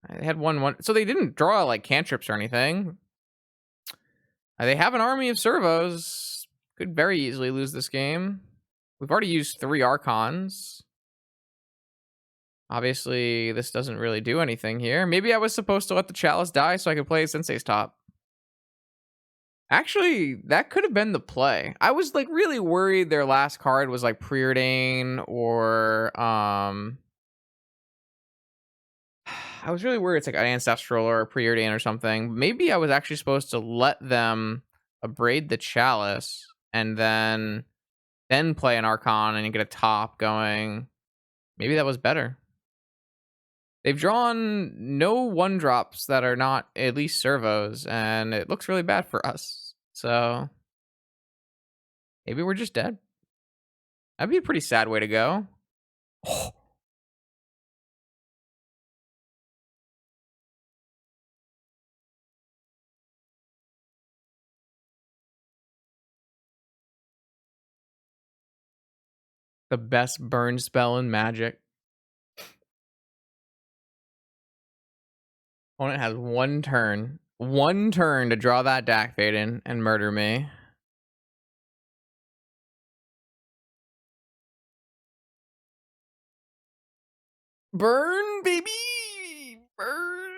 A: they had 1-1, so they didn't draw like cantrips or anything. They have an army of servos. Could very easily lose this game. We've already used 3 Archons. Obviously, this doesn't really do anything here. Maybe I was supposed to let the Chalice die so I could play Sensei's top. Actually, that could have been the play. I was like really worried their last card was like Preordain or I was really worried it's like an Ancestral or a Preordain or something. Maybe I was actually supposed to let them abrade the Chalice and then play an Archon and get a top going. Maybe that was better. They've drawn no 1-drops that are not at least servos, and it looks really bad for us. So maybe we're just dead. That'd be a pretty sad way to go. The best burn spell in Magic. Opponent has one turn to draw that Dak Faden and murder me. Burn, baby! Burn!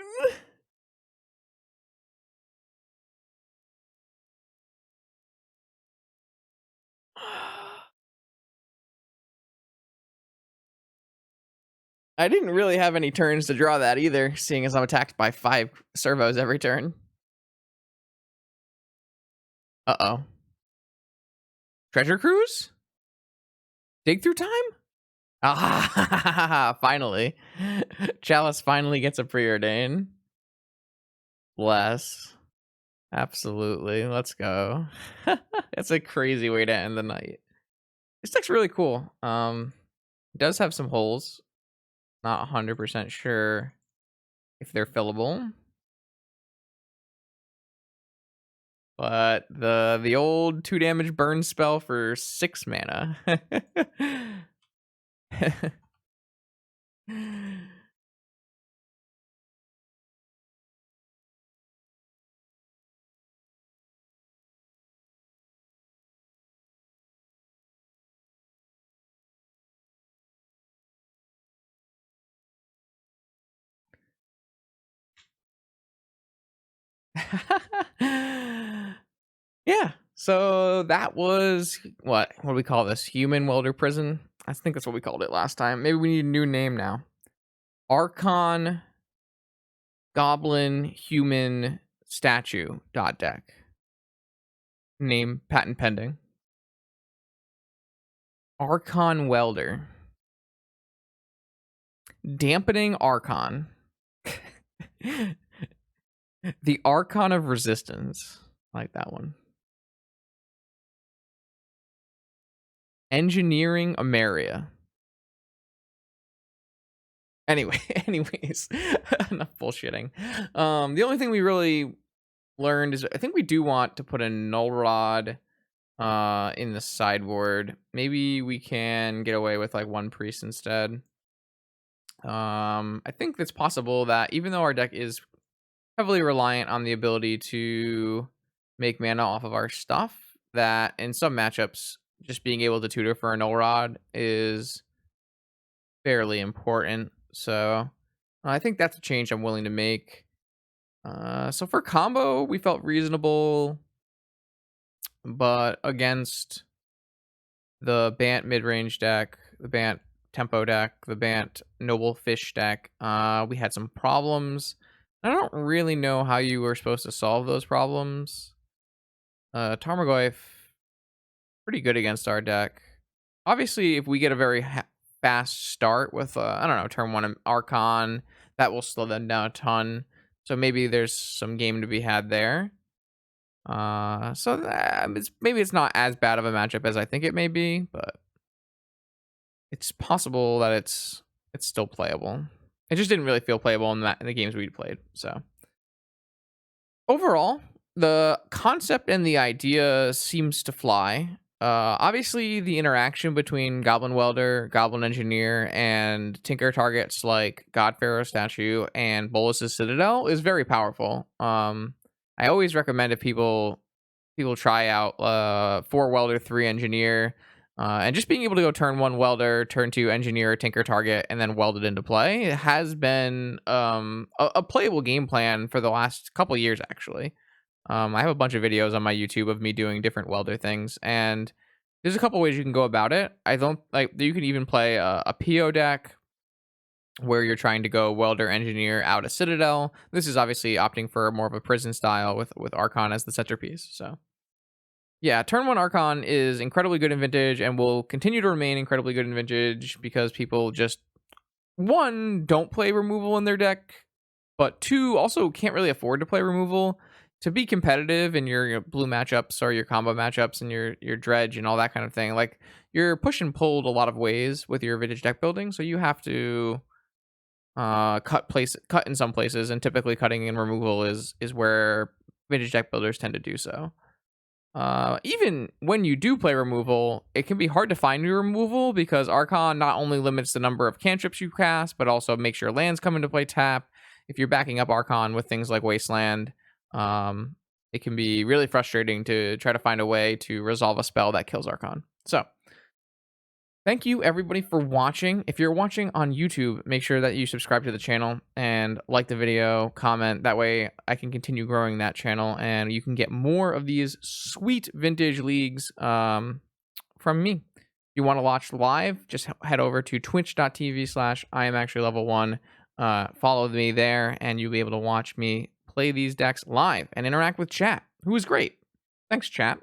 A: I didn't really have any turns to draw that either, seeing as I'm attacked by 5 servos every turn. Uh-oh. Treasure Cruise? Dig through time? Ah, finally. Chalice finally gets a preordain. Bless. Absolutely. Let's go. That's a crazy way to end the night. This deck's really cool. It does have some holes. Not 100% sure if they're fillable. But the old 2 damage burn spell for 6 mana. Yeah, so that was what do we call this? Human Welder Prison? I think that's what we called it last time. Maybe we need a new name now. Archon Goblin Human Statue .deck. Name patent pending. Archon Welder. Dampening Archon. The Archon of Resistance. I like that one. Engineering Ameria. Anyways, enough bullshitting. The only thing we really learned is I think we do want to put a Null Rod in the sideboard. Maybe we can get away with like 1 priest instead. I think it's possible that even though our deck is heavily reliant on the ability to make mana off of our stuff, that in some matchups just being able to tutor for a Null Rod is fairly important. So I think that's a change I'm willing to make. So for combo, we felt reasonable, but against the Bant mid-range deck, the Bant tempo deck, the Bant noble fish deck, we had some problems. I don't really know how you were supposed to solve those problems. Tarmogoyf, pretty good against our deck. Obviously, if we get a very fast start with, I don't know, turn 1 Archon, that will slow them down a ton. So maybe there's some game to be had there. Maybe it's not as bad of a matchup as I think it may be, but it's possible that it's still playable. It just didn't really feel playable in the games we played. So overall, the concept and the idea seems to fly. Obviously, the interaction between Goblin Welder, Goblin Engineer, and Tinker targets like God Pharaoh Statue and Bolus's Citadel is very powerful. I always recommend if people try out 4 Welder, 3 Engineer, and just being able to go turn 1 Welder, turn 2 Engineer, Tinker target, and then weld it into play. It has been a playable game plan for the last couple years, actually. I have a bunch of videos on my YouTube of me doing different Welder things, and there's a couple ways you can go about it. I don't like you can even play a PO deck where you're trying to go Welder Engineer out a Citadel. This is obviously opting for more of a prison style with Archon as the centerpiece. So yeah, turn 1 Archon is incredibly good in Vintage and will continue to remain incredibly good in Vintage because people just, 1, don't play removal in their deck, but 2, also can't really afford to play removal. To be competitive in your blue matchups or your combo matchups and your dredge and all that kind of thing, like you're push and pulled a lot of ways with your Vintage deck building, so you have to cut in some places, and typically cutting in removal is where Vintage deck builders tend to do so. even when you do play removal, it can be hard to find your removal because Archon not only limits the number of cantrips you cast, but also makes your lands come into play tap. If you're backing up Archon with things like Wasteland, it can be really frustrating to try to find a way to resolve a spell that kills Archon. So, thank you everybody for watching. If you're watching on YouTube, make sure that you subscribe to the channel and like the video, comment. That way I can continue growing that channel and you can get more of these sweet vintage leagues from me. If you want to watch live, just head over to twitch.tv/IamActuallyLevel1. Follow me there and you'll be able to watch me play these decks live and interact with chat, who is great. Thanks, chat.